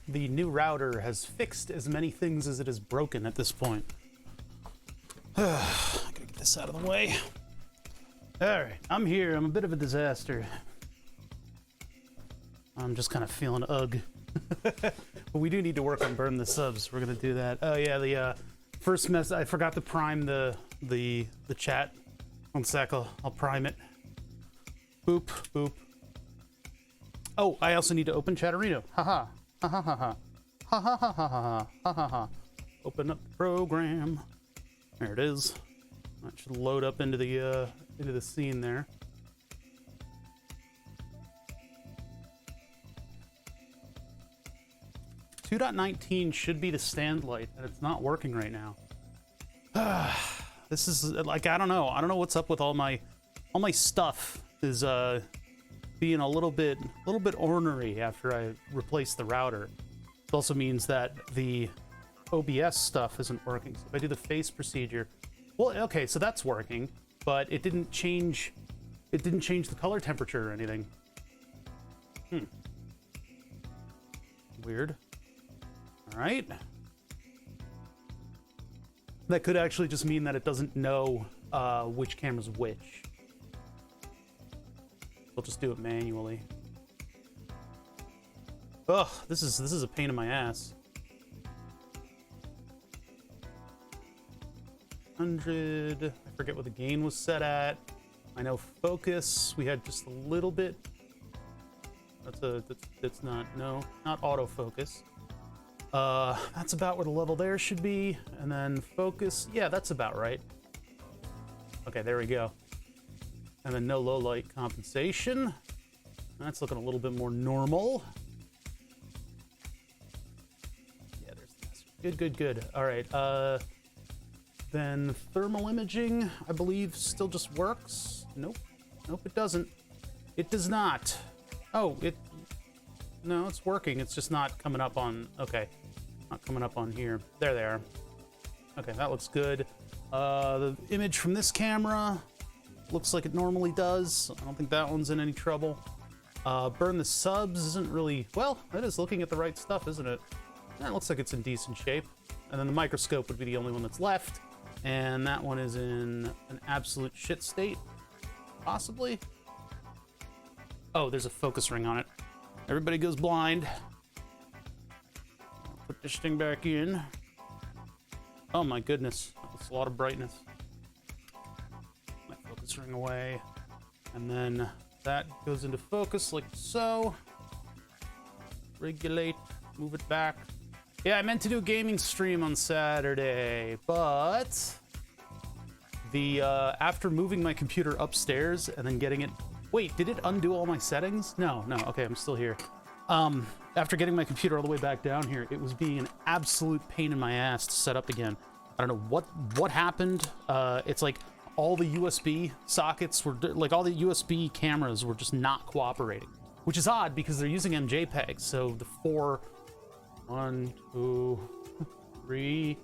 The new router has fixed as many things as it has broken at this point. I gotta get this out of the way. Alright, I'm here. I'm a bit of a disaster. I'm just kind of feeling ugh. But we do need to work on burn the subs. We're gonna do that. Oh yeah, the first mess, I forgot to prime the chat. One sec, I'll prime it. Boop, boop. Oh, I also need to open Chatterino. Haha. Ha ha ha ha. Ha ha ha ha ha ha ha ha. Open up the program. There it is. That should load up into the scene there. Two point 19 should be the stand light, and it's not working right now. This is like I don't know what's up with all my stuff is being a little bit ornery after I replace the router. It also means that the OBS stuff isn't working. So if I do the face procedure, well, okay, so that's working, but it didn't change the color temperature or anything. Weird. All right. That could actually just mean that it doesn't know which camera's which. We'll just do it manually. Ugh, this is a pain in my ass. 100. I forget what the gain was set at. I know focus. We had just a little bit. That's not autofocus. That's about where the level there should be, and then focus. Yeah, that's about right. Okay, there we go. And then no low light compensation. That's looking a little bit more normal. Yeah, there's this. Good, good, good. All right. Then thermal imaging, I believe, still just works. Nope. Nope, it doesn't. It does not. Oh, no, it's working. It's just not coming up on, okay. Not coming up on here. There they are. Okay, that looks good. The image from this camera looks like it normally does. I don't think that one's in any trouble. Burn the subs isn't really, well, that is looking at the right stuff, isn't it? That looks like it's in decent shape. And then the microscope would be the only one that's left. And that one is in an absolute shit state, possibly. Oh, there's a focus ring on it. Everybody goes blind. Put this thing back in. Oh my goodness, that's a lot of brightness. My focus ring away. And then that goes into focus like so. Regulate, move it back. Yeah, I meant to do a gaming stream on Saturday, but the after moving my computer upstairs and then getting it, wait, did it undo all my settings? No, okay, I'm still here. After getting my computer all the way back down here, it was being an absolute pain in my ass to set up again. I don't know what happened. It's like all the USB sockets were, like all the USB cameras were just not cooperating, which is odd because they're using MJPEG. So the 1, 2, 3,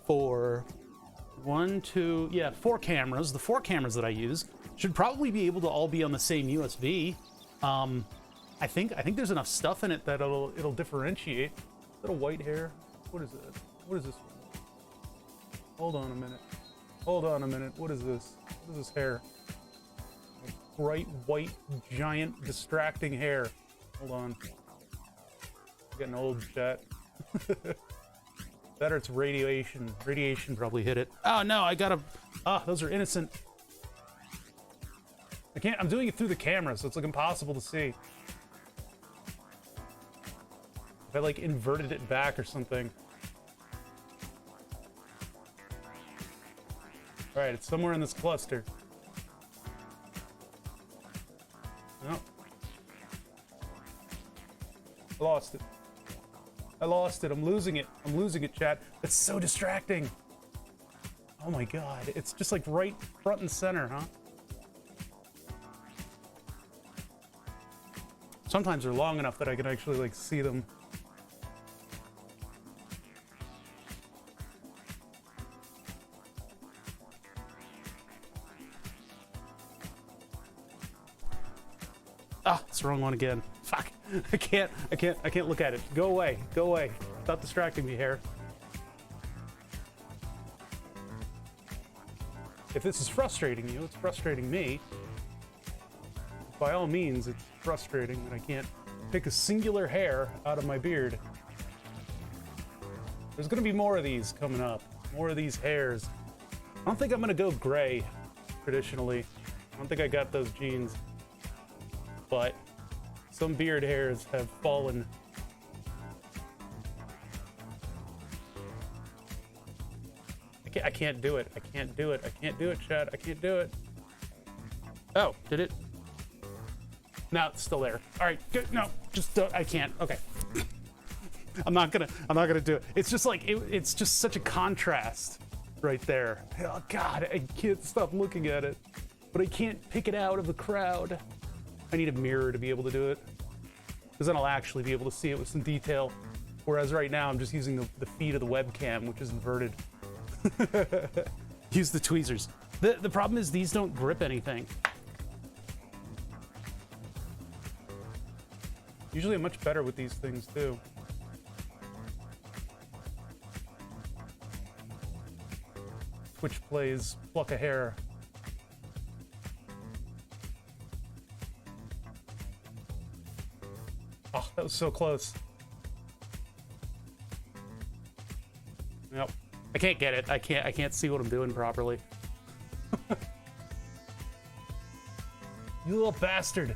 4, 1, 2, yeah, 4 cameras. The 4 cameras that I use should probably be able to all be on the same USB. I think there's enough stuff in it that it'll differentiate. Little white hair. What is it? What is this one? Hold on a minute. Hold on a minute. What is this? What is this hair? Like bright white, giant, distracting hair. Hold on. Getting old, chat. Better it's radiation. Radiation probably hit it. Oh no, I gotta. Ah, those are innocent. I can't. I'm doing it through the camera, so it's like impossible to see. If I like inverted it back or something. All right, it's somewhere in this cluster. No. I lost it. I lost it. I'm losing it. I'm losing it, chat. It's so distracting. Oh my god. It's just like right front and center, huh? Sometimes they're long enough that I can actually like see them. Ah, it's the wrong one again. Fuck. I can't look at it. Go away. Go away. Stop distracting me, hair. If this is frustrating you, it's frustrating me. By all means, it's frustrating that I can't pick a singular hair out of my beard. There's gonna be more of these coming up. More of these hairs. I don't think I'm gonna go gray, traditionally. I don't think I got those genes. But some beard hairs have fallen. I can't do it. I can't do it. I can't do it, Chad. I can't do it. Oh, did it? No, it's still there. All right, good. No, just don't. I can't. Okay. I'm not gonna do it. It's just like it's just such a contrast right there. Oh God, I can't stop looking at it, but I can't pick it out of the crowd. I need a mirror to be able to do it, because then I'll actually be able to see it with some detail. Whereas right now I'm just using the feed of the webcam, which is inverted. Use the tweezers. The problem is these don't grip anything. Usually I'm much better with these things too. Twitch plays pluck a hair. Oh, that was so close. Nope. I can't get it. I can't see what I'm doing properly. You little bastard.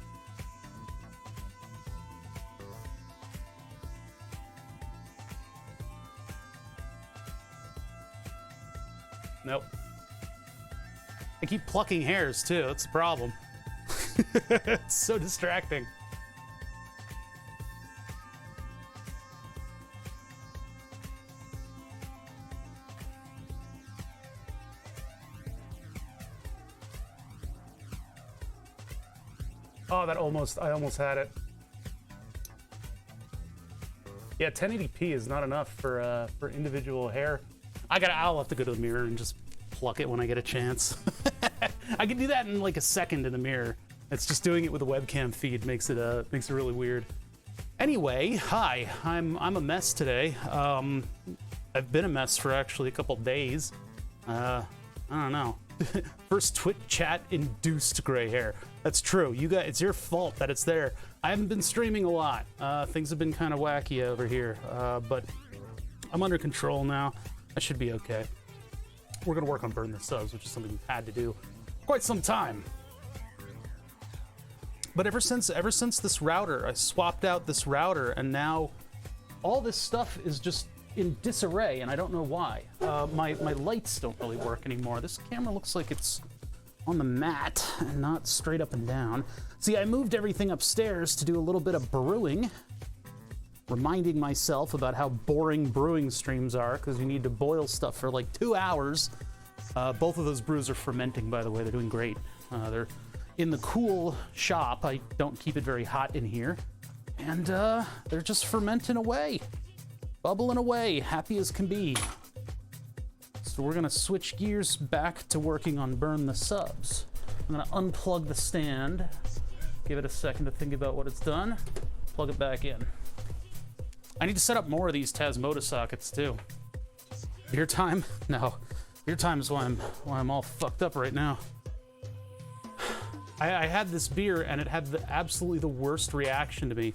Nope. I keep plucking hairs too. That's the problem. It's so distracting. Oh, I almost had it. Yeah, 1080p is not enough for individual hair. I'll have to go to the mirror and just pluck it when I get a chance. I can do that in like a second in the mirror. It's just doing it with a webcam feed makes it really weird. Anyway, hi. I'm a mess today. I've been a mess for actually a couple days. I don't know. First Twitch chat induced gray hair. That's true. You guys, it's your fault that it's there. I haven't been streaming a lot. Things have been kind of wacky over here, but I'm under control now. I should be okay. We're gonna work on burn the subs, which is something we've had to do quite some time. But ever since this router, I swapped out this router, and now all this stuff is just in disarray, and I don't know why. My lights don't really work anymore. This camera looks like it's on the mat and not straight up and down. See, I moved everything upstairs to do a little bit of brewing, reminding myself about how boring brewing streams are, because you need to boil stuff for like 2 hours. Both of those brews are fermenting, by the way. They're doing great. They're in the cool shop. I don't keep it very hot in here. And they're just fermenting away, bubbling away, happy as can be. So we're gonna switch gears back to working on burn the subs. I'm gonna unplug the stand, give it a second to think about what it's done, plug it back in. I need to set up more of these Tasmota sockets too. Beer time? No. Beer time is why I'm all fucked up right now. I had this beer and it had absolutely the worst reaction to me.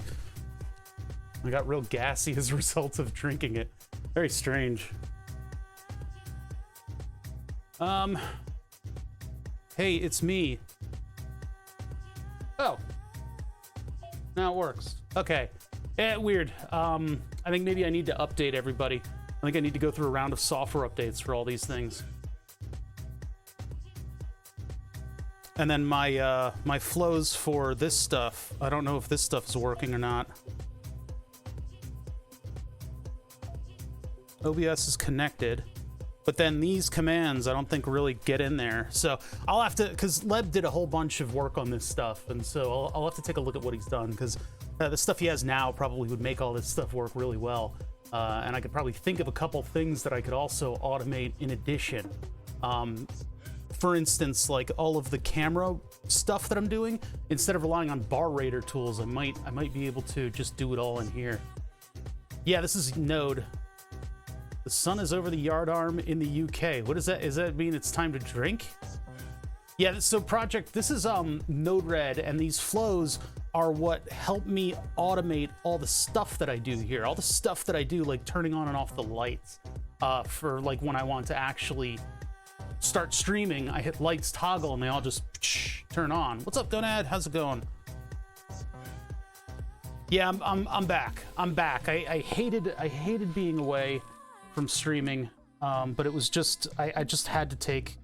I got real gassy as a result of drinking it. Very strange. Hey, it's me. Oh. Now it works. Okay. Weird. I think maybe I need to update everybody. I think I need to go through a round of software updates for all these things. And then my flows for this stuff, I don't know if this stuff is working or not. OBS is connected, but then these commands I don't think really get in there. So I'll have to, because Leb did a whole bunch of work on this stuff, and so I'll have to take a look at what he's done, because the stuff he has now probably would make all this stuff work really well. And I could probably think of a couple things that I could also automate in addition. For instance, like all of the camera stuff that I'm doing, instead of relying on bar rater tools, I might be able to just do it all in here. Yeah, this is Node. The sun is over the yardarm in the UK. What is that? Does that mean it's time to drink? Yeah, so project, this is Node-RED, and these flows are what help me automate all the stuff that I do here. All the stuff that I do, like turning on and off the lights, for like when I want to actually start streaming, I hit lights toggle and they all just turn on. What's up, Donad? How's it going? Yeah, I'm back. I'm back. I hated being away from streaming, but it was just I just had to take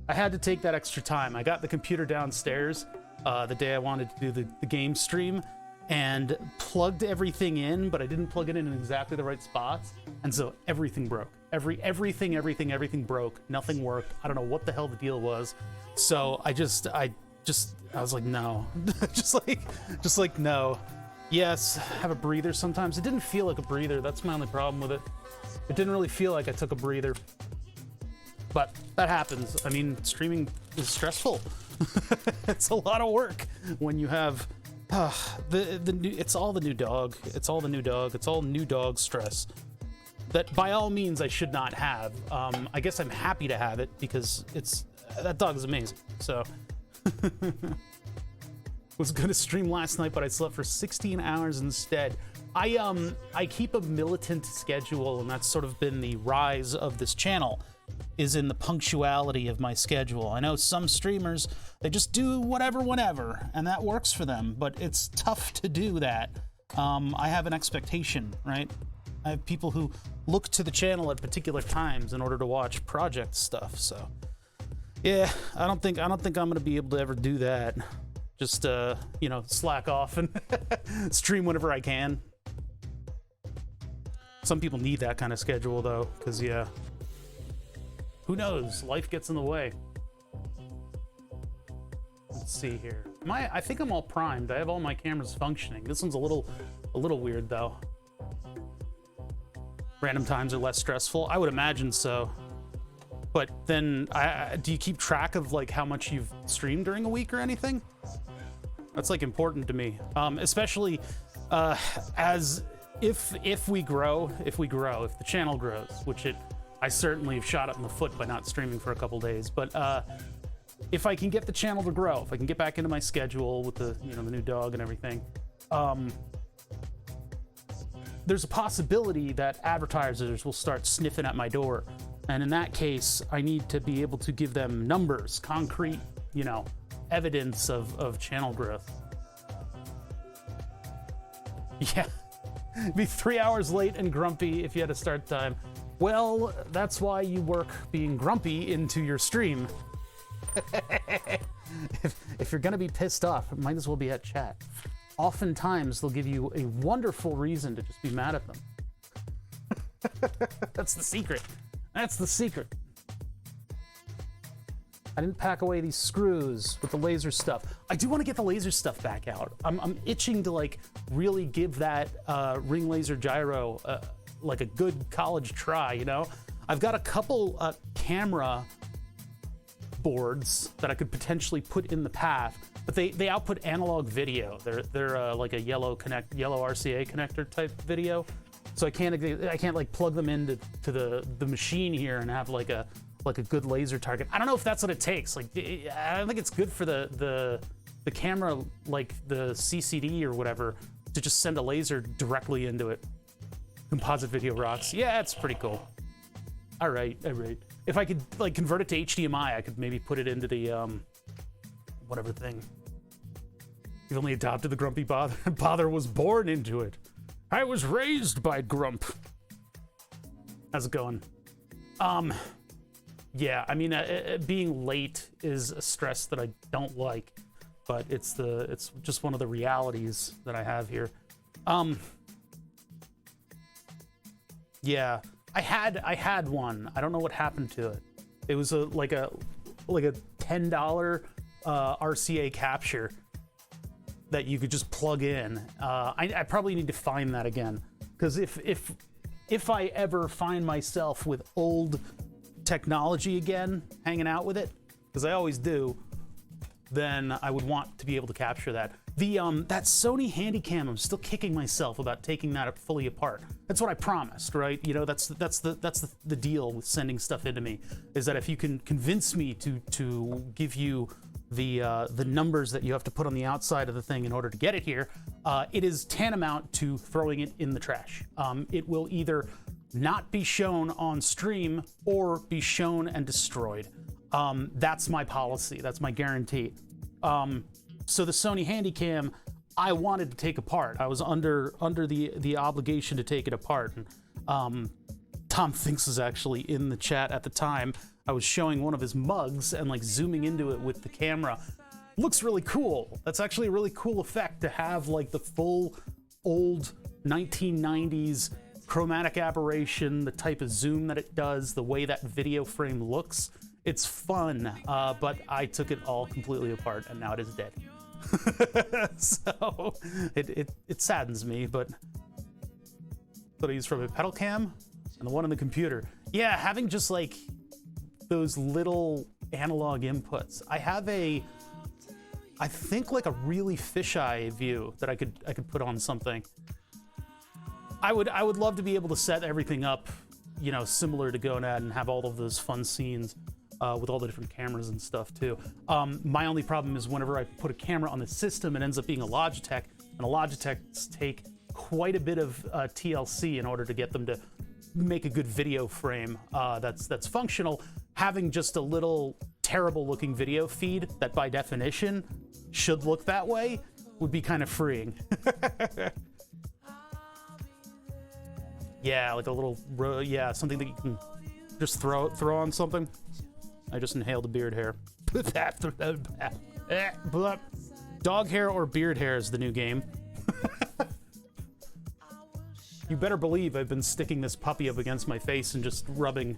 that extra time. I got the computer downstairs the day I wanted to do the game stream, and plugged everything in, but I didn't plug it in exactly the right spots, and so everything broke. Everything broke. Nothing worked. I don't know what the hell the deal was. So I was like, no. just like no. Yes, have a breather sometimes. It didn't feel like a breather. That's my only problem with it. It didn't really feel like I took a breather. But that happens. I mean, streaming is stressful. It's a lot of work when you have it's all the new dog. It's all the new dog. It's all new dog stress. That by all means I should not have. I guess I'm happy to have it because that dog is amazing. So was gonna stream last night, but I slept for 16 hours instead. I keep a militant schedule, and that's sort of been the rise of this channel, is in the punctuality of my schedule. I know some streamers, they just do whatever whenever, and that works for them, but it's tough to do that. I have an expectation, right? I have people who look to the channel at particular times in order to watch project stuff, so Yeah, I don't think I'm gonna be able to ever do that. Just you know, slack off and stream whenever I can. Some people need that kind of schedule though, because yeah, who knows? Life gets in the way. Let's see here. I think I'm all primed. I have all my cameras functioning. This one's a little weird though. Random times are less stressful. I would imagine so. But then, do you keep track of like how much you've streamed during a week or anything? That's like important to me, especially as if we grow, if the channel grows, which I certainly have shot up in the foot by not streaming for a couple days. But if I can get the channel to grow, if I can get back into my schedule with the the new dog and everything, there's a possibility that advertisers will start sniffing at my door. And in that case, I need to be able to give them numbers, concrete, evidence of channel growth. Yeah, be 3 hours late and grumpy if you had a start time. Well, that's why you work being grumpy into your stream. if you're gonna be pissed off, it might as well be at chat. Oftentimes, they'll give you a wonderful reason to just be mad at them. That's the secret. That's the secret. I didn't pack away these screws with the laser stuff. I do want to get the laser stuff back out. I'm itching to like really give that ring laser gyro like a good college try, I've got a couple camera boards that I could potentially put in the path, but they output analog video. They're like a yellow RCA connector type video. So I can't like plug them into the machine here and have like a good laser target. I don't know if that's what it takes. Like I don't think it's good for the camera, like the CCD or whatever, to just send a laser directly into it. Composite video rocks. Yeah, it's pretty cool. All right. If I could like convert it to HDMI, I could maybe put it into the whatever thing. You've only adopted the grumpy bother. Bother was born into it. I was raised by Grump. How's it going? Yeah, I mean, being late is a stress that I don't like, but it's just one of the realities that I have here. Yeah, I had one. I don't know what happened to it. It was like a $10 RCA capture that you could just plug in. I probably need to find that again, because if I ever find myself with old technology again, hanging out with it, because I always do, then I would want to be able to capture that. That Sony Handycam, I'm still kicking myself about taking that fully apart. That's what I promised, right? That's the deal with sending stuff into me, is that if you can convince me to give you the numbers that you have to put on the outside of the thing in order to get it here, it is tantamount to throwing it in the trash. It will either not be shown on stream or be shown and destroyed. That's my policy. That's my guarantee. So the Sony Handycam, I wanted to take apart. I was under the obligation to take it apart. And Tom Thinks was actually in the chat at the time. I was showing one of his mugs and like zooming into it with the camera. Looks really cool. That's actually a really cool effect to have, like the full old 1990s chromatic aberration, the type of zoom that it does, the way that video frame looks. It's fun, but I took it all completely apart and now it is dead. So it saddens me, but I use from a pedal cam and the one on the computer. Yeah, having just like those little analog inputs. I have I think like a really fisheye view that I could put on something. I would love to be able to set everything up, similar to Gonad, and have all of those fun scenes with all the different cameras and stuff too. My only problem is whenever I put a camera on the system, it ends up being a Logitech, and the Logitechs take quite a bit of TLC in order to get them to make a good video frame that's functional. Having just a little terrible looking video feed that by definition should look that way would be kind of freeing. Yeah, like a little, something that you can just throw on something. I just inhaled a beard hair. Dog hair or beard hair is the new game. You better believe I've been sticking this puppy up against my face and just rubbing.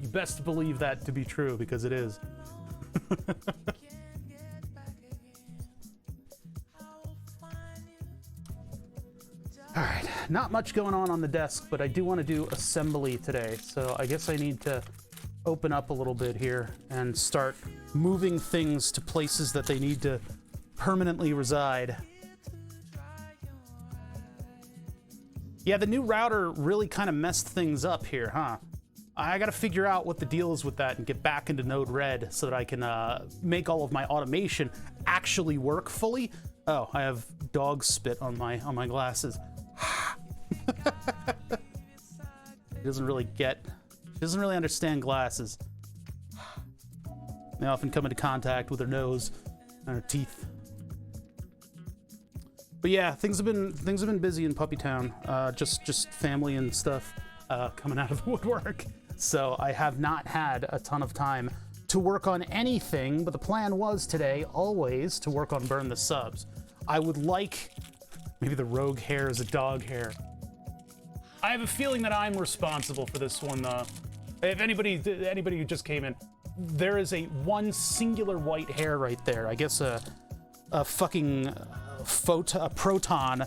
You best believe that to be true, because it is. All right, not much going on the desk, but I do want to do assembly today. So I guess I need to open up a little bit here and start moving things to places that they need to permanently reside. Yeah, the new router really kind of messed things up here, huh? I got to figure out what the deal is with that and get back into Node-RED so that I can make all of my automation actually work fully. Oh, I have dog spit on my glasses. He doesn't really understand glasses. They often come into contact with their nose and their teeth. But yeah, things have been busy in Puppy Town. Just family and stuff coming out of the woodwork. So I have not had a ton of time to work on anything, but the plan was today always to work on Burn the Subs. I would like, maybe the rogue hair is a dog hair. I have a feeling that I'm responsible for this one. If anybody who just came in, there is one singular white hair right there. I guess a fucking proton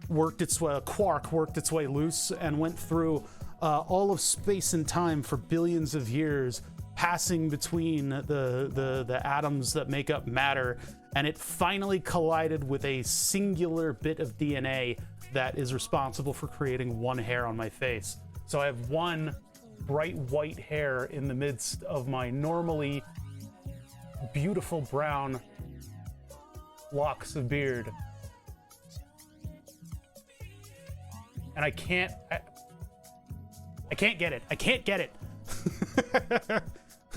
worked its way, a quark worked its way loose and went through all of space and time for billions of years, passing between the atoms that make up matter, and it finally collided with a singular bit of DNA that is responsible for creating one hair on my face. So I have one bright white hair in the midst of my normally beautiful brown locks of beard. And I can't get it. I can't get it.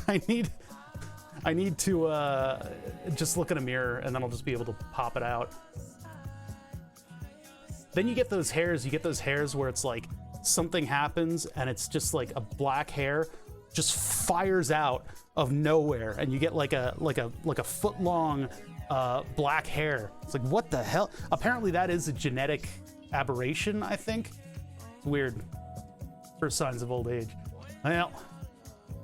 I need to just look in a mirror, and then I'll just be able to pop it out. Then you get those hairs. You get those hairs where it's like something happens, and it's just like a black hair just fires out of nowhere, and you get like a foot long black hair. It's like, what the hell? Apparently, that is a genetic aberration. I think it's weird. First signs of old age. Well,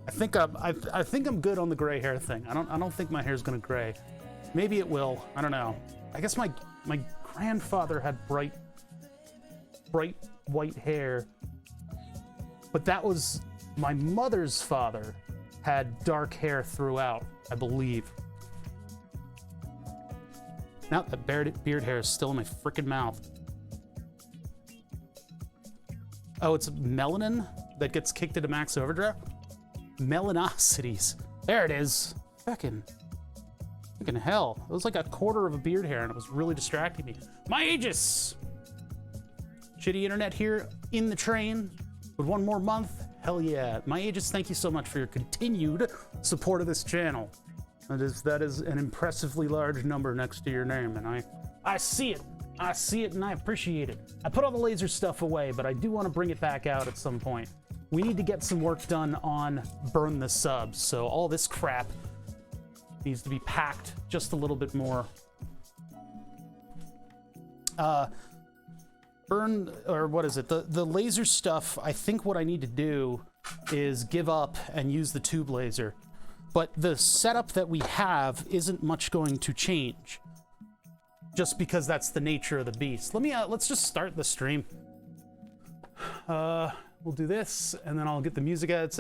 I think I'm good on the gray hair thing. I don't think my hair's gonna gray. Maybe it will. I don't know. I guess my grandfather had bright white hair, but that was my mother's father had dark hair throughout, I believe. Now that beard hair is still in my freaking mouth. Oh, it's melanin that gets kicked into max overdrive? Melanosities. There it is. Fucking hell. It was like a quarter of a beard hair, and it was really distracting me. My Aegis! Shitty internet here in the train with one more month. Hell yeah. My Aegis, thank you so much for your continued support of this channel. That is an impressively large number next to your name, and I see it. I see it and I appreciate it. I put all the laser stuff away, but I do want to bring it back out at some point. We need to get some work done on Burn the Subs, so all this crap needs to be packed just a little bit more. Burn, or what is it? The laser stuff, I think what I need to do is give up and use the tube laser. But the setup that we have isn't much going to change, just because that's the nature of the beast. Let's just start the stream. We'll do this, and then I'll get the music out.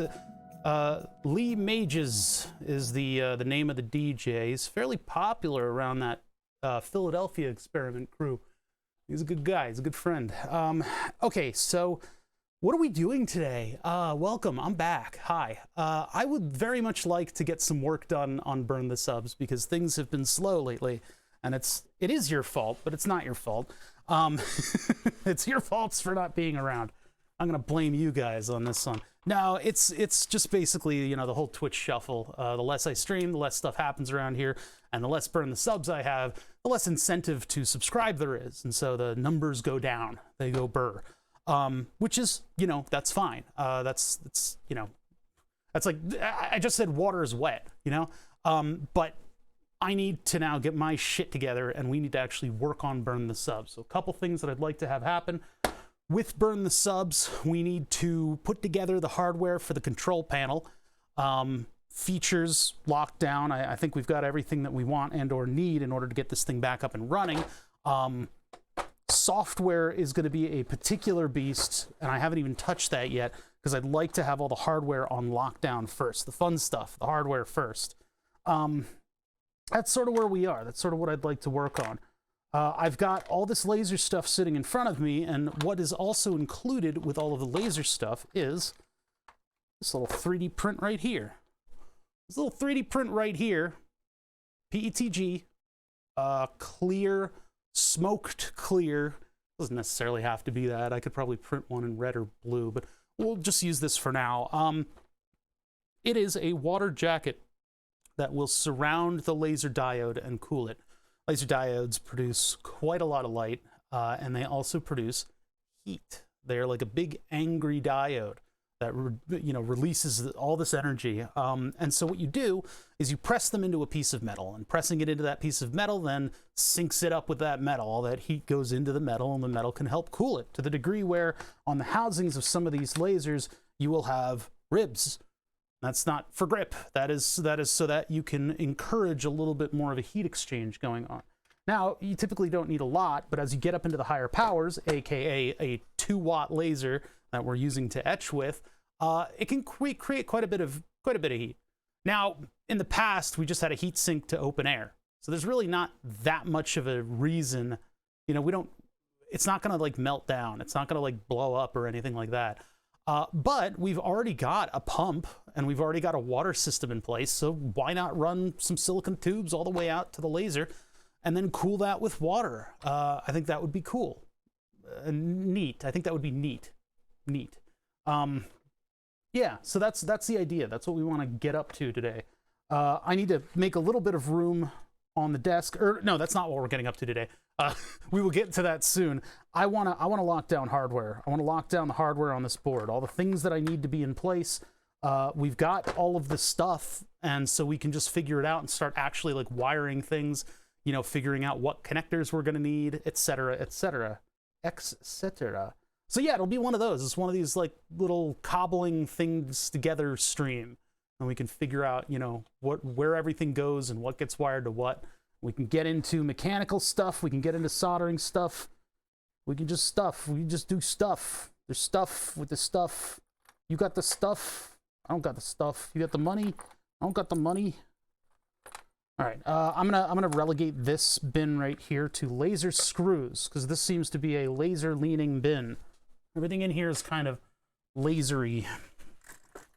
Lee Mages is the name of the DJ. He's fairly popular around that Philadelphia experiment crew. He's a good guy. He's a good friend. Okay, so what are we doing today? Welcome. I'm back. Hi. I would very much like to get some work done on Burn the Subs because things have been slow lately, and it is your fault, but it's not your fault. It's your faults for not being around. I'm gonna blame you guys on this one. No, it's just basically, you know, the whole Twitch shuffle. The less I stream, the less stuff happens around here, and the less Burn the Subs I have, the less incentive to subscribe there is, and so the numbers go down. They go burr. which is, you know, that's fine. That's you know, that's like, I just said water is wet, you know, but I need to now get my shit together, and we need to actually work on Burn the Subs. So a couple things that I'd like to have happen. With Burn the Subs, we need to put together the hardware for the control panel. Features locked down. I think we've got everything that we want and or need in order to get this thing back up and running. Software is going to be a particular beast, and I haven't even touched that yet, because I'd like to have all the hardware on lockdown first. The fun stuff, the hardware first. That's sort of where we are. That's sort of what I'd like to work on. I've got all this laser stuff sitting in front of me, and what is also included with all of the laser stuff is this little 3D print right here. This little 3D print right here, PETG, clear, smoked clear. Doesn't necessarily have to be that. I could probably print one in red or blue, but we'll just use this for now. It is a water jacket that will surround the laser diode and cool it. Laser diodes produce quite a lot of light, and they also produce heat. They're like a big angry diode that releases all this energy. And so what you do is you press them into a piece of metal, and pressing it into that piece of metal then syncs it up with that metal. All that heat goes into the metal, and the metal can help cool it, to the degree where on the housings of some of these lasers you will have ribs. That's not for grip. That is so that you can encourage a little bit more of a heat exchange going on. Now, you typically don't need a lot, but as you get up into the higher powers, aka a 2-watt laser that we're using to etch with, it can create quite a bit of heat. Now, in the past, we just had a heat sink to open air, so there's really not that much of a reason. You know, it's not going to like melt down. It's not going to like blow up or anything like that. But we've already got a pump, and we've already got a water system in place, so why not run some silicone tubes all the way out to the laser and then cool that with water? I think that would be cool. Neat. I think that would be neat. Yeah, so that's the idea. That's what we want to get up to today. I need to make a little bit of room on the desk. Or no, that's not what we're getting up to today. We will get to that soon. I want to lock down hardware. I want to lock down the hardware on this board. All the things that I need to be in place. We've got all of this stuff, and so we can just figure it out and start actually like wiring things, you know, figuring out what connectors we're going to need, etc., etc., etc. So yeah, it'll be one of those. It's one of these like little cobbling things together stream, and we can figure out, you know, where everything goes and what gets wired to what. We can get into mechanical stuff. We can get into soldering stuff. We can just do stuff. There's stuff with the stuff. You got the stuff. I don't got the stuff. You got the money. I don't got the money. All right. I'm gonna relegate this bin right here to laser screws, because this seems to be a laser leaning bin. Everything in here is kind of lasery.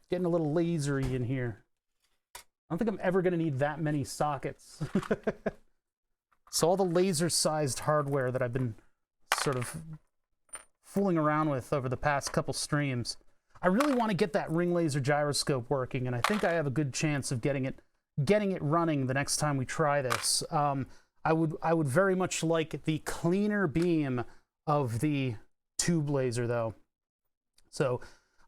Getting a little lasery in here. I don't think I'm ever going to need that many sockets. So all the laser-sized hardware that I've been sort of fooling around with over the past couple streams, I really want to get that ring laser gyroscope working, and I think I have a good chance of getting it running the next time we try this. I would very much like the cleaner beam of the tube laser, though. So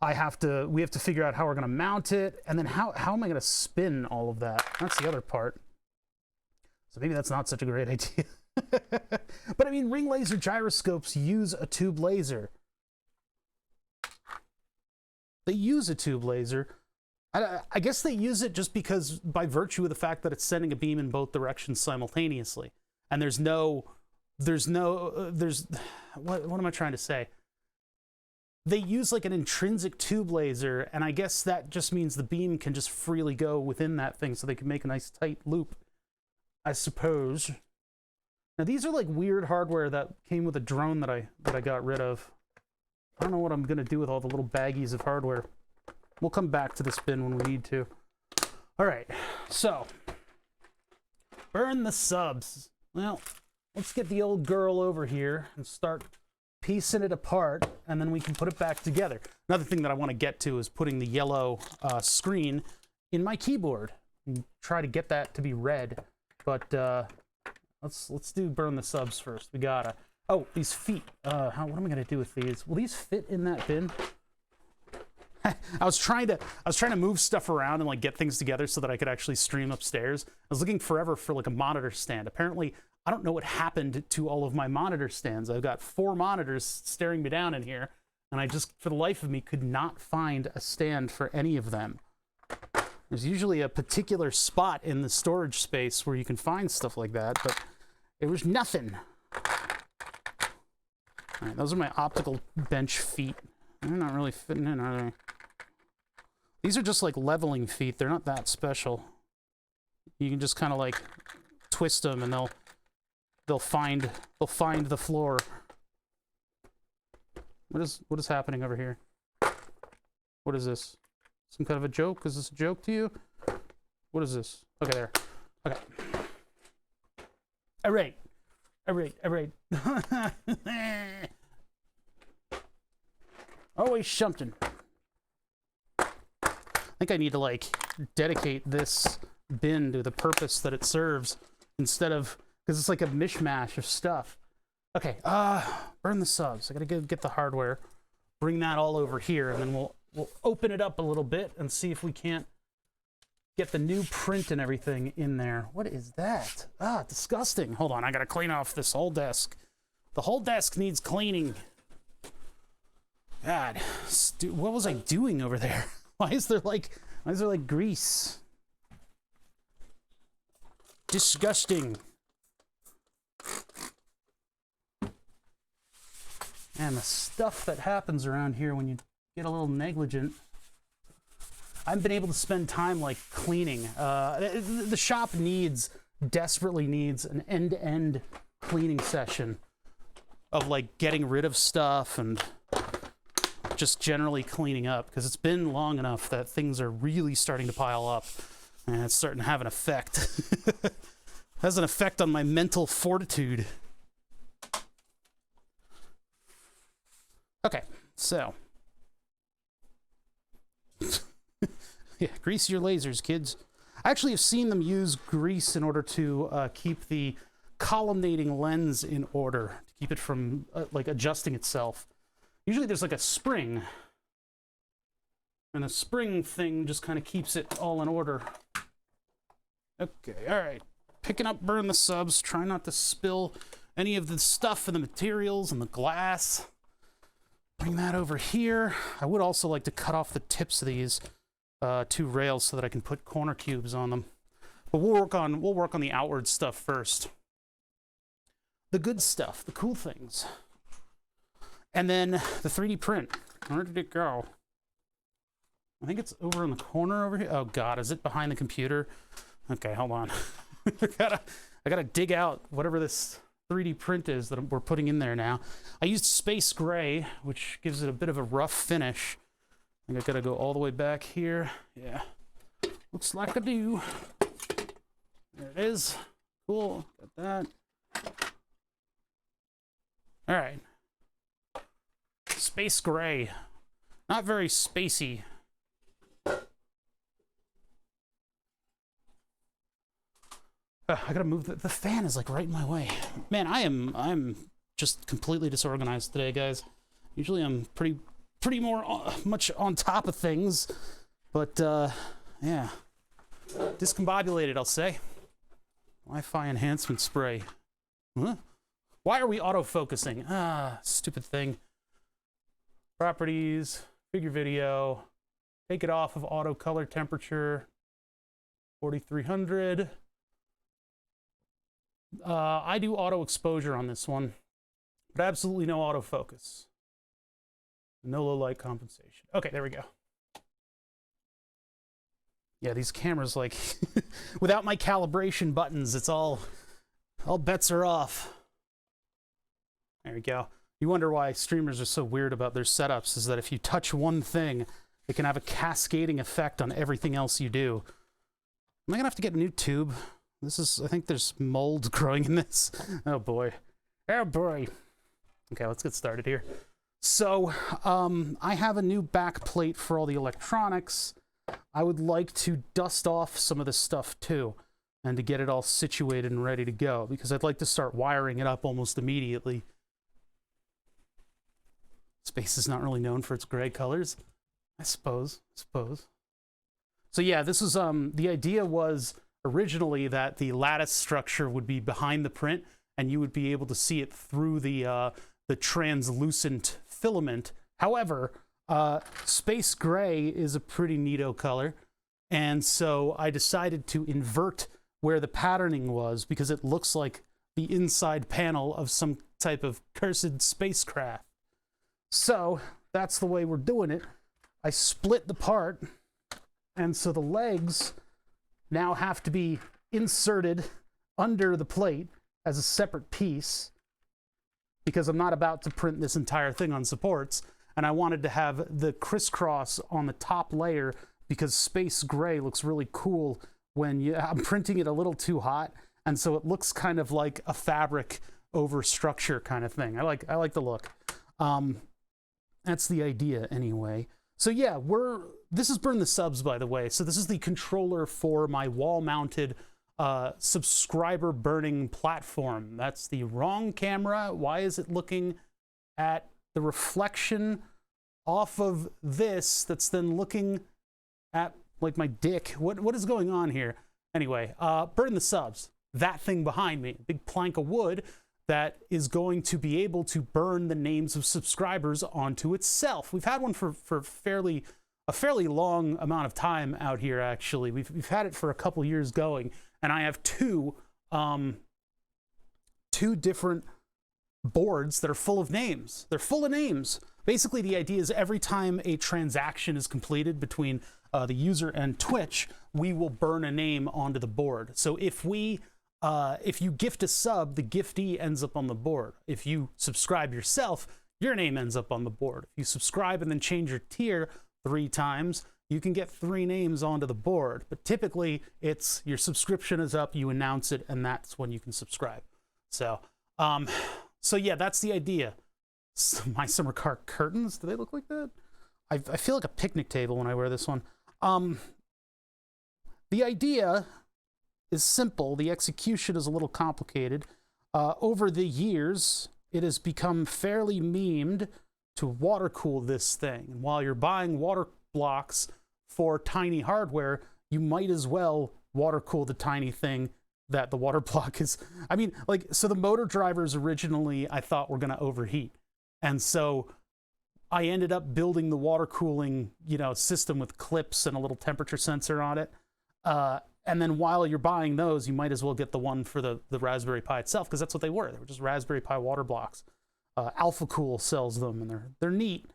we have to figure out how we're going to mount it, and then how am I going to spin all of that? That's the other part. So maybe that's not such a great idea. But I mean, ring laser gyroscopes use a tube laser. They use a tube laser. I guess they use it just because, by virtue of the fact that it's sending a beam in both directions simultaneously. And what am I trying to say? They use like an intrinsic tube laser, and I guess that just means the beam can just freely go within that thing, so they can make a nice tight loop, I suppose. Now these are like weird hardware that came with a drone that I got rid of. I don't know what I'm gonna do with all the little baggies of hardware. We'll come back to this bin when we need to. All right, so burn the subs. Well, let's get the old girl over here and start piecing it apart, and then we can put it back together. Another thing that I want to get to is putting the yellow screen in my keyboard and try to get that to be red. But let's do burn the subs first. We gotta. Oh, these feet. What am I gonna do with these? Will these fit in that bin? I was trying to move stuff around and like get things together so that I could actually stream upstairs. I was looking forever for like a monitor stand. Apparently, I don't know what happened to all of my monitor stands. I've got 4 monitors staring me down in here, and I just, for the life of me, could not find a stand for any of them. There's usually a particular spot in the storage space where you can find stuff like that, but there was nothing. All right, those are my optical bench feet. They're not really fitting in, are they? These are just like leveling feet. They're not that special. You can just kind of like twist them, and they'll find the floor. What is happening over here? What is this? Some kind of a joke? Is this a joke to you? What is this? Okay, there. Okay. All right. Always something. I think I need to like dedicate this bin to the purpose that it serves instead of, because it's like a mishmash of stuff. Okay, burn the subs. I gotta get the hardware, bring that all over here, and then we'll open it up a little bit and see if we can't get the new print and everything in there. What is that? Ah, disgusting. Hold on, I gotta clean off this whole desk. The whole desk needs cleaning. God, what was I doing over there? Why is there like grease? Disgusting. And the stuff that happens around here when you get a little negligent. I haven't been able to spend time like cleaning. The shop desperately needs an end-to-end cleaning session of like getting rid of stuff and just generally cleaning up, because it's been long enough that things are really starting to pile up, and it's starting to have an effect. Has an effect on my mental fortitude. Okay, so yeah, grease your lasers, kids. I actually have seen them use grease in order to keep the columnating lens in order, to keep it from like adjusting itself. Usually there's like a spring, and the spring thing just kind of keeps it all in order. Okay, all right. Picking up, burn the subs. Try not to spill any of the stuff and the materials and the glass. Bring that over here. I would also like to cut off the tips of these 2 rails so that I can put corner cubes on them. But we'll work on the outward stuff first. The good stuff, the cool things. And then the 3D print. Where did it go? I think it's over in the corner over here. Oh God, is it behind the computer? Okay, hold on. I gotta dig out whatever this 3D print is that we're putting in there now. I used space gray, which gives it a bit of a rough finish. I think I gotta go all the way back here. Yeah, looks like I do. There it is. Cool, got that. All right. Space gray. Not very spacey. I gotta move the fan is like right in my way. Man, I'm just completely disorganized today, guys. Usually I'm pretty much on top of things, but yeah, discombobulated, I'll say. Wi-Fi enhancement spray. Huh? Why are we auto-focusing? Ah, stupid thing. Properties, figure video, take it off of auto color temperature, 4300. I do auto exposure on this one, but absolutely no autofocus. No low light compensation. Okay, there we go. Yeah, these cameras, like, without my calibration buttons, it's all bets are off. There we go. You wonder why streamers are so weird about their setups, is that if you touch one thing, it can have a cascading effect on everything else you do. Am I gonna have to get a new tube? I think there's mold growing in this. Oh boy. Oh boy. Okay, let's get started here. So, I have a new back plate for all the electronics. I would like to dust off some of this stuff too, and to get it all situated and ready to go, because I'd like to start wiring it up almost immediately. Space is not really known for its gray colors, I suppose. So yeah, this was the idea was originally that the lattice structure would be behind the print, and you would be able to see it through the translucent filament. However, space gray is a pretty neato color, and so I decided to invert where the patterning was because it looks like the inside panel of some type of cursed spacecraft. So that's the way we're doing it. I split the part, and so the legs now have to be inserted under the plate as a separate piece because I'm not about to print this entire thing on supports, and I wanted to have the crisscross on the top layer because space gray looks really cool when I'm printing it a little too hot, and so it looks kind of like a fabric over structure kind of thing. I like the look. That's the idea anyway. So yeah, this is Burn the Subs, by the way. So this is the controller for my wall-mounted subscriber burning platform. That's the wrong camera. Why is it looking at the reflection off of this that's then looking at like my dick? What is going on here? Anyway, Burn the Subs. That thing behind me, big plank of wood that is going to be able to burn the names of subscribers onto itself. We've had one for a fairly long amount of time out here, actually. We've had it for a couple years going, and I have two different boards that are full of names. They're full of names. Basically, the idea is every time a transaction is completed between the user and Twitch, we will burn a name onto the board. So if you gift a sub, the giftee ends up on the board. If you subscribe yourself, your name ends up on the board. If you subscribe and then change your tier 3 times, you can get 3 names onto the board. But typically, it's your subscription is up, you announce it, and that's when you can subscribe. So yeah, that's the idea. My summer car curtains, do they look like that? I feel like a picnic table when I wear this one. The idea is simple. The execution is a little complicated. Over the years, it has become fairly memed to water cool this thing. And while you're buying water blocks for tiny hardware, you might as well water cool the tiny thing that the water block is. I mean, like, so the motor drivers originally I thought were going to overheat. And so I ended up building the water cooling, system with clips and a little temperature sensor on it. And then while you're buying those, you might as well get the one for the Raspberry Pi itself, because that's what they were. They were just Raspberry Pi water blocks. Alpha Cool sells them, and they're neat.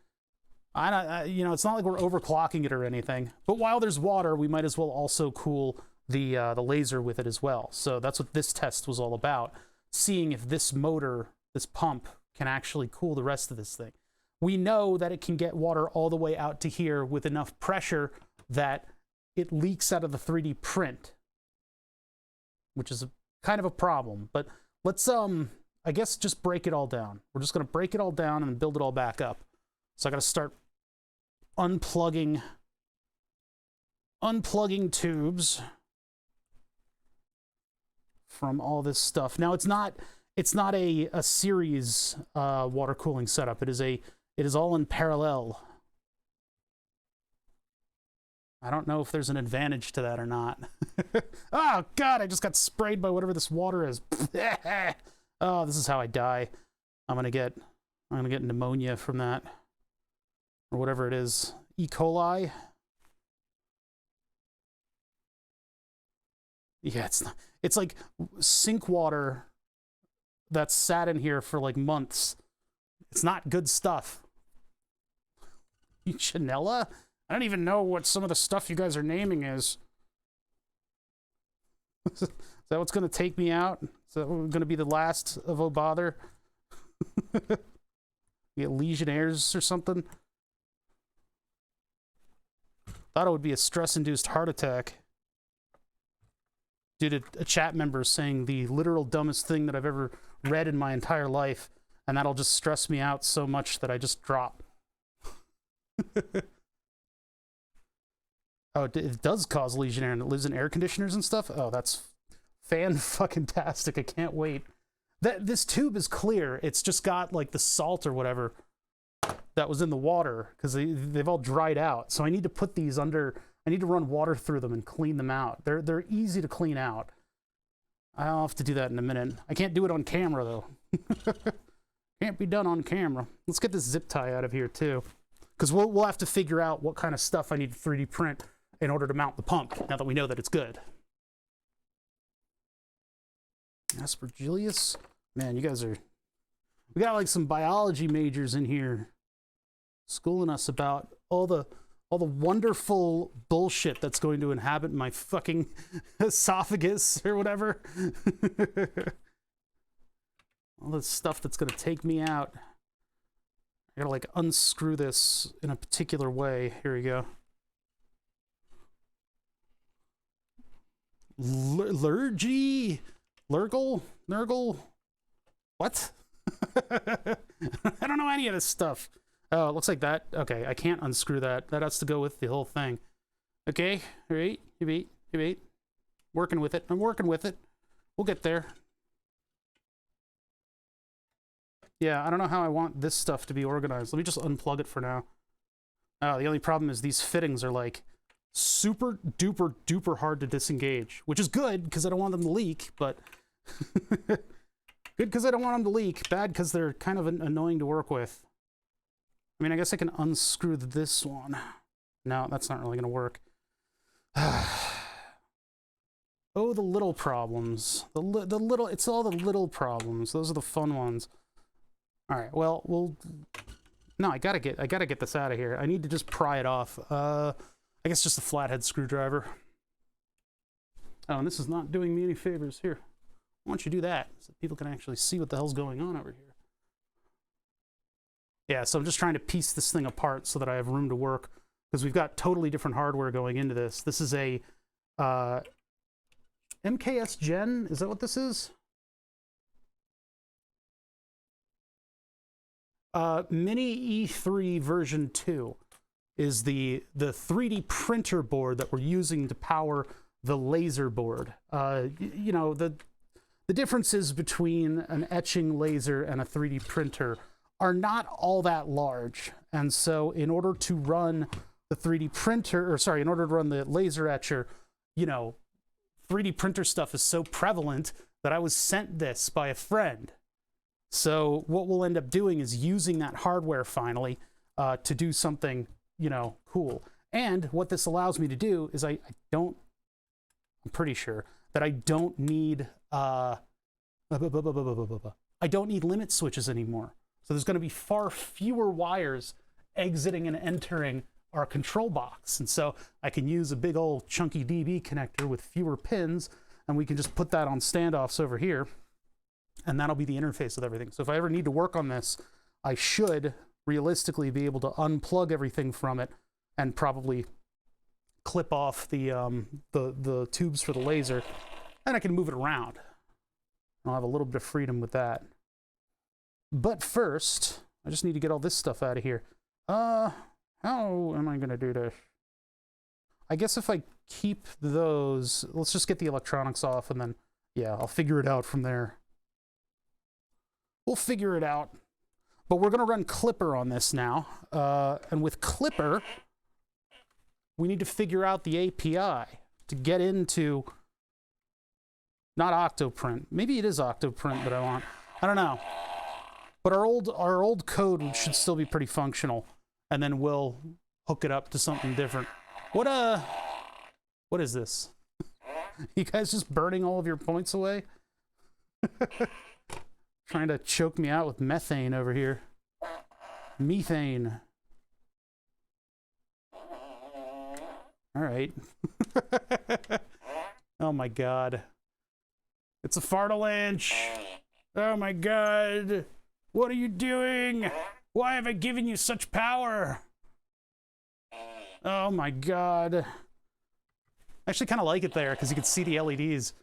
It's not like we're overclocking it or anything. But while there's water, we might as well also cool the laser with it as well. So that's what this test was all about, seeing if this motor, this pump, can actually cool the rest of this thing. We know that it can get water all the way out to here with enough pressure that it leaks out of the 3D print, which is kind of a problem. But let's, I guess, just break it all down. We're just going to break it all down and build it all back up. So I got to start unplugging tubes from all this stuff. Now it's not a series water cooling setup. It is all in parallel. I don't know if there's an advantage to that or not. Oh God, I just got sprayed by whatever this water is. Oh, this is how I die. I'm gonna get pneumonia from that, or whatever it is. E. coli. Yeah, it's like sink water that's sat in here for like months. It's not good stuff. Chanella? I don't even know what some of the stuff you guys are naming is. Is that what's going to take me out? Is that going to be the last of Oh Bother? Get Legionnaires or something? Thought it would be a stress-induced heart attack. Dude, a chat member saying the literal dumbest thing that I've ever read in my entire life, and that'll just stress me out so much that I just drop. Oh, it does cause Legionnaire, and it lives in air conditioners and stuff? Oh, that's fan-fucking-tastic. I can't wait. This tube is clear. It's just got, like, the salt or whatever that was in the water because they've all dried out. So I need to put these under, I need to run water through them and clean them out. They're easy to clean out. I'll have to do that in a minute. I can't do it on camera though. Can't be done on camera. Let's get this zip tie out of here too, because we'll have to figure out what kind of stuff I need to 3D print in order to mount the pump, now that we know that it's good. Aspergillus? Man, you guys are... We got like some biology majors in here schooling us about all the wonderful bullshit that's going to inhabit my fucking esophagus or whatever. All this stuff that's gonna take me out. I gotta like unscrew this in a particular way. Here we go. Lurgy? Lurgle? Nurgle? What? I don't know any of this stuff. Oh, it looks like that. Okay, I can't unscrew that. That has to go with the whole thing. Okay, all right. Wait. Working with it. I'm working with it. We'll get there. Yeah, I don't know how I want this stuff to be organized. Let me just unplug it for now. The only problem is these fittings are like super duper duper hard to disengage, which is good because I don't want them to leak, but good because I don't want them to leak, bad because they're kind of annoying to work with. I mean, I guess I can unscrew this one. No, that's not really going to work. Oh, the little problems. It's all the little problems. Those are the fun ones. All right, well, no, I gotta get this out of here. I need to just pry it off. I guess just a flathead screwdriver. Oh, and this is not doing me any favors. Here, why don't you do that so people can actually see what the hell's going on over here? Yeah, so I'm just trying to piece this thing apart so that I have room to work, because we've got totally different hardware going into this. This is a MKS Gen, is that what this is? Mini E3 version 2 is the 3D printer board that we're using to power the laser board. You know, the differences between an etching laser and a 3D printer are not all that large. And so in order to run the 3D printer, or sorry, in order to run the laser etcher, you know, 3D printer stuff is so prevalent that I was sent this by a friend. So what we'll end up doing is using that hardware finally to do something, you know, cool. And what this allows me to do is I'm pretty sure that I don't need limit switches anymore. So there's going to be far fewer wires exiting and entering our control box. And so I can use a big old chunky DB connector with fewer pins, and we can just put that on standoffs over here, and that'll be the interface with everything. So if I ever need to work on this, I should realistically be able to unplug everything from it and probably clip off the tubes for the laser, and I can move it around. I'll have a little bit of freedom with that. But first, I just need to get all this stuff out of here. How am I going to do this? I guess if I keep those, let's just get the electronics off, and then, yeah, I'll figure it out from there. We'll figure it out. But we're going to run Clipper on this now. And with Clipper, we need to figure out the API to get into, not Octoprint. Maybe it is Octoprint that I want. I don't know. But our old code should still be pretty functional, and then we'll hook it up to something different. What is this? You guys just burning all of your points away? Trying to choke me out with methane over here. Methane. All right. Oh my god. It's a fart-a-lanch. Oh my god. What are you doing? Why have I given you such power? Oh my god. I actually kind of like it there because you can see the LEDs.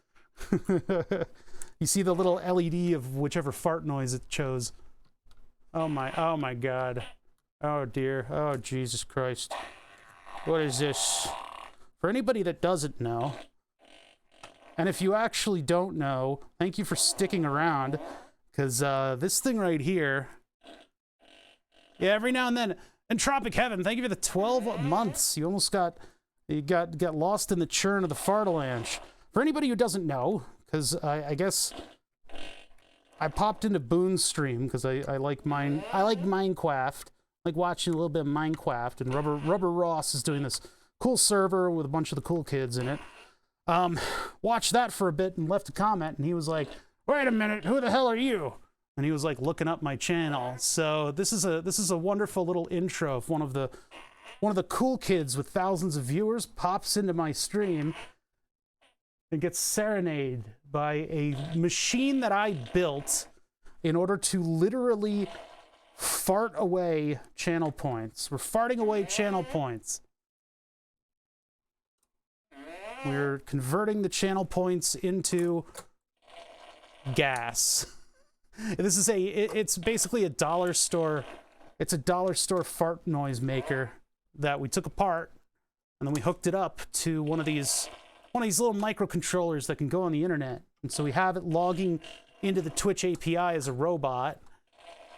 You see the little LED of whichever fart noise it chose. Oh my god. Oh dear. Oh Jesus Christ. What is this? For anybody that doesn't know, and if you actually don't know, thank you for sticking around, because this thing right here Yeah, every now and then. And Tropic Heaven, thank you for the 12 months. You almost got lost in the churn of the fart-a-lanch. For anybody who doesn't know, because I guess I popped into Boone's stream because I like Minecraft. I like watching a little bit of Minecraft, and Rubber Ross is doing this cool server with a bunch of the cool kids in it. Watched that for a bit and left a comment, and he was like, "Wait a minute, who the hell are you?" And he was like looking up my channel. So this is a wonderful little intro of one of the cool kids with thousands of viewers pops into my stream and gets serenaded by a machine that I built in order to literally fart away channel points. We're farting away channel points. We're converting the channel points into gas. This is it's basically a dollar store. It's a dollar store fart noise maker that we took apart and then we hooked it up to one of these little microcontrollers that can go on the internet. And so we have it logging into the Twitch API as a robot.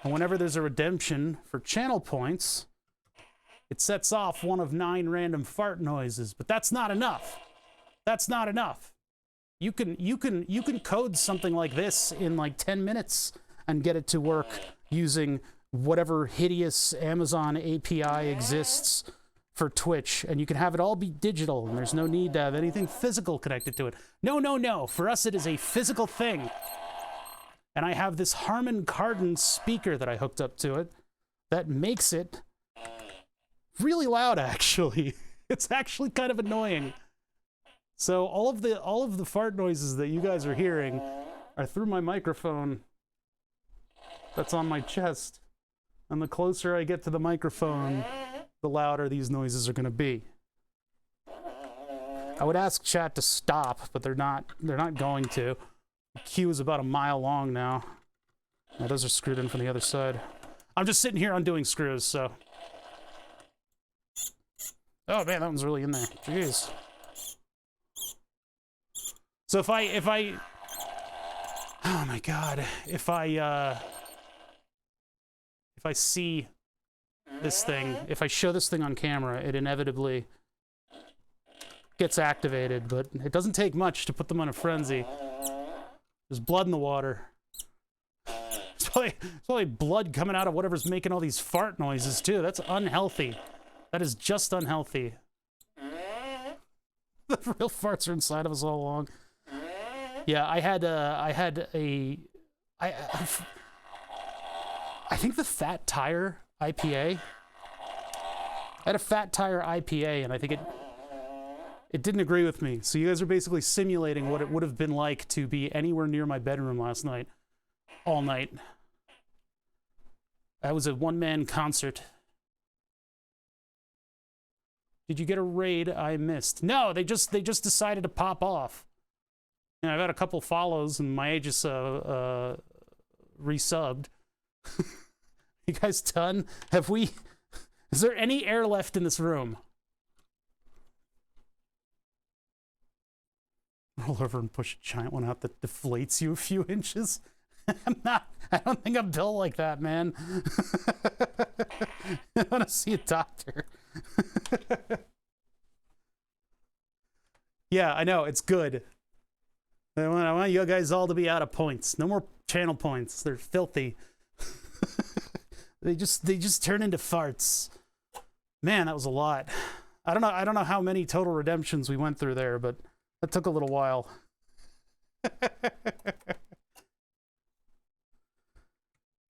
And whenever there's a redemption for channel points, it sets off one of 9 random fart noises. But that's not enough. That's not enough. You can code something like this in like 10 minutes and get it to work using whatever hideous Amazon API exists for Twitch, and you can have it all be digital, and there's no need to have anything physical connected to it. No, no, no. For us, it is a physical thing. And I have this Harman Kardon speaker that I hooked up to it that makes it really loud, actually. It's actually kind of annoying. So all of the fart noises that you guys are hearing are through my microphone that's on my chest. And the closer I get to the microphone, the louder these noises are going to be. I would ask chat to stop, but they're not going to. The queue is about a mile long now. Now those are screwed in from the other side. I'm just sitting here undoing screws, so. Oh man, that one's really in there. Jeez. So if I oh my god, if I see this thing, if I show this thing on camera, it inevitably gets activated, but it doesn't take much to put them on a frenzy. There's blood in the water. There's probably blood coming out of whatever's making all these fart noises too. That's unhealthy. That is just unhealthy. The real farts are inside of us all along. Yeah, I think the Fat Tire IPA. I had a Fat Tire IPA, and I think it didn't agree with me. So you guys are basically simulating what it would have been like to be anywhere near my bedroom last night, all night. That was a one-man concert. Did you get a raid I missed? No, they just decided to pop off. And I've had a couple follows, and my age is resubbed. You guys done? Is there any air left in this room? Roll over and push a giant one out that deflates you a few inches. I don't think I'm built like that, man. I want to see a doctor. Yeah, I know, it's good. I want you guys all to be out of points. No more channel points. They're filthy. They just turn into farts. Man, that was a lot. I don't know how many total redemptions we went through there, but that took a little while.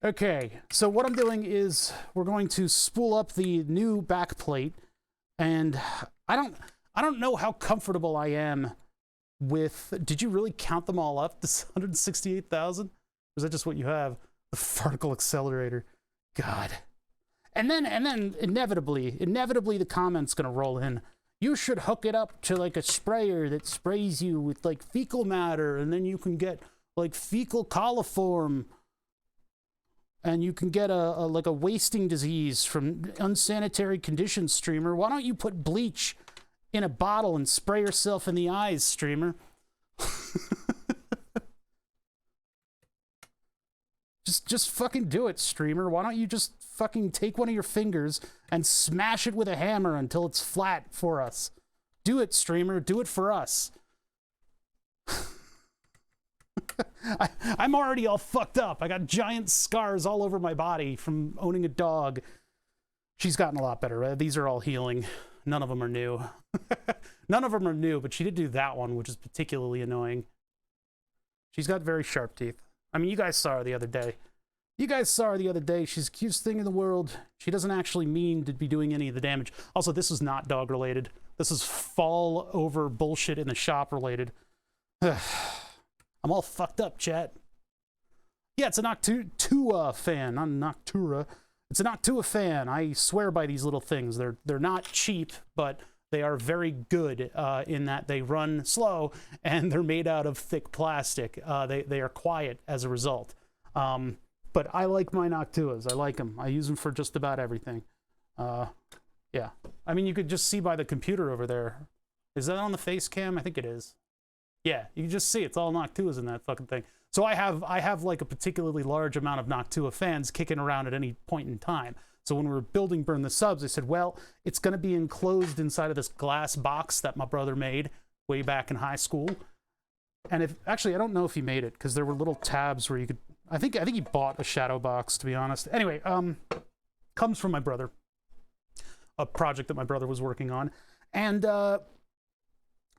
Okay, so what I'm doing is we're going to spool up the new backplate, and I don't know how comfortable I am with. Did you really count them all up? This 168,000? Or is that just what you have? The particle accelerator. God. And then inevitably the comment's gonna roll in. You should hook it up to like a sprayer that sprays you with like fecal matter, and then you can get like fecal coliform, and you can get a wasting disease from unsanitary conditions, streamer. Why don't you put bleach in a bottle and spray yourself in the eyes, streamer? Just fucking do it, streamer. Why don't you just fucking take one of your fingers and smash it with a hammer until it's flat for us? Do it, streamer. Do it for us. I'm already all fucked up. I got giant scars all over my body from owning a dog. She's gotten a lot better. These are all healing. None of them are new. None of them are new, but she did do that one, which is particularly annoying. She's got very sharp teeth. I mean, you guys saw her the other day. She's the cutest thing in the world. She doesn't actually mean to be doing any of the damage. Also, this is not dog related. This is fall over bullshit in the shop related. I'm all fucked up, chat. Yeah, it's a Noctua fan, not Noctura. It's a Noctua fan. I swear by these little things. They're not cheap, but they are very good in that they run slow and they're made out of thick plastic. They are quiet as a result. But I like my Noctuas. I like them. I use them for just about everything. Yeah. I mean, you could just see by the computer over there. Is that on the face cam? I think it is. Yeah, you can just see it's all Noctuas in that fucking thing. So I have like a particularly large amount of Noctua fans kicking around at any point in time. So when we were building Burn the Subs, I said, well, it's going to be enclosed inside of this glass box that my brother made way back in high school. And if actually, I don't know if he made it because there were little tabs where you could. I think he bought a shadow box, to be honest. Anyway, comes from my brother, a project that my brother was working on, and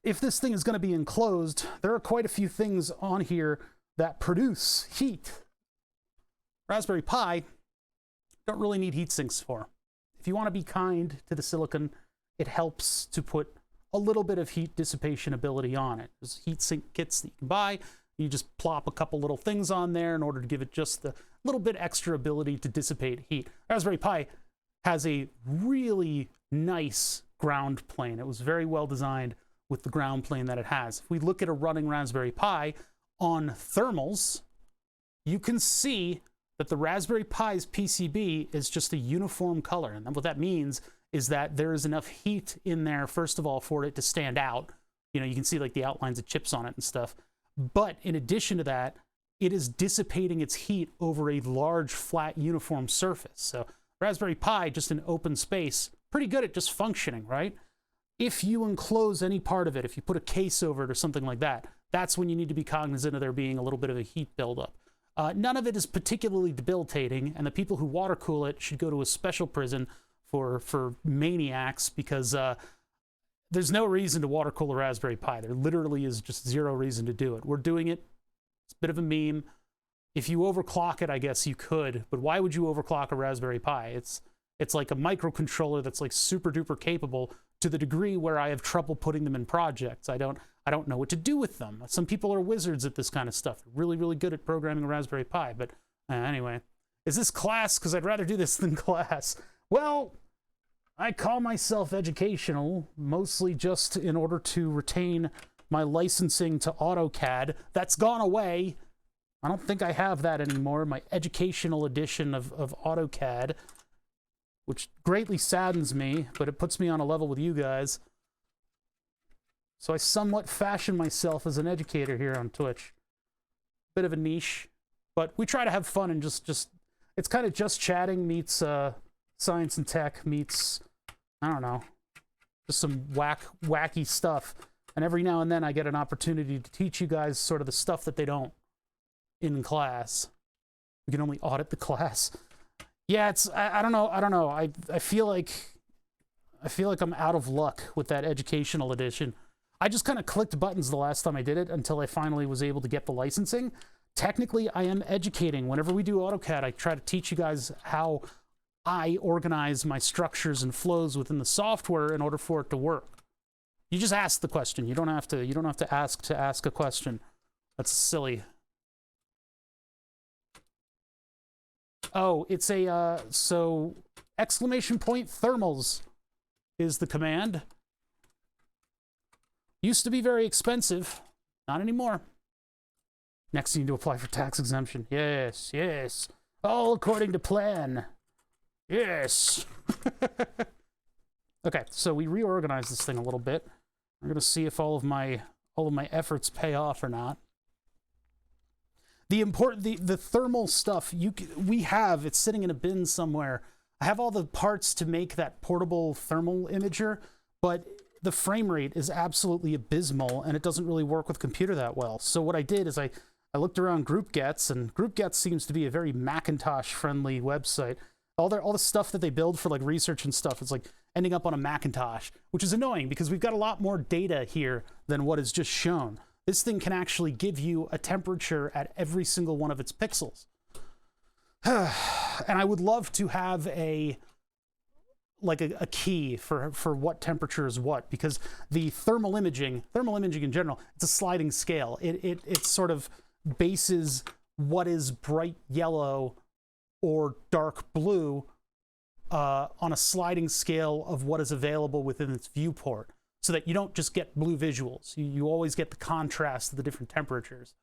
if this thing is going to be enclosed, there are quite a few things on here that produce heat. Raspberry Pi don't really need heat sinks for. If you want to be kind to the silicon, it helps to put a little bit of heat dissipation ability on it. There's heat sink kits that you can buy. You just plop a couple little things on there in order to give it just the little bit extra ability to dissipate heat. Raspberry Pi has a really nice ground plane. It was very well designed with the ground plane that it has. If we look at a running Raspberry Pi on thermals, you can see that the Raspberry Pi's PCB is just a uniform color. And what that means is that there is enough heat in there, first of all, for it to stand out. You know, you can see like the outlines of chips on it and stuff. But in addition to that, it is dissipating its heat over a large, flat, uniform surface. So Raspberry Pi, just in open space, pretty good at just functioning, right? If you enclose any part of it, if you put a case over it or something like that, that's when you need to be cognizant of there being a little bit of a heat buildup. None of it is particularly debilitating, and the people who water cool it should go to a special prison for maniacs, because there's no reason to water cool a Raspberry Pi. There literally is just zero reason to do it. We're doing it. It's a bit of a meme. If you overclock it, I guess you could, but why would you overclock a Raspberry Pi? It's like a microcontroller that's like super duper capable to the degree where I have trouble putting them in projects. I don't know what to do with them. Some people are wizards at this kind of stuff. They're really, really good at programming a Raspberry Pi. But anyway, is this class? Because I'd rather do this than class. Well, I call myself educational, mostly just in order to retain my licensing to AutoCAD. That's gone away. I don't think I have that anymore, my educational edition of AutoCAD, which greatly saddens me, but it puts me on a level with you guys. So I somewhat fashion myself as an educator here on Twitch. Bit of a niche, but we try to have fun and just it's kind of just chatting meets science and tech meets, I don't know, just some wacky stuff. And every now and then I get an opportunity to teach you guys sort of the stuff that they don't in class. We can only audit the class. Yeah, it's I don't know. I feel like I'm out of luck with that educational edition. I just kind of clicked buttons the last time I did it until I finally was able to get the licensing. Technically, I am educating. Whenever we do AutoCAD, I try to teach you guys how I organize my structures and flows within the software in order for it to work. You just ask the question. You don't have to ask a question. That's silly. Oh, it's a so exclamation point thermals is the command. Used to be very expensive, not anymore. Next, you need to apply for tax exemption. Yes, yes. All according to plan. Yes. Okay, so we reorganized this thing a little bit. We're gonna see if all of my efforts pay off or not. the thermal stuff we have, it's sitting in a bin somewhere. I have all the parts to make that portable thermal imager, but the frame rate is absolutely abysmal and it doesn't really work with computer that well. So what I did is I looked around GroupGets, and GroupGets seems to be a very Macintosh friendly website. All the stuff that they build for like research and stuff is like ending up on a Macintosh, which is annoying because we've got a lot more data here than what is just shown. This thing can actually give you a temperature at every single one of its pixels. And I would love to have a key for what temperature is what, because the thermal imaging in general, it's a sliding scale. It sort of bases what is bright yellow or dark blue on a sliding scale of what is available within its viewport, so that you don't just get blue visuals. You always get the contrast of the different temperatures.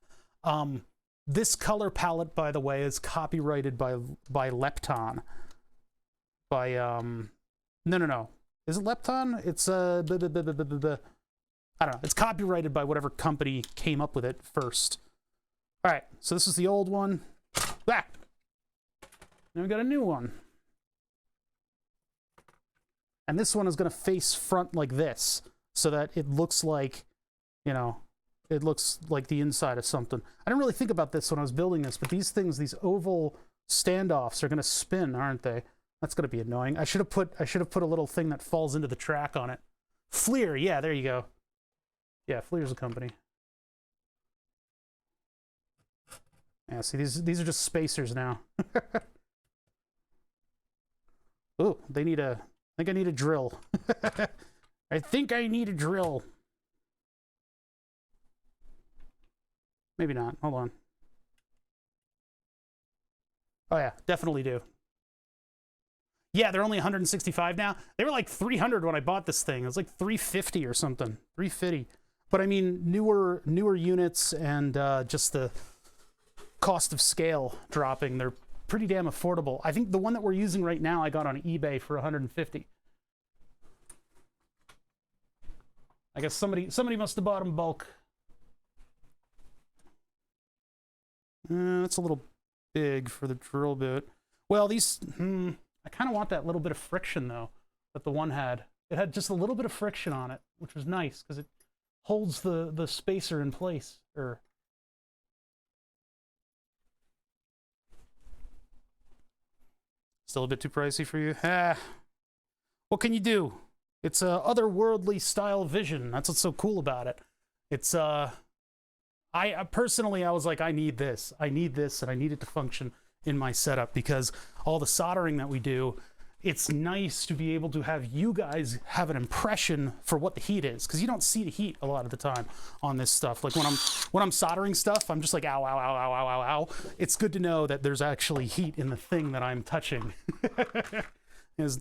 This color palette, by the way, is copyrighted by Lepton. By no. Is it Lepton? It's I don't know. It's copyrighted by whatever company came up with it first. All right, so this is the old one. Ah! Now we got a new one. And this one is going to face front like this, so that it looks like, you know, it looks like the inside of something. I didn't really think about this when I was building this, but these things, these oval standoffs are going to spin, aren't they? That's going to be annoying. I should have put a little thing that falls into the track on it. Fleer, yeah, there you go. Yeah, Fleer's a company. Yeah, see, these are just spacers now. Ooh, they need a... I think I need a drill. I think I need a drill. Maybe not. Hold on. Oh yeah, definitely do. Yeah, they're only 165 now. They were like 300 when I bought this thing. It was like 350 or something. 350. But I mean, newer units and just the cost of scale dropping, they're pretty damn affordable. I think the one that we're using right now I got on eBay for 150. I guess somebody must have bought them bulk. That's a little big for the drill bit. Well, these I kind of want that little bit of friction though that the one had. It had just a little bit of friction on it, which was nice because it holds the spacer in place. Still a bit too pricey for you? What can you do? It's a otherworldly style vision. That's what's so cool about it. It's I personally, I was like, I need this, and I need it to function in my setup, because all the soldering that we do, it's nice to be able to have you guys have an impression for what the heat is, because you don't see the heat a lot of the time on this stuff. Like when I'm soldering stuff, I'm just like, ow, ow, ow, ow, ow, ow, ow. It's good to know that there's actually heat in the thing that I'm touching.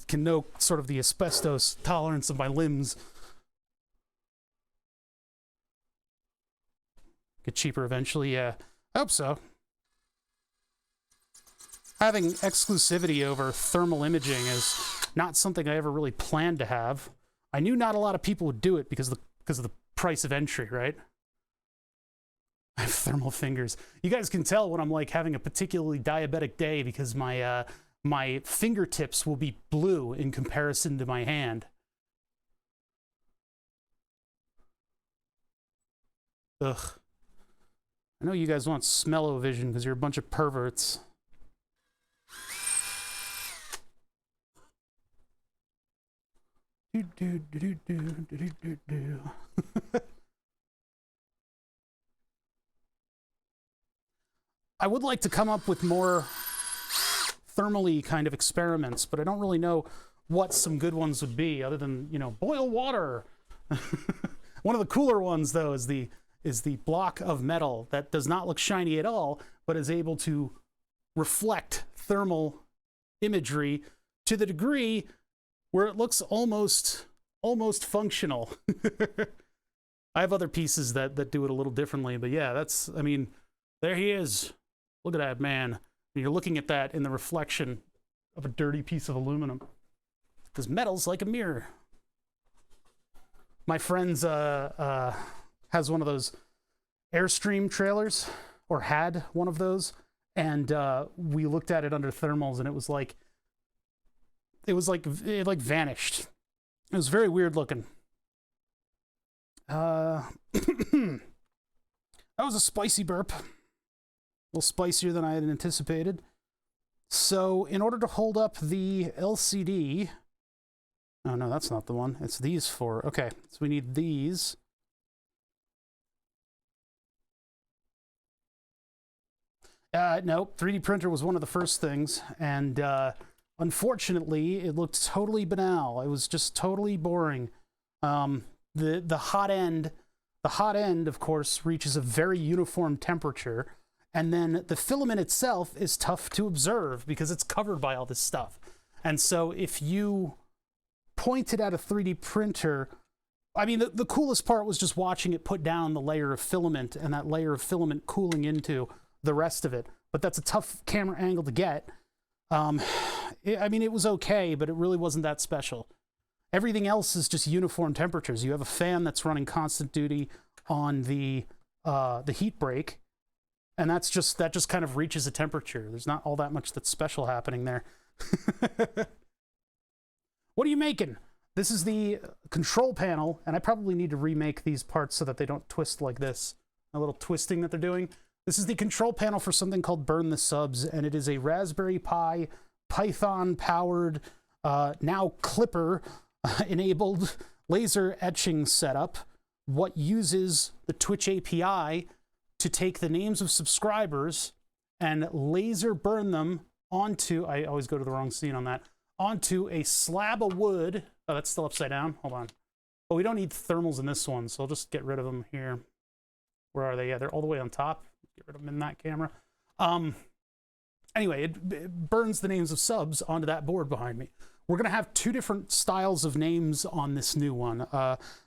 Can know sort of the asbestos tolerance of my limbs. Get cheaper eventually, yeah. I hope so. Having exclusivity over thermal imaging is not something I ever really planned to have. I knew not a lot of people would do it because of the price of entry, right? I have thermal fingers. You guys can tell when I'm like having a particularly diabetic day because my fingertips will be blue in comparison to my hand. Ugh. I know you guys want smell-o-vision because you're a bunch of perverts. I would like to come up with more thermally kind of experiments, but I don't really know what some good ones would be other than, you know, boil water. One of the cooler ones though is the block of metal that does not look shiny at all, but is able to reflect thermal imagery to the degree where it looks almost functional. I have other pieces that do it a little differently, but yeah, that's, I mean, there he is. Look at that man. And you're looking at that in the reflection of a dirty piece of aluminum. Because metal's like a mirror. My friend's has one of those Airstream trailers. or had one of those, and we looked at it under thermals, and it like vanished. It was very weird looking. That was a spicy burp. A little spicier than I had anticipated. So in order to hold up the LCD... Oh, no, that's not the one. It's these four. Okay, so we need these. Nope, 3D printer was one of the first things, and unfortunately, it looked totally banal. It was just totally boring. The hot end, of course, reaches a very uniform temperature, and then the filament itself is tough to observe because it's covered by all this stuff. And so if you pointed at a 3D printer, I mean, the coolest part was just watching it put down the layer of filament and that layer of filament cooling into the rest of it. But that's a tough camera angle to get. I mean, it was okay, but it really wasn't that special. Everything else is just uniform temperatures. You have a fan that's running constant duty on the heat break, and that just kind of reaches a temperature. There's not all that much that's special happening there. What are you making? This is the control panel, and I probably need to remake these parts so that they don't twist like this. A little twisting that they're doing. This is the control panel for something called Burn the Subs, and it is a Raspberry Pi Python-powered, now Clipper-enabled laser etching setup. What uses the Twitch API to take the names of subscribers and laser burn them onto, I always go to the wrong scene on that, onto a slab of wood. Oh, that's still upside down. Hold on. Oh, we don't need thermals in this one, so I'll just get rid of them here. Where are they? Yeah, they're all the way on top. Get rid of them in that camera. Anyway, it burns the names of subs onto that board behind me. We're going to have two different styles of names on this new one,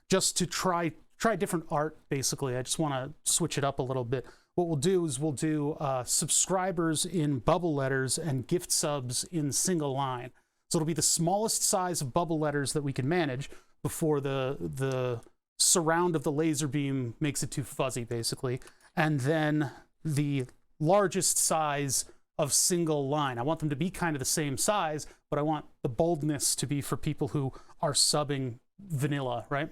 just to try different art, basically. I just want to switch it up a little bit. What we'll do is we'll do subscribers in bubble letters and gift subs in single line. So it'll be the smallest size of bubble letters that we can manage before the surround of the laser beam makes it too fuzzy, basically. And then the largest size of single line. I want them to be kind of the same size, but I want the boldness to be for people who are subbing vanilla, right?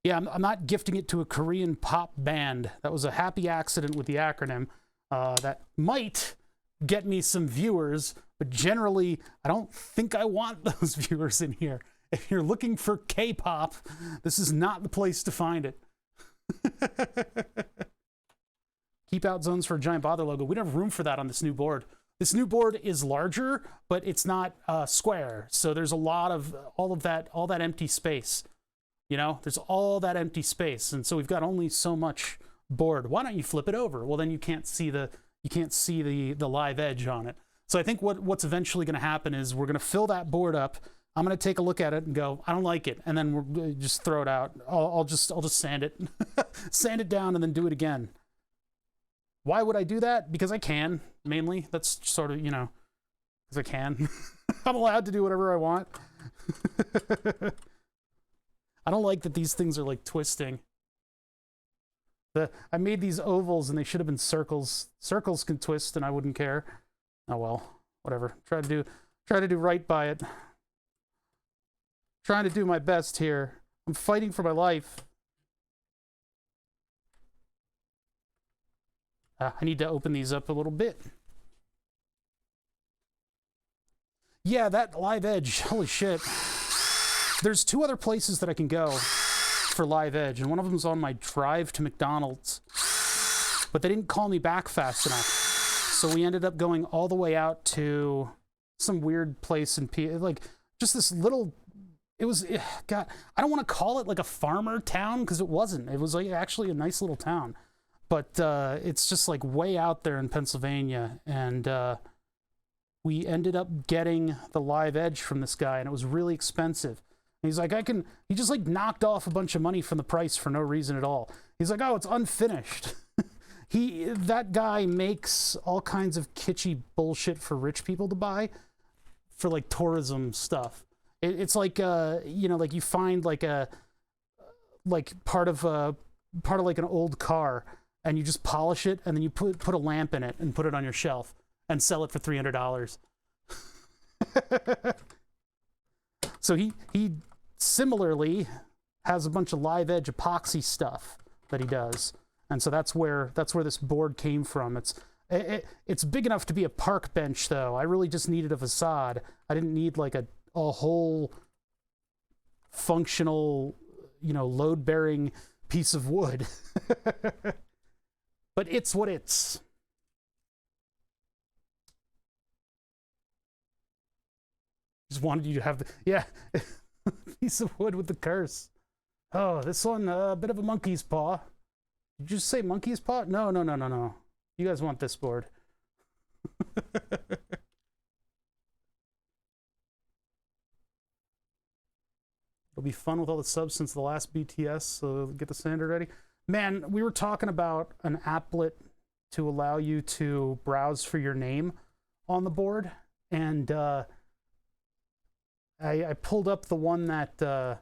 Yeah, I'm not gifting it to a Korean pop band. That was a happy accident with the acronym. That might get me some viewers, but generally, I don't think I want those viewers in here. If you're looking for K-pop, this is not the place to find it. Keep out zones for a giant bother logo. We don't have room for that on this new board. This new board is larger, but it's not square. So there's a lot of all that empty space. You know, there's all that empty space, and so we've got only so much board. Why don't you flip it over? Well, then you can't see the live edge on it. So I think what's eventually going to happen is we're going to fill that board up. I'm going to take a look at it and go, I don't like it, and then we'll just throw it out. I'll just sand it, sand it down, and then do it again. Why would I do that? Because I can, mainly. That's sort of, you know, because I can. I'm allowed to do whatever I want. I don't like that these things are like twisting. I made these ovals and they should have been circles. Circles can twist and I wouldn't care. Oh well, whatever. Try to do right by it. Trying to do my best here. I'm fighting for my life. I need to open these up a little bit. Yeah, that live edge. Holy shit. There's two other places that I can go for live edge, and one of them's on my drive to McDonald's. But they didn't call me back fast enough. So we ended up going all the way out to some weird place in like just this little, it was, God, I don't want to call it like a farmer town because it wasn't. It was like actually a nice little town. But it's just like way out there in Pennsylvania, and we ended up getting the live edge from this guy, and it was really expensive. And he's like, he just like knocked off a bunch of money from the price for no reason at all. He's like, oh, it's unfinished. That guy makes all kinds of kitschy bullshit for rich people to buy for like tourism stuff. It's like, you know, like you find like part of a part of like an old car, and you just polish it, and then you put a lamp in it and put it on your shelf and sell it for $300. So he similarly has a bunch of live edge epoxy stuff that he does, and so that's where this board came from. It's big enough to be a park bench, though. I really just needed a facade. I didn't need like a whole functional, load-bearing piece of wood. But it's what it's. Just wanted you to have piece of wood with the curse. Oh, this one, a bit of a monkey's paw. Did you just say monkey's paw? No. You guys want this board. It'll be fun with all the subs since the last BTS, so get the standard ready. Man, we were talking about an applet to allow you to browse for your name on the board, and I pulled up the one that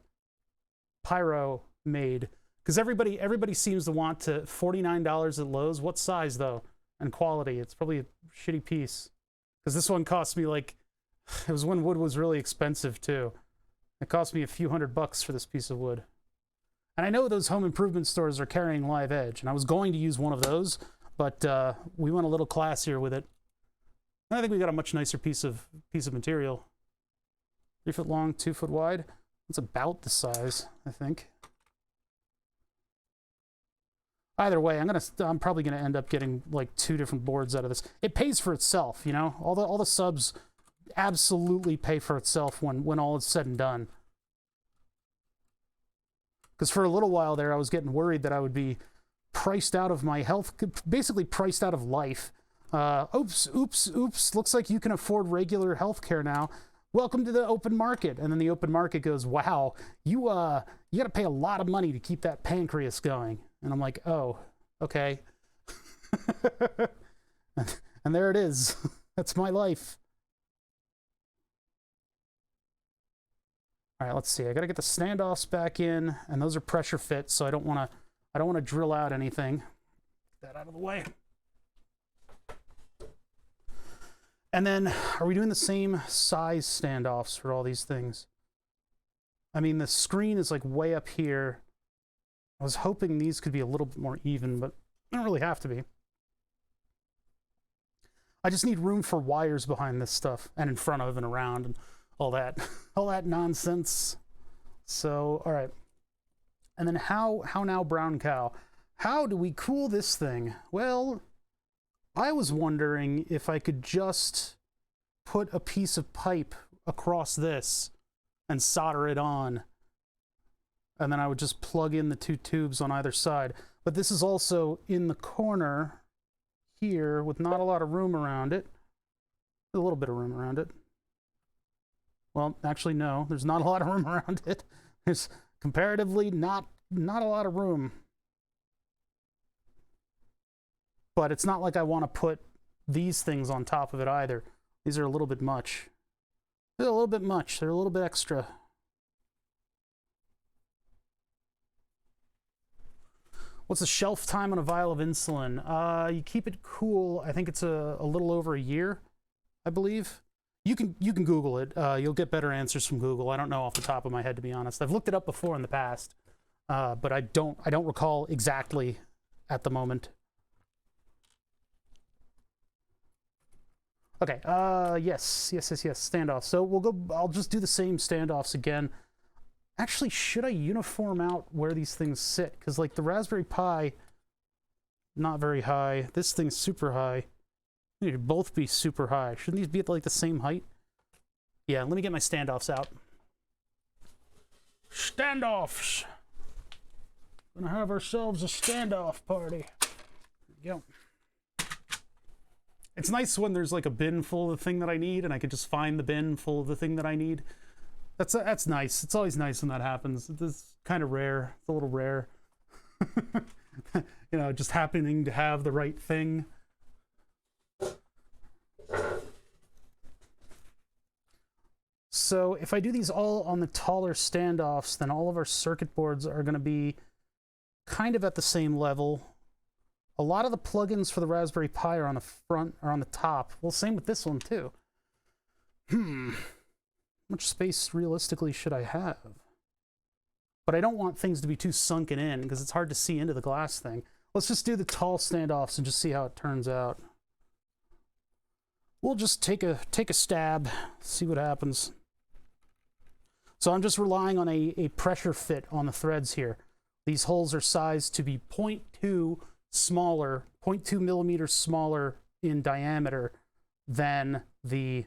Pyro made, because everybody seems to want to $49 at Lowe's. What size though, and quality? It's probably a shitty piece, because this one cost me like, it was when wood was really expensive too. It cost me a few $100 for this piece of wood. And I know those home improvement stores are carrying live edge, and I was going to use one of those, but we went a little classier with it. And I think we got a much nicer piece of material. 3 foot long, 2 foot wide. It's about the size, I think. Either way, I'm probably gonna end up getting like 2 different boards out of this. It pays for itself, all the subs absolutely pay for itself when all is said and done. Because for a little while there, I was getting worried that I would be priced out of my health, basically priced out of life. Oops, looks like you can afford regular health care now. Welcome to the open market. And then the open market goes, wow, you got to pay a lot of money to keep that pancreas going. And I'm like, oh, okay. And there it is. That's my life. All right, let's see. I got to get the standoffs back in, and those are pressure fit, so I don't want to drill out anything. Get that out of the way. And then, are we doing the same size standoffs for all these things? I mean, the screen is like way up here. I was hoping these could be a little bit more even, but they don't really have to be. I just need room for wires behind this stuff, and in front of and around, and all that nonsense. So, all right. And then how now, brown cow? How do we cool this thing? Well, I was wondering if I could just put a piece of pipe across this and solder it on, and then I would just plug in the 2 tubes on either side. But this is also in the corner here with not a lot of room around it. A little bit of room around it. Well, actually, no, there's not a lot of room around it. There's comparatively not a lot of room. But it's not like I want to put these things on top of it either. These are a little bit much. They're a little bit much. They're a little bit extra. What's the shelf time on a vial of insulin? You keep it cool. I think it's a little over a year, I believe. You can Google it. You'll get better answers from Google. I don't know off the top of my head, to be honest. I've looked it up before in the past, but I don't recall exactly at the moment. Okay. Yes. Standoff. So we'll go. I'll just do the same standoffs again. Actually, should I uniform out where these things sit? Because like the Raspberry Pi, not very high. This thing's super high. They should both be super high. Shouldn't these be at like the same height? Yeah, let me get my standoffs out. Standoffs! Gonna have ourselves a standoff party. There we go. It's nice when there's like a bin full of the thing that I need, and I can just find the bin full of the thing that I need. That's nice. It's always nice when that happens. It's kind of rare. It's a little rare. Just happening to have the right thing. So if I do these all on the taller standoffs, then all of our circuit boards are going to be kind of at the same level. A lot of the plugins for the Raspberry Pi are on the front, or on the top. Well, same with this one, too. How much space, realistically, should I have? But I don't want things to be too sunken in, because it's hard to see into the glass thing. Let's just do the tall standoffs and just see how it turns out. We'll just take a stab, see what happens. So I'm just relying on a pressure fit on the threads here. These holes are sized to be 0.2 smaller, 0.2 millimeters smaller in diameter than the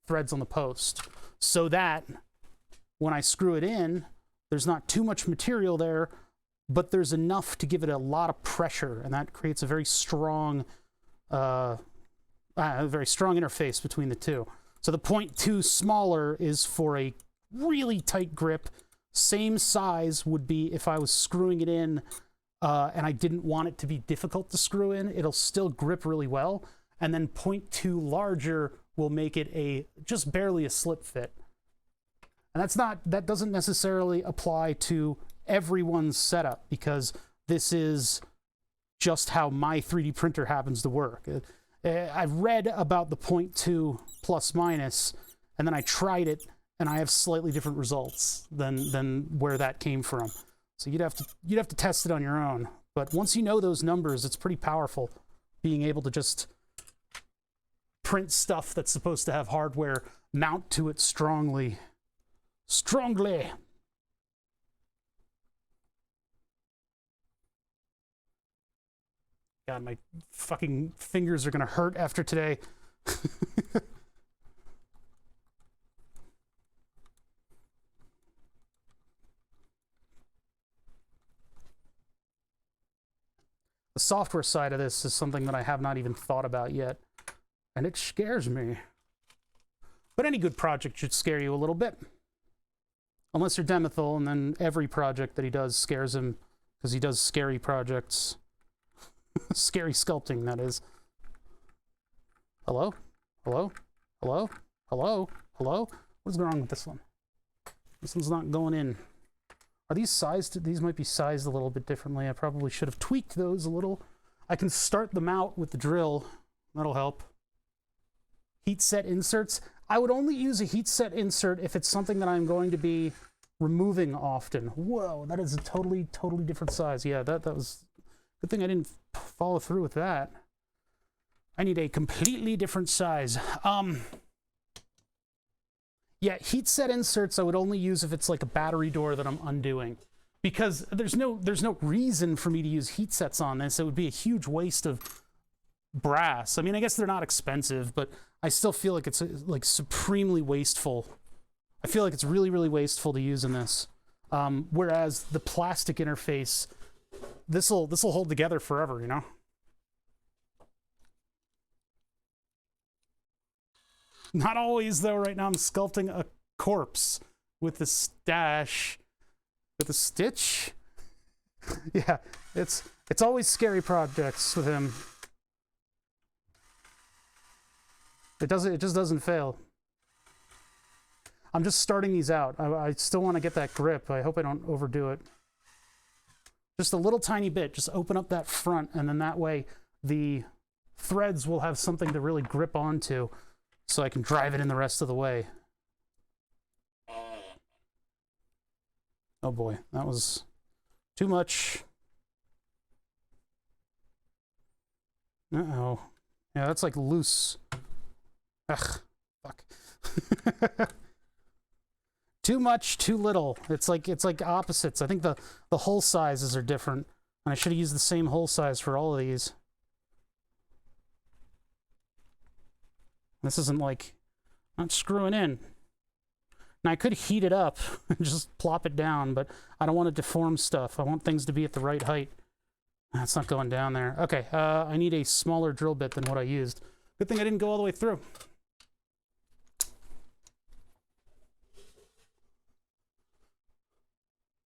threads on the post, so that when I screw it in, there's not too much material there, but there's enough to give it a lot of pressure, and that creates a very strong interface between the two. So the 0.2 smaller is for a really tight grip. Same size would be if I was screwing it in and I didn't want it to be difficult to screw in. It'll still grip really well. And then 0.2 larger will make it just barely a slip fit. And that doesn't necessarily apply to everyone's setup, because this is just how my 3D printer happens to work. I've read about the 0.2 plus minus, and then I tried it, and I have slightly different results than where that came from. So you'd have to test it on your own. But once you know those numbers, it's pretty powerful, being able to just print stuff that's supposed to have hardware mount to it strongly. God, my fucking fingers are gonna hurt after today. The software side of this is something that I have not even thought about yet, and it scares me. But any good project should scare you a little bit. Unless you're Demethil, and then every project that he does scares him, because he does scary projects. Scary sculpting, that is. Hello? Hello? Hello? Hello? Hello? What's wrong with this one? This one's not going in. Are these sized? These might be sized a little bit differently. I probably should have tweaked those a little. I can start them out with the drill. That'll help. Heat set inserts. I would only use a heat set insert if it's something that I'm going to be removing often. Whoa, that is a totally different size. Yeah, that was... Good thing I didn't follow through with that. I need a completely different size. Yeah, heat set inserts I would only use if it's like a battery door that I'm undoing, because there's no reason for me to use heat sets on this. It would be a huge waste of brass. I mean, I guess they're not expensive, but I still feel like it's like supremely wasteful. I feel like it's really wasteful to use in this. Whereas the plastic interface, this'll hold together forever, you know? Not always, though. Right now I'm sculpting a corpse with a stash, with a stitch. Yeah, it's always scary projects with him. It just doesn't fail. I'm just starting these out. I still want to get that grip. I hope I don't overdo it. Just a little tiny bit. Just open up that front, and then that way the threads will have something to really grip onto, so I can drive it in the rest of the way. Oh boy, that was too much. Uh-oh. Yeah, that's like loose. Ugh, fuck. Too much, too little. It's like opposites. I think the hole sizes are different, and I should have used the same hole size for all of these. This isn't like, not screwing in. Now I could heat it up and just plop it down, but I don't want to deform stuff. I want things to be at the right height. That's not going down there. Okay, I need a smaller drill bit than what I used. Good thing I didn't go all the way through.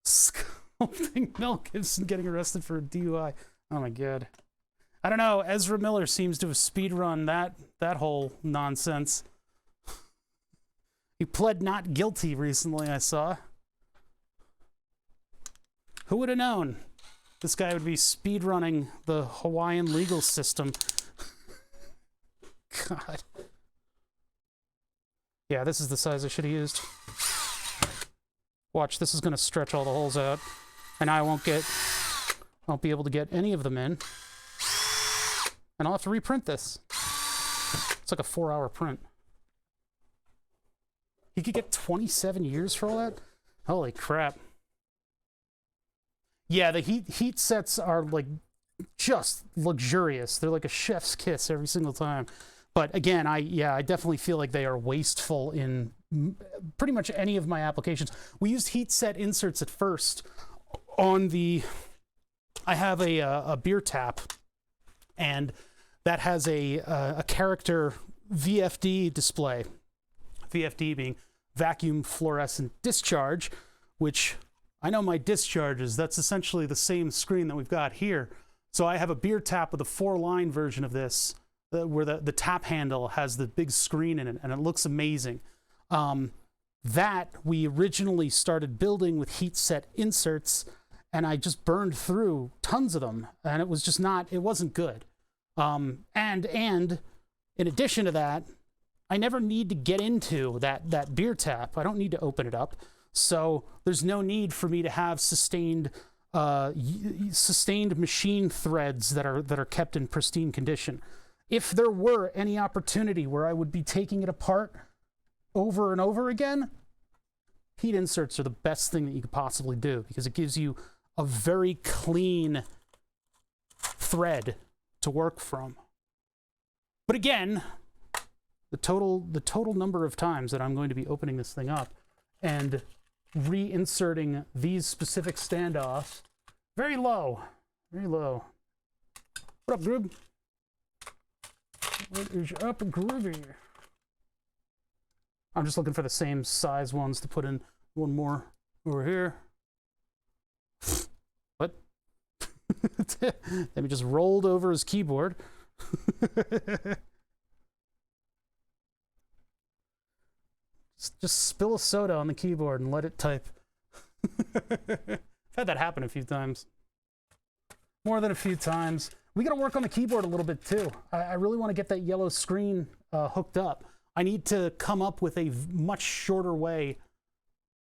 Sculpting Mel Gibson getting arrested for a DUI. Oh my god. I don't know, Ezra Miller seems to have speedrun that whole nonsense. He pled not guilty recently, I saw. Who would have known? This guy would be speed running the Hawaiian legal system. God. Yeah, this is the size I should have used. Watch, this is going to stretch all the holes out, and I won't be able to get any of them in. And I'll have to reprint this. It's like a 4-hour print. You could get 27 years for all that? Holy crap. Yeah, the heat sets are like just luxurious. They're like a chef's kiss every single time. But again, I definitely feel like they are wasteful in pretty much any of my applications. We used heat set inserts at first on the, I have a beer tap, and that has a character VFD display. VFD being vacuum fluorescent discharge, which I know my discharges, that's essentially the same screen that we've got here. So I have a beer tap with a 4-line version of this, where the tap handle has the big screen in it, and it looks amazing. That we originally started building with heat set inserts, and I just burned through tons of them, and it was just not, it wasn't good. And in addition to that, I never need to get into that beer tap. I don't need to open it up. So there's no need for me to have sustained machine threads that are kept in pristine condition. If there were any opportunity where I would be taking it apart over and over again, heat inserts are the best thing that you could possibly do, because it gives you a very clean thread to work from. But again, the total number of times that I'm going to be opening this thing up and reinserting these specific standoffs, very low, very low. What up, Groob? What is up, Groovy? I'm just looking for the same size ones to put in. One more over here. What? Let me just rolled over his keyboard. Just spill a soda on the keyboard and let it type. I've had that happen a few times. More than a few times. We got to work on the keyboard a little bit too. I really want to get that yellow screen hooked up. I need to come up with a much shorter way,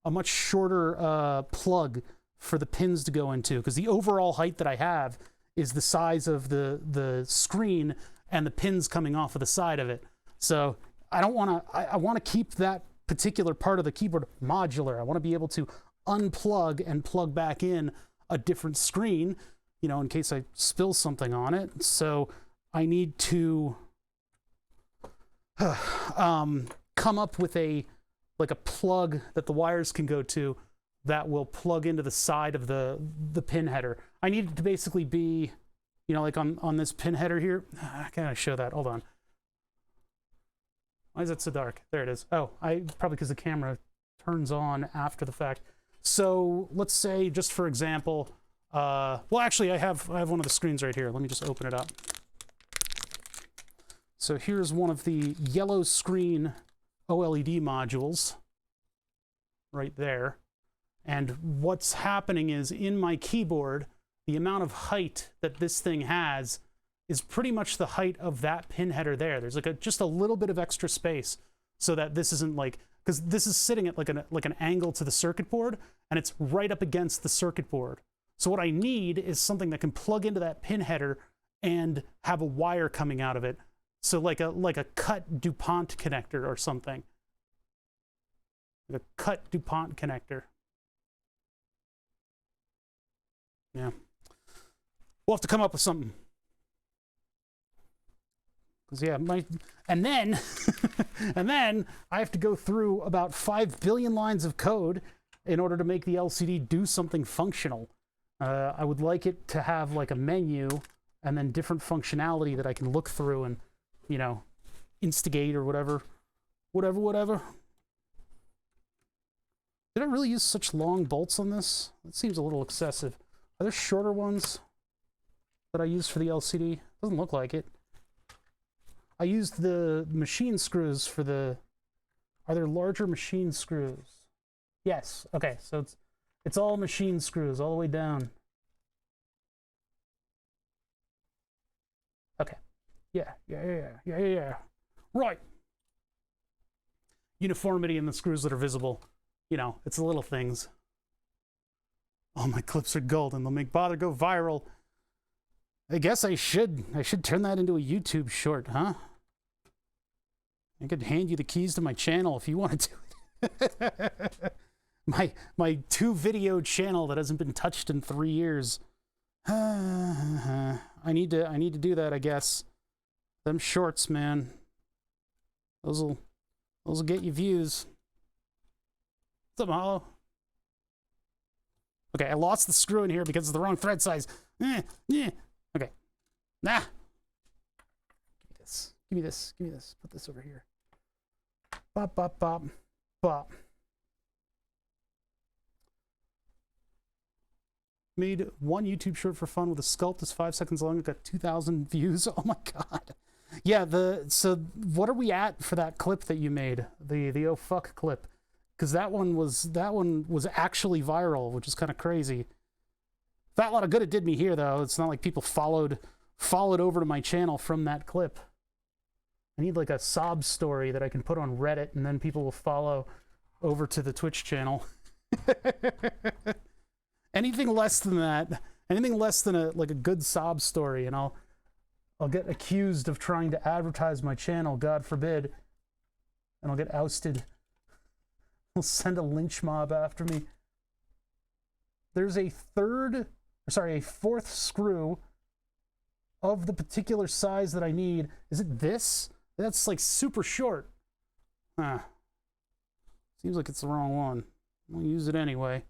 a much shorter plug for the pins to go into, because the overall height that I have is the size of the screen and the pins coming off of the side of it. So I don't want to, I want to keep that particular part of the keyboard modular. I want to be able to unplug and plug back in a different screen, you know, in case I spill something on it. So I need to come up with a plug that the wires can go to that will plug into the side of the pin header. I need it to basically be, you know, like on this pin header here. Can I show that? Hold on. Why is it so dark? There it is. Oh, probably because the camera turns on after the fact. So let's say, just for example, well, actually, I have one of the screens right here. Let me just open it up. So here's one of the yellow screen OLED modules right there. And what's happening is, in my keyboard, the amount of height that this thing has is pretty much the height of that pin header there. There's like just a little bit of extra space, so that this isn't like, because this is sitting at like an angle to the circuit board, and it's right up against the circuit board. So what I need is something that can plug into that pin header and have a wire coming out of it. So like a cut DuPont connector or something. Like a cut DuPont connector. Yeah. We'll have to come up with something. Because yeah, and then and then I have to go through about 5 billion lines of code in order to make the LCD do something functional. I would like it to have like a menu and then different functionality that I can look through and, you know, instigate or whatever. Did I really use such long bolts on this? That seems a little excessive. Are there shorter ones that I use for the LCD? Doesn't look like it. I used the machine screws for the... Are there larger machine screws? Yes. Okay, so it's all machine screws all the way down. Yeah. Right. Uniformity in the screws that are visible. You know, it's the little things. All my clips are golden. They'll make Bother go viral. I guess I should turn that into a YouTube short, huh? I could hand you the keys to my channel if you want to do it. my 2-video channel that hasn't been touched in 3 years. I need to do that, I guess. Them shorts, man. Those'll get you views. What's up, Hollow? Okay, I lost the screw in here because of the wrong thread size. Okay. Nah. Give me this. Put this over here. Bop, bop, bop, bop. Made one YouTube short for fun with a sculpt that's 5 seconds long. It got 2,000 views. Oh my god. Yeah, so what are we at for that clip that you made? The oh fuck clip. Because that one was actually viral, which is kind of crazy. Fat lot of good it did me here, though. It's not like people followed over to my channel from that clip. I need like a sob story that I can put on Reddit, and then people will follow over to the Twitch channel. Anything less than that, anything less than a good sob story, and I'll get accused of trying to advertise my channel, God forbid, and I'll get ousted. They'll send a lynch mob after me. There's a fourth screw of the particular size that I need. Is it this? That's like super short. Seems like it's the wrong one. I'll use it anyway.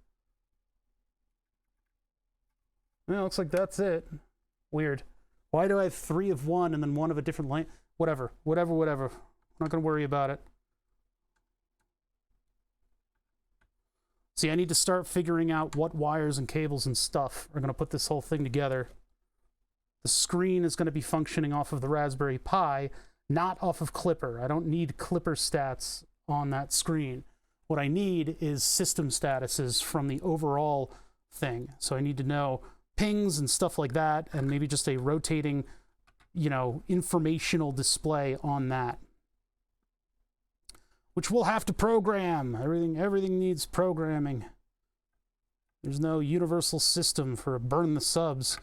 Well, looks like that's it. Weird. Why do I have 3 of one and then 1 of a different length? Whatever. I'm not gonna worry about it. See, I need to start figuring out what wires and cables and stuff are going to put this whole thing together. The screen is going to be functioning off of the Raspberry Pi, not off of Clipper. I don't need Clipper stats on that screen. What I need is system statuses from the overall thing. So I need to know pings and stuff like that, and maybe just a rotating, informational display on that. Which we'll have to program. Everything needs programming. There's no universal system for burn the subs.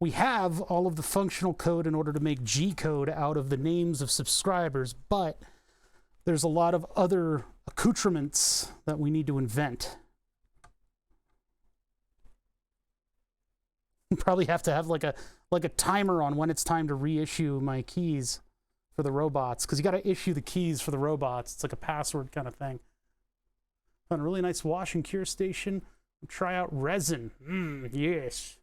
We have all of the functional code in order to make G-code out of the names of subscribers, but there's a lot of other accoutrements that we need to invent. Probably have to have like a timer on when it's time to reissue my keys for the robots, because you got to issue the keys for the robots. It's like a password kind of thing. Found a really nice wash and cure station. Try out resin. Yes.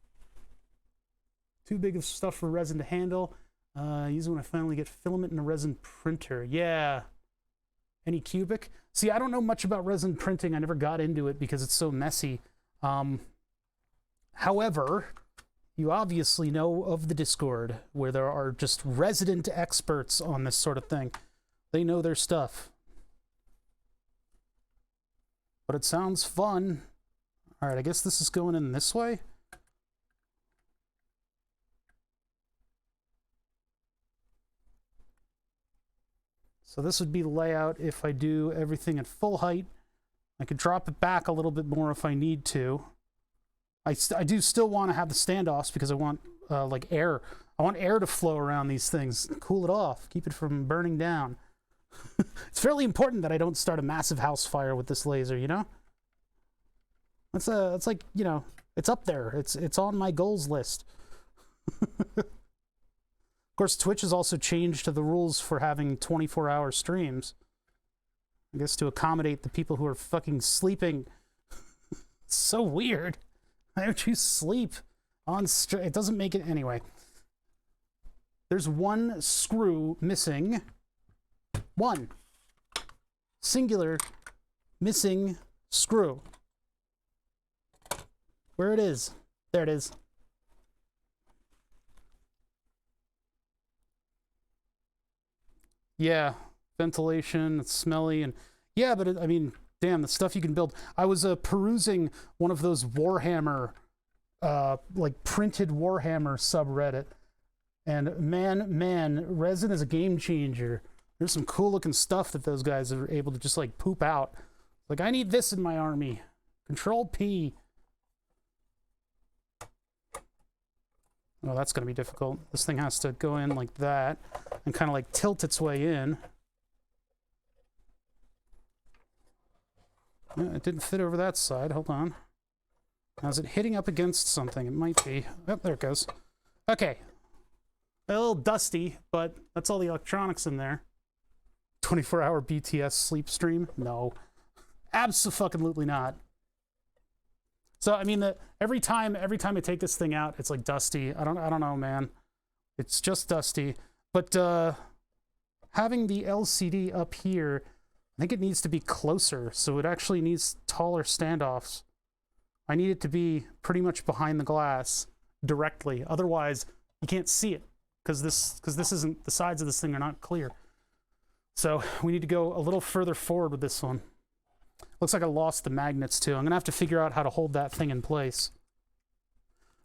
Too big of stuff for resin to handle. Use it when I finally get filament in a resin printer. Yeah. Any cubic? See, I don't know much about resin printing. I never got into it because it's so messy. However, you obviously know of the Discord, where there are just resident experts on this sort of thing. They know their stuff. But it sounds fun. All right, I guess this is going in this way. So this would be the layout if I do everything at full height. I could drop it back a little bit more if I need to. I do still want to have the standoffs because I want like air. I want air to flow around these things, cool it off, keep it from burning down. It's fairly important that I don't start a massive house fire with this laser, you know? It's like, it's up there. It's on my goals list. Of course, Twitch has also changed the rules for having 24-hour streams. I guess to accommodate the people who are fucking sleeping. It's so weird. Why don't you sleep on it doesn't make it anyway. There's one screw missing. One singular missing screw. Where it is. There it is. Yeah, ventilation, it's smelly, and yeah, but I mean, damn, the stuff you can build. I was perusing one of those Warhammer, like printed Warhammer subreddit, And man, resin is a game changer. There's some cool looking stuff that those guys are able to just like poop out. Like, I need this in my army. Control P. Oh, that's going to be difficult. This thing has to go in like that and kind of like tilt its way in. Yeah, it didn't fit over that side. Hold on. Now, is it hitting up against something? It might be. Oh, there it goes. Okay. A little dusty, but that's all the electronics in there. 24-hour BTS sleep stream? No. Abso-fucking-lutely not. So, I mean, every time I take this thing out, it's like dusty. I don't know, man. It's just dusty. But having the LCD up here, I think it needs to be closer, so it actually needs taller standoffs. I need it to be pretty much behind the glass directly. Otherwise, you can't see it because this isn't, the sides of this thing are not clear. So we need to go a little further forward with this one. Looks like I lost the magnets too. I'm gonna have to figure out how to hold that thing in place.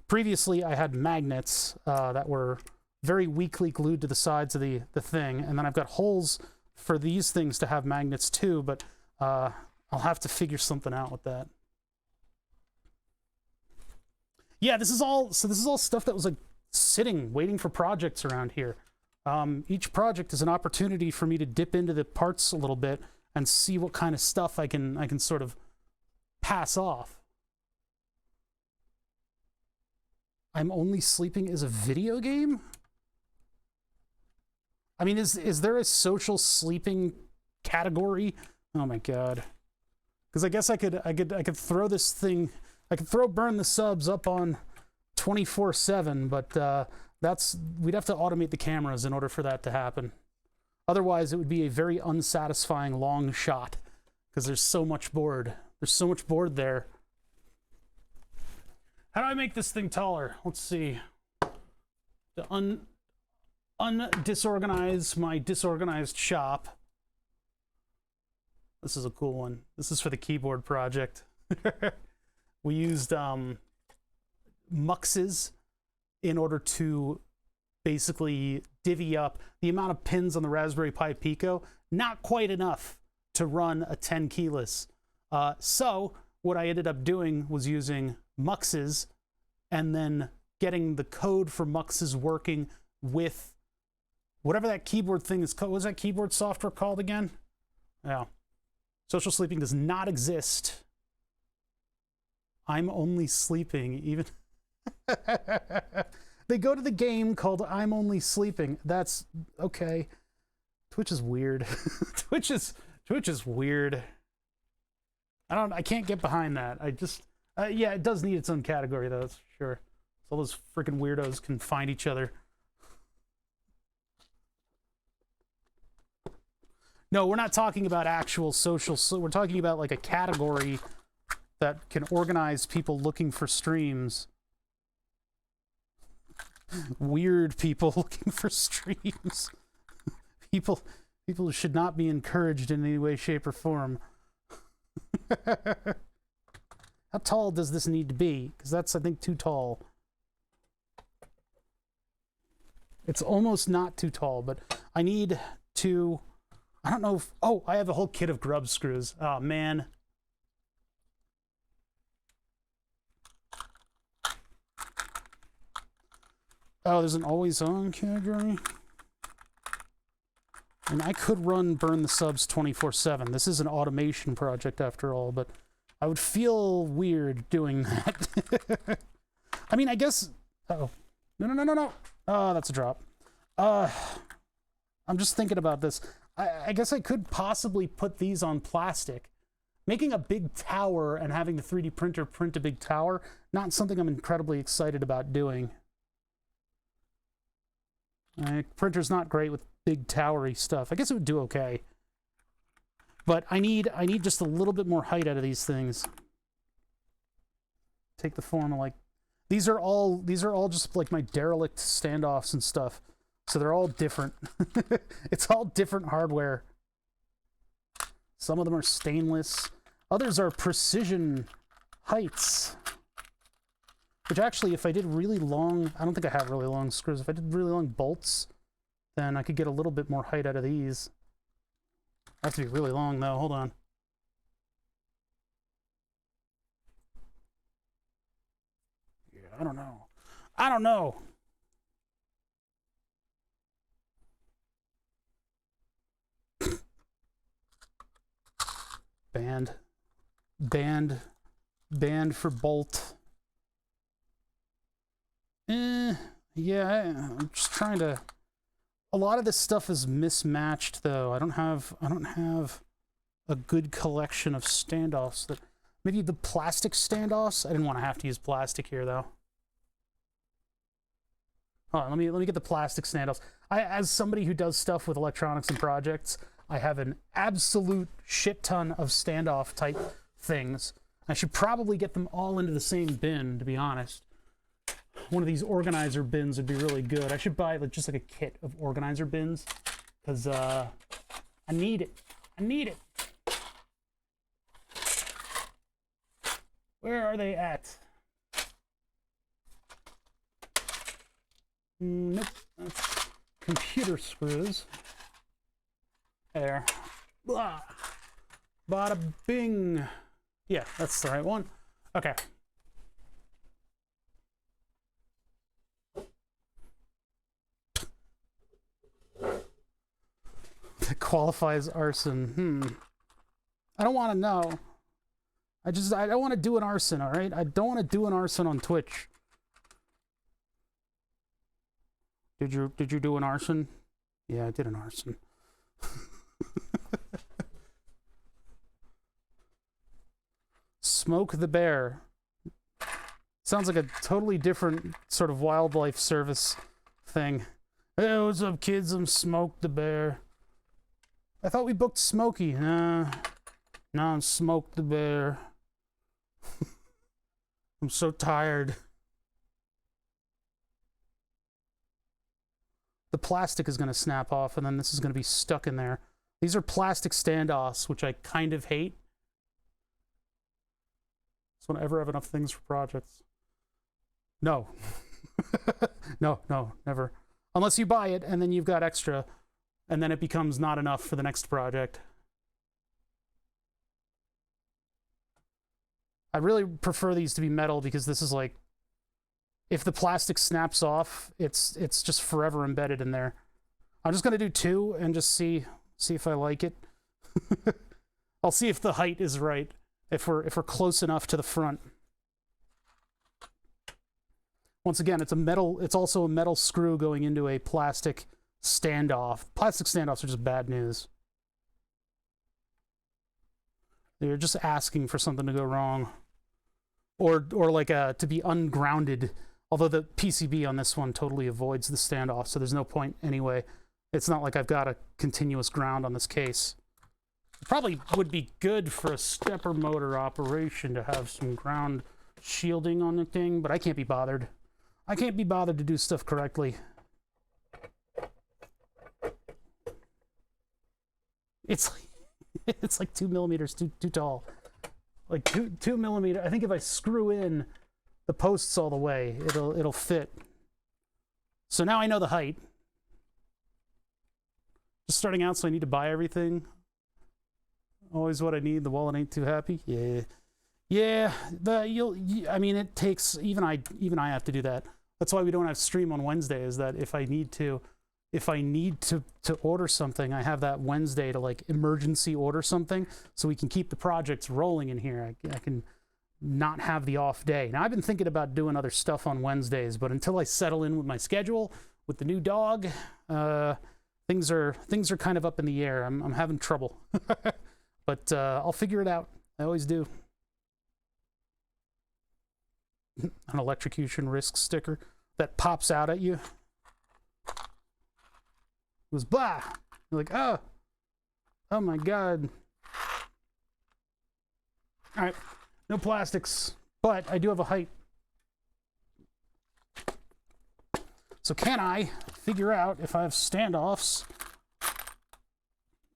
Previously, I had magnets that were very weakly glued to the sides of the thing, and then I've got holes for these things to have magnets too, but I'll have to figure something out with that. Yeah, this is all stuff that was like sitting, waiting for projects around here. Each project is an opportunity for me to dip into the parts a little bit and see what kind of stuff I can sort of pass off. I'm Only Sleeping is a video game? I mean, is there a social sleeping category? Oh my god. Because I guess I could throw this thing, I could throw Burn the Subs up on 24/7, but we'd have to automate the cameras in order for that to happen. Otherwise, it would be a very unsatisfying long shot because there's so much board. There's so much board there. How do I make this thing taller? Let's see. To undisorganize my disorganized shop. This is a cool one. This is for the keyboard project. We used muxes in order to basically divvy up the amount of pins on the Raspberry Pi Pico. Not quite enough to run a 10 keyless. So what I ended up doing was using muxes and then getting the code for muxes working with whatever that keyboard thing is called. What was that keyboard software called again? Yeah. Social sleeping does not exist. I'm Only Sleeping, even... They go to the game called I'm Only Sleeping. That's okay. Twitch is weird. Twitch is weird. I can't get behind that. I just yeah, it does need its own category though, that's for sure. So all those freaking weirdos can find each other. No, we're not talking about actual social, we're talking about like a category that can organize people looking for streams. Weird people looking for streams. People who should not be encouraged in any way, shape, or form. How tall does this need to be? Because that's, I think, too tall. It's almost not too tall, but I need to... I don't know if... Oh, I have a whole kit of grub screws. Oh, man. Oh, there's an always-on category? And I could run Burn the Subs 24/7. This is an automation project after all, but I would feel weird doing that. I mean, I guess... Uh-oh. No. Oh, that's a drop. I'm just thinking about this. I guess I could possibly put these on plastic. Making a big tower and having the 3D printer print a big tower, not something I'm incredibly excited about doing. Printer's not great with big towery stuff. I guess it would do okay. But I need just a little bit more height out of these things. Take the form of like... These are all just like my derelict standoffs and stuff. So they're all different. It's all different hardware. Some of them are stainless. Others are precision heights. Which actually, if I did really long, I don't think I have really long screws. If I did really long bolts, then I could get a little bit more height out of these. Has to be really long though, hold on. Yeah, I don't know. I don't know. Band for bolt. Yeah, I'm just trying to. A lot of this stuff is mismatched, though. I don't have a good collection of standoffs. That maybe the plastic standoffs. I didn't want to have to use plastic here, though. Hold on, let me get the plastic standoffs. As somebody who does stuff with electronics and projects, I have an absolute shit ton of standoff type things. I should probably get them all into the same bin, to be honest. One of these organizer bins would be really good. I should buy just like a kit of organizer bins, because I need it. I need it. Where are they at? Nope, that's computer screws. There. Blah. Bada bing. Yeah, that's the right one. Okay. That qualifies arson. I don't want to know. I don't want to do an arson, all right? I don't want to do an arson on Twitch. Did you do an arson? Yeah, I did an arson. Smoke the bear. Sounds like a totally different sort of wildlife service thing. Hey, what's up, kids? I'm Smoke the bear. I thought we booked Smokey. Nah, I'm Smoke the bear. I'm so tired. The plastic is going to snap off, and then this is going to be stuck in there. These are plastic standoffs, which I kind of hate. So whenever I have enough things for projects. No. No, never. Unless you buy it, and then you've got extra, and then it becomes not enough for the next project. I really prefer these to be metal, because this is like, if the plastic snaps off, it's just forever embedded in there. I'm just gonna do 2 and just see if I like it. I'll see if the height is right, if we're close enough to the front. Once again, it's also a metal screw going into a plastic standoff. Plastic standoffs are just bad news. They're just asking for something to go wrong. Or like to be ungrounded. Although the PCB on this one totally avoids the standoff, so there's no point anyway. It's not like I've got a continuous ground on this case. It probably would be good for a stepper motor operation to have some ground shielding on the thing, but I can't be bothered. I can't be bothered to do stuff correctly. It's like 2 millimeters too tall. Like 2 millimeter. I think if I screw in the posts all the way, it'll fit. So now I know the height. Just starting out, so I need to buy everything. Always what I need. The wallet ain't too happy. Yeah. I mean, it takes even I have to do that. That's why we don't have stream on Wednesday. Is that if I need to order something, I have that Wednesday to like emergency order something, so we can keep the projects rolling in here. I can not have the off day. Now I've been thinking about doing other stuff on Wednesdays, but until I settle in with my schedule with the new dog, things are kind of up in the air. I'm having trouble, but I'll figure it out. I always do. An electrocution risk sticker that pops out at you. It was blah. You're like, oh my god. All right. No plastics, but I do have a height. So can I figure out if I have standoffs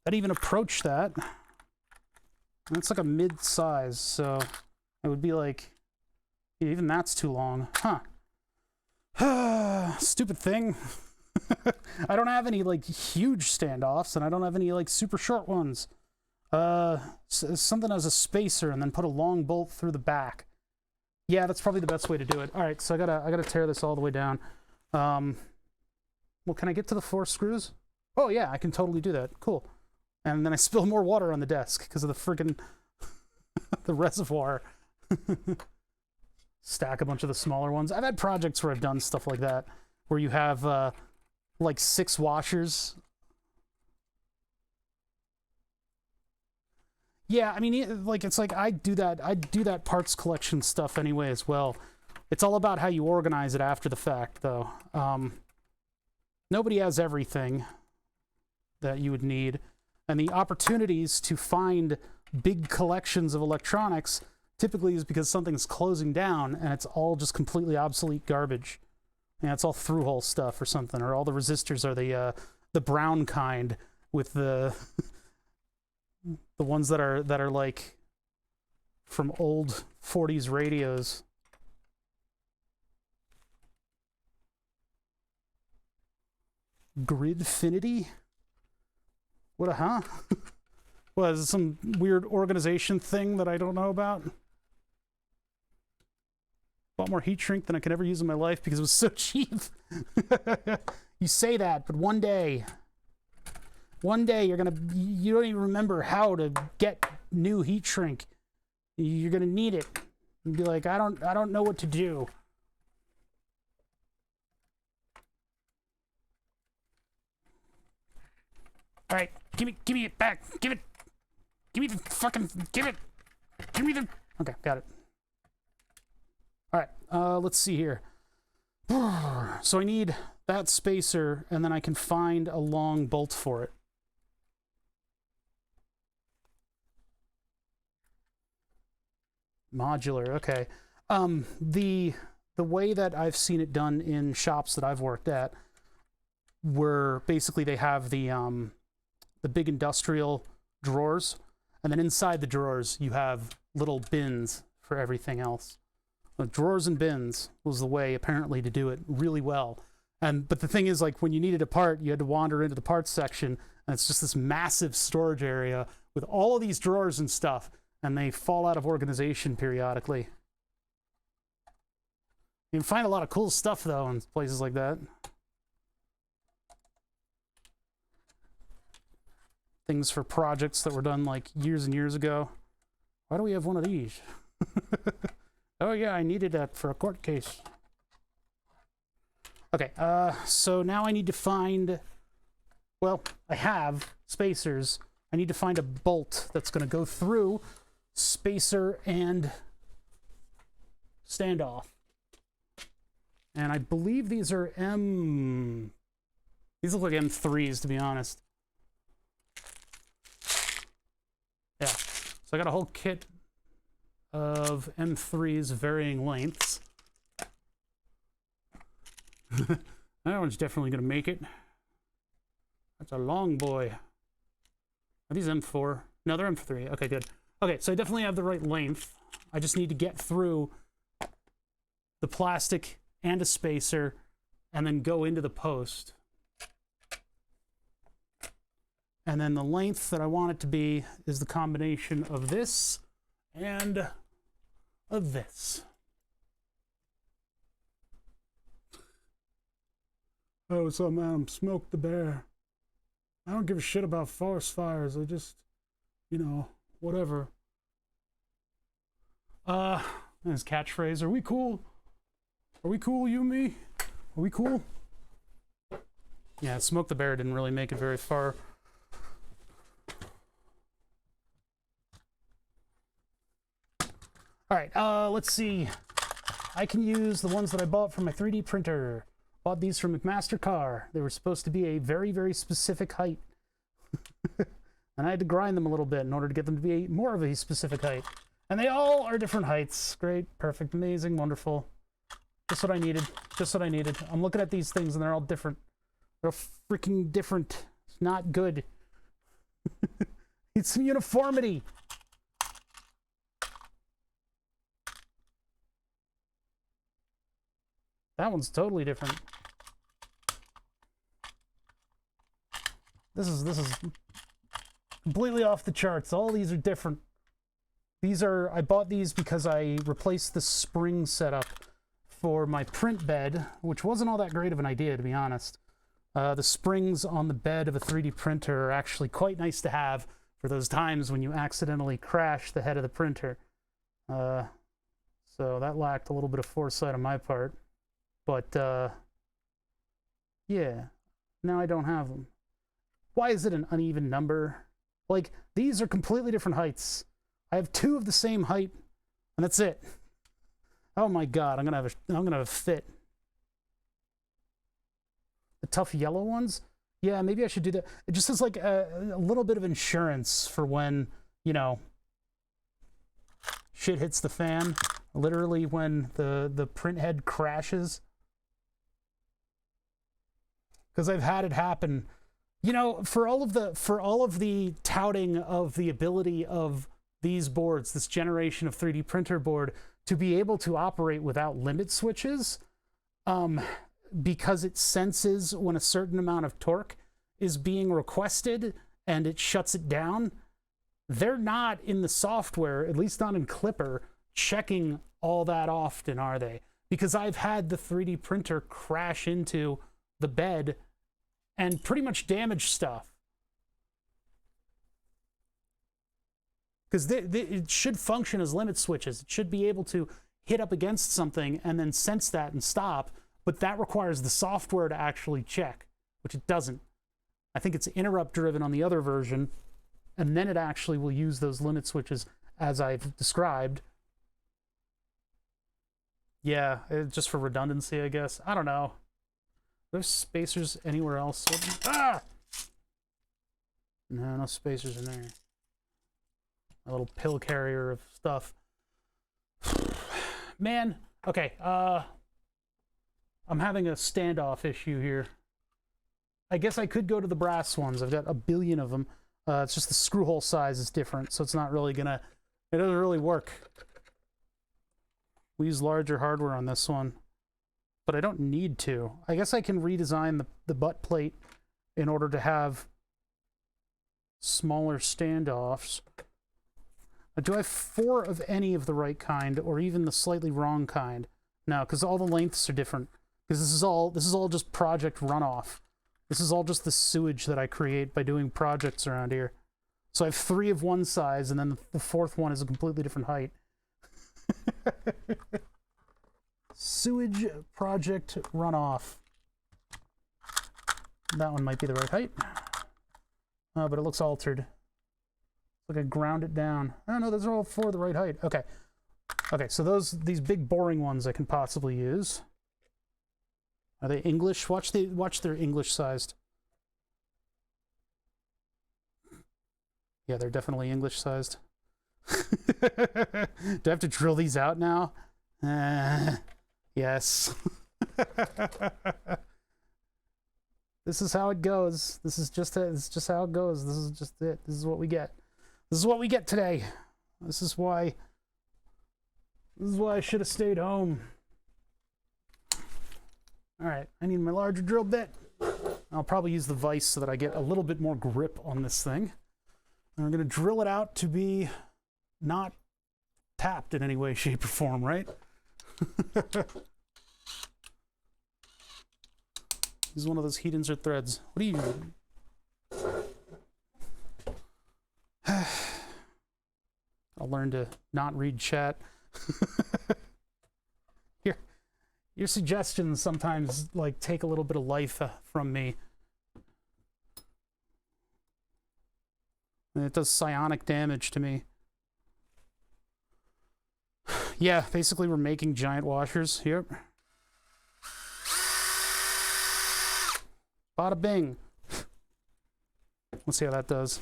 that even approach that? That's like a mid-size, so it would be like Even that's too long. Huh. Stupid thing. I don't have any, like, huge standoffs, and I don't have any, like, super short ones. Something as a spacer, and then put a long bolt through the back. Yeah, that's probably the best way to do it. All right, so I gotta tear this all the way down. Well, can I get to the 4 screws? Oh, yeah, I can totally do that. Cool. And then I spill more water on the desk because of the friggin' the reservoir. Stack a bunch of the smaller ones. I've had projects where I've done stuff like that, where you have like 6 washers. Yeah, I mean, like, it's like I do that parts collection stuff anyway as well. It's all about how you organize it after the fact, though. Nobody has everything that you would need, and the opportunities to find big collections of electronics typically is because something's closing down and it's all just completely obsolete garbage. Yeah, it's all through-hole stuff or something, or all the resistors are the brown kind with the the ones that are like from old 40s radios. Gridfinity? What a huh? What, is it some weird organization thing that I don't know about? Bought more heat shrink than I could ever use in my life because it was so cheap. You say that, but one day you don't even remember how to get new heat shrink. You're gonna need it. You'd be like, I don't know what to do. All right, give me it back. Give me the fucking, give me the, okay, got it. All right, let's see here. So I need that spacer, and then I can find a long bolt for it. Modular, okay. The way that I've seen it done in shops that I've worked at, where basically they have the big industrial drawers, and then inside the drawers you have little bins for everything else. Drawers and bins was the way apparently to do it really well. But the thing is, like, when you needed a part, you had to wander into the parts section, and it's just this massive storage area with all of these drawers and stuff, and they fall out of organization periodically. You can find a lot of cool stuff, though, in places like that. Things for projects that were done, like, years and years ago. Why do we have one of these? Oh, yeah, I needed that for a court case. Okay, so now I need to find... Well, I have spacers. I need to find a bolt that's going to go through spacer and standoff. And I believe these are These look like M3s, to be honest. Yeah, so I got a whole kit of M3s varying lengths. That one's definitely going to make it. That's a long boy. Are these M4? No, they're M3. Okay, good. Okay, so I definitely have the right length. I just need to get through the plastic and a spacer and then go into the post. And then the length that I want it to be is the combination of this and of this. Oh, what's up, man? I'm Smoke the Bear. I don't give a shit about forest fires. I just, you know, whatever. His catchphrase, are we cool? Are we cool, you and me? Are we cool? Yeah, Smoke the Bear didn't really make it very far. All right, let's see. I can use the ones that I bought from my 3D printer. Bought these from McMaster-Carr. They were supposed to be a very, very specific height. And I had to grind them a little bit in order to get them to be more of a specific height. And they all are different heights. Great, perfect, amazing, wonderful. Just what I needed. Just what I needed. I'm looking at these things and they're all different. They're freaking different. It's not good. It's some uniformity. That one's totally different. This is completely off the charts. All these are different. These are, I bought these because I replaced the spring setup for my print bed, which wasn't all that great of an idea, to be honest. The springs on the bed of a 3D printer are actually quite nice to have for those times when you accidentally crash the head of the printer. So that lacked a little bit of foresight on my part. But, yeah, now I don't have them. Why is it an uneven number? Like, these are completely different heights. I have two of the same height, and that's it. Oh my god, I'm gonna have a fit. The tough yellow ones? Yeah, maybe I should do that. It just is like a little bit of insurance for when, you know, shit hits the fan. Literally when the print head crashes. Because I've had it happen. You know, for all of the touting of the ability of these boards, this generation of 3D printer board, to be able to operate without limit switches, because it senses when a certain amount of torque is being requested and it shuts it down, they're not in the software, at least not in Clipper, checking all that often, are they? Because I've had the 3D printer crash into the bed and pretty much damage stuff. Because it should function as limit switches. It should be able to hit up against something and then sense that and stop, but that requires the software to actually check, which it doesn't. I think it's interrupt driven on the other version, and then it actually will use those limit switches as I've described. Yeah, just for redundancy, I guess. I don't know. There's spacers anywhere else? Ah! No spacers in there. A little pill carrier of stuff. Man, okay, I'm having a standoff issue here. I guess I could go to the brass ones. I've got a billion of them. It's just the screw hole size is different, so it's not really gonna... It doesn't really work. We use larger hardware on this one, but I don't need to. I guess I can redesign the butt plate in order to have smaller standoffs. Do I have 4 of any of the right kind, or even the slightly wrong kind? No, because all the lengths are different. Because this is all just project runoff. This is all just the sewage that I create by doing projects around here. So I have 3 of one size, and then the 4th one is a completely different height. Sewage project runoff. That one might be the right height. But it looks altered. Like I ground it down. Oh no, those are all 4 the right height. Okay. Okay, so these big boring ones I can possibly use. Are they English? Watch their English sized. Yeah, they're definitely English sized. Do I have to drill these out now? Yes. This is how it goes. This is just how it goes. This is just it. This is what we get. This is what we get today. This is why I should have stayed home. All right, I need my larger drill bit. I'll probably use the vise so that I get a little bit more grip on this thing. And we're gonna drill it out to be not tapped in any way, shape, or form, right? This is one of those heat insert threads. What are you doing? I'll learn to not read chat. Your suggestions sometimes like take a little bit of life from me. And it does psionic damage to me. Yeah, basically we're making giant washers. Yep. Bada bing. Let's see how that does.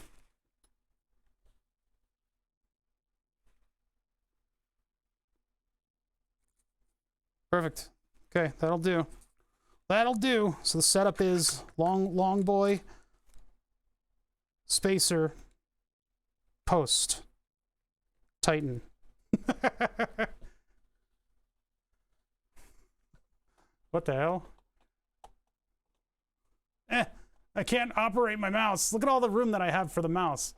Perfect. Okay, that'll do. That'll do. So the setup is long boy, spacer, post, tighten. What the hell? I can't operate my mouse. Look at all the room that I have for the mouse.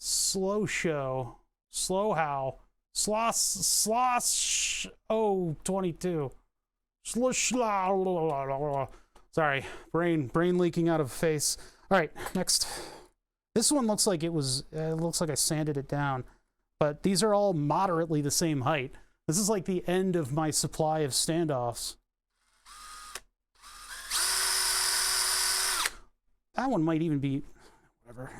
Slow show. Slow how. Slosh 022. Sorry, brain leaking out of face. All right, next. This one looks like it looks like I sanded it down, but these are all moderately the same height. This is like the end of my supply of standoffs. That one might even be, whatever.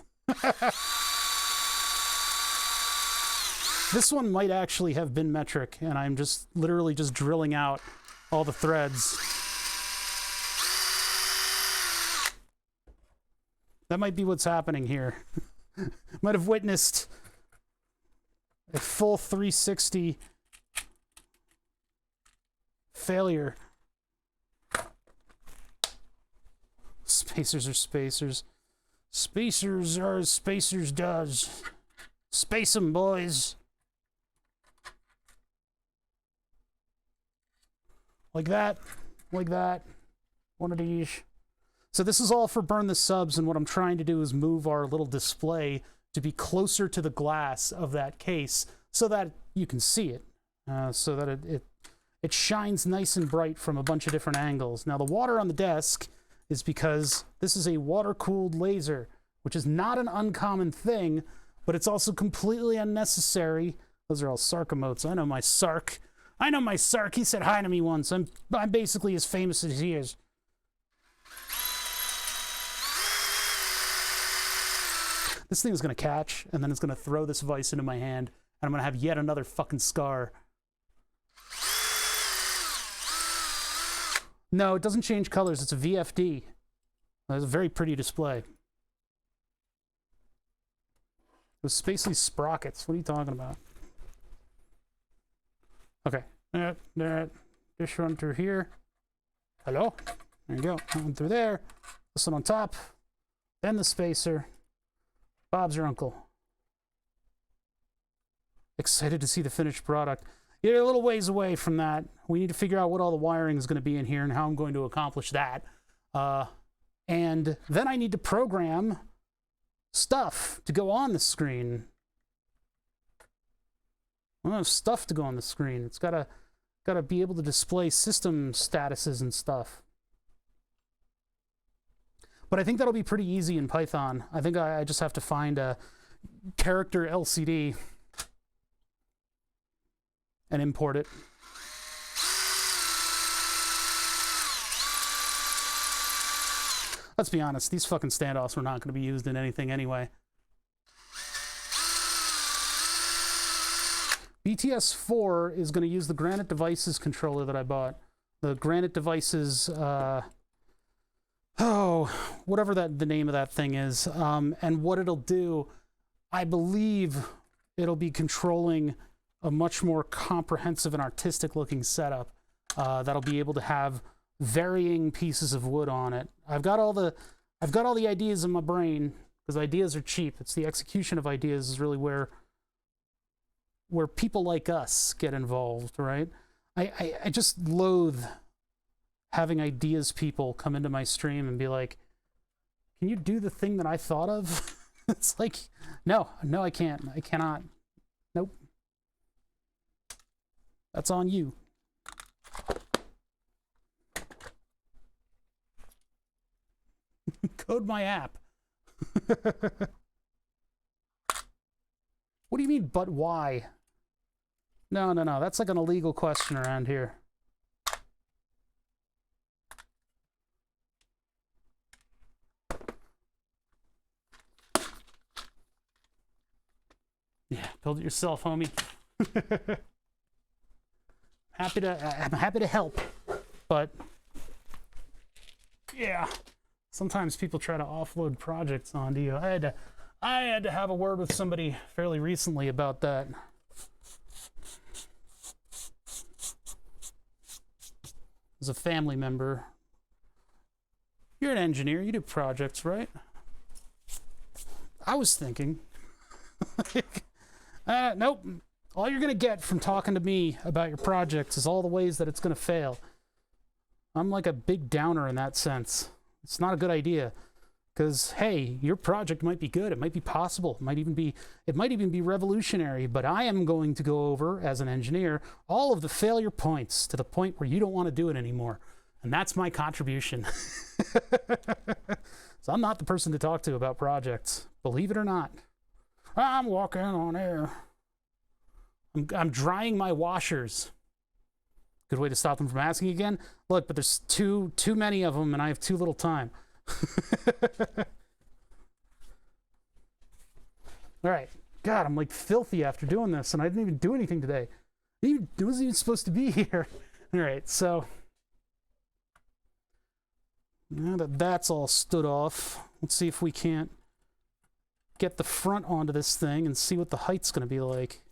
This one might actually have been metric, and I'm just literally just drilling out all the threads. That might be what's happening here. Might have witnessed a full 360 failure. Spacers are spacers. Spacers are as spacers does. Space 'em, boys. Like that. Like that. One of these. So this is all for burn the subs, and what I'm trying to do is move our little display to be closer to the glass of that case so that you can see it. So that it shines nice and bright from a bunch of different angles. Now the water on the desk is because this is a water-cooled laser, which is not an uncommon thing, but it's also completely unnecessary. Those are all Sark emotes. I know my Sark. I know my Sark. He said hi to me once. I'm basically as famous as he is. This thing is going to catch, and then it's going to throw this vise into my hand, and I'm going to have yet another fucking scar. No, it doesn't change colors. It's a VFD. It's a very pretty display. Those spacely sprockets. What are you talking about? Okay. Just run through here. Hello? There you go. Run through there. This one on top. Then the spacer. Bob's your uncle. Excited to see the finished product. You're a little ways away from that. We need to figure out what all the wiring is going to be in here and how I'm going to accomplish that. And then I need to program stuff to go on the screen. I don't have stuff to go on the screen. It's gotta be able to display system statuses and stuff. But I think that'll be pretty easy in Python. I think I just have to find a character LCD and import it. Let's be honest, these fucking standoffs were not going to be used in anything anyway. BTS 4 is going to use the Granite Devices controller that I bought. The Granite Devices, whatever the name of that thing is. And what it'll do, I believe it'll be controlling a much more comprehensive and artistic looking setup that'll be able to have varying pieces of wood on it. I've got all the ideas in my brain because ideas are cheap. It's the execution of ideas is really where people like us get involved, right? I just loathe having ideas people come into my stream and be like, can you do the thing that I thought of? It's like, no, I can't. I cannot. Nope. That's on you. Code my app. What do you mean, but why? No. That's like an illegal question around here. Yeah, build it yourself, homie. I'm happy to help, but yeah, sometimes people try to offload projects onto you. I had to have a word with somebody fairly recently about that. As a family member. You're an engineer, you do projects, right? I was thinking. Nope. All you're going to get from talking to me about your projects is all the ways that it's going to fail. I'm like a big downer in that sense. It's not a good idea. Because, hey, your project might be good. It might be possible. It might even be revolutionary. But I am going to go over, as an engineer, all of the failure points to the point where you don't want to do it anymore. And that's my contribution. So I'm not the person to talk to about projects. Believe it or not. I'm walking on air. I'm drying my washers. Good way to stop them from asking again. Look, but there's too many of them, and I have too little time. All right. God, I'm like filthy after doing this, and I didn't even do anything today. It wasn't even supposed to be here. All right, so now that that's all stood off, let's see if we can't get the front onto this thing and see what the height's going to be like.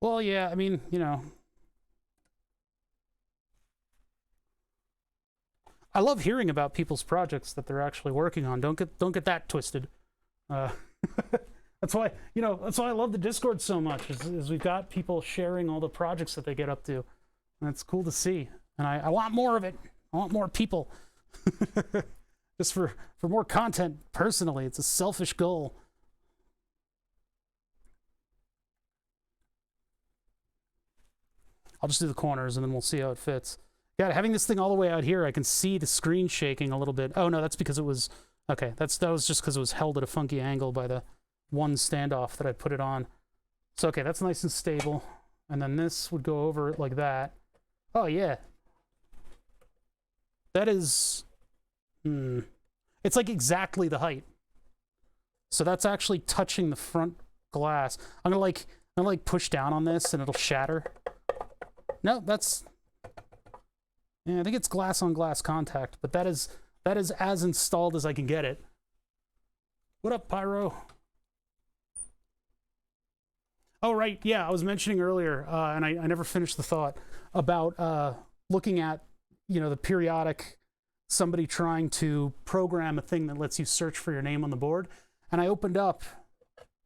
Well, yeah, I mean, you know, I love hearing about people's projects that they're actually working on. Don't get that twisted. That's why I love the Discord so much. Is we've got people sharing all the projects that they get up to, and it's cool to see. And I want more of it. I want more people. Just for more content. Personally, it's a selfish goal. I'll just do the corners and then we'll see how it fits. Yeah, having this thing all the way out here, I can see the screen shaking a little bit. Oh no, that's because it was, okay, that was just because it was held at a funky angle by the one standoff that I put it on. So okay, that's nice and stable. And then this would go over it like that. Oh yeah. That is, it's like exactly the height. So that's actually touching the front glass. I'm gonna push down on this and it'll shatter. No, that's, yeah, I think it's glass on glass contact, but that is as installed as I can get it. What up, Pyro? Oh, right, yeah, I was mentioning earlier, and I never finished the thought about looking at, you know, the periodic, somebody trying to program a thing that lets you search for your name on the board, and I opened up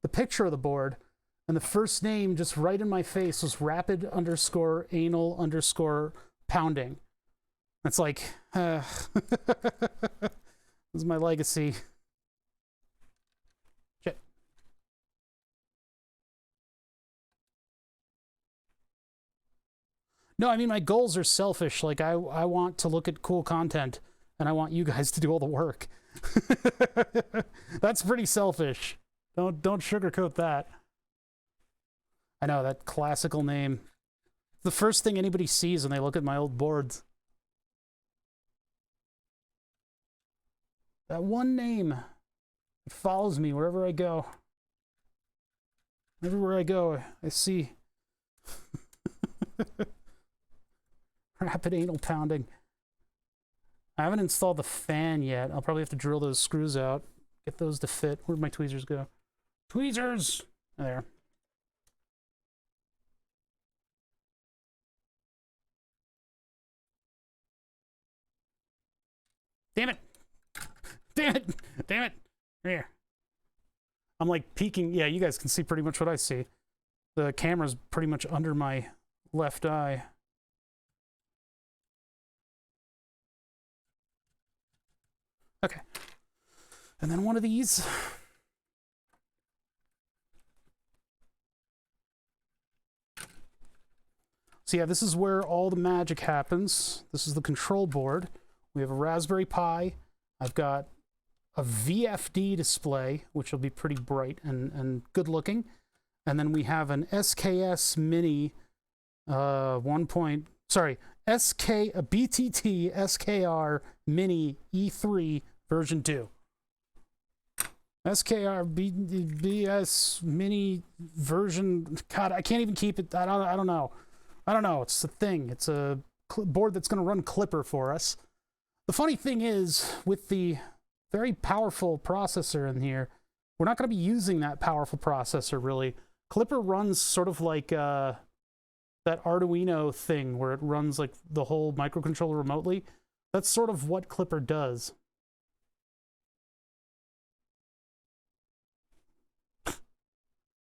the picture of the board, and the first name just right in my face was rapid_anal_pounding. It's like, this is my legacy. Shit. No, I mean, my goals are selfish. Like, I want to look at cool content, and I want you guys to do all the work. That's pretty selfish. Don't sugarcoat that. I know, that classical name. The first thing anybody sees when they look at my old boards. That one name. It follows me wherever I go. Everywhere I go, I see. Rapid anal pounding. I haven't installed the fan yet. I'll probably have to drill those screws out. Get those to fit. Where'd my tweezers go? Tweezers! There. Damn it! Damn it! Damn it! Here. I'm like peeking. Yeah, you guys can see pretty much what I see. The camera's pretty much under my left eye. Okay. And then one of these. So yeah, this is where all the magic happens. This is the control board. We have a Raspberry Pi. I've got a VFD display, which will be pretty bright and good looking. And then we have an SKS Mini BTT SKR Mini E3 version 2. SKR BS Mini version, God, I can't even keep it. I don't know. It's a thing. It's a board that's going to run Clipper for us. The funny thing is, with the very powerful processor in here, we're not going to be using that powerful processor, really. Clipper runs sort of like that Arduino thing where it runs like the whole microcontroller remotely. That's sort of what Clipper does.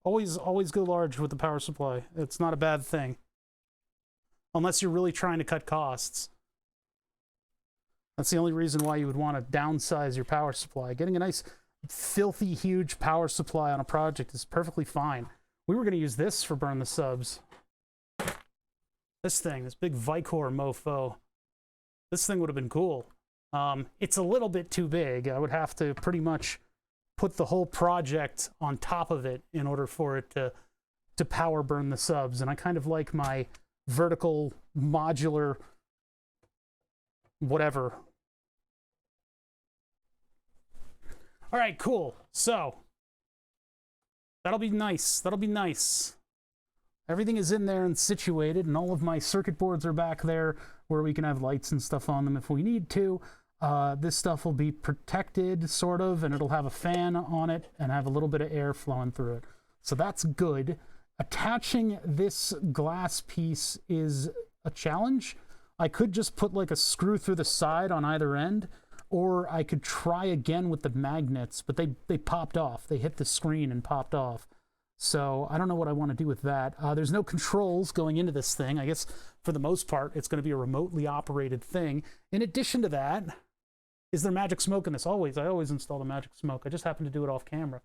Always go large with the power supply. It's not a bad thing. Unless you're really trying to cut costs. That's the only reason why you would want to downsize your power supply. Getting a nice, filthy, huge power supply on a project is perfectly fine. We were going to use this for burn the subs. This thing, this big vicor mofo. This thing would have been cool. It's a little bit too big. I would have to pretty much put the whole project on top of it in order for it to power burn the subs. And I kind of like my vertical, modular, whatever. All right, cool. So that'll be nice. That'll be nice. Everything is in there and situated, and all of my circuit boards are back there where we can have lights and stuff on them if we need to. This stuff will be protected, sort of, and it'll have a fan on it and have a little bit of air flowing through it. So that's good. Attaching this glass piece is a challenge. I could just put like a screw through the side on either end, or I could try again with the magnets, but they popped off. They hit the screen and popped off. So I don't know what I want to do with that. There's no controls going into this thing. I guess for the most part, it's going to be a remotely operated thing. In addition to that, is there magic smoke in this? I always install the magic smoke. I just happen to do it off camera.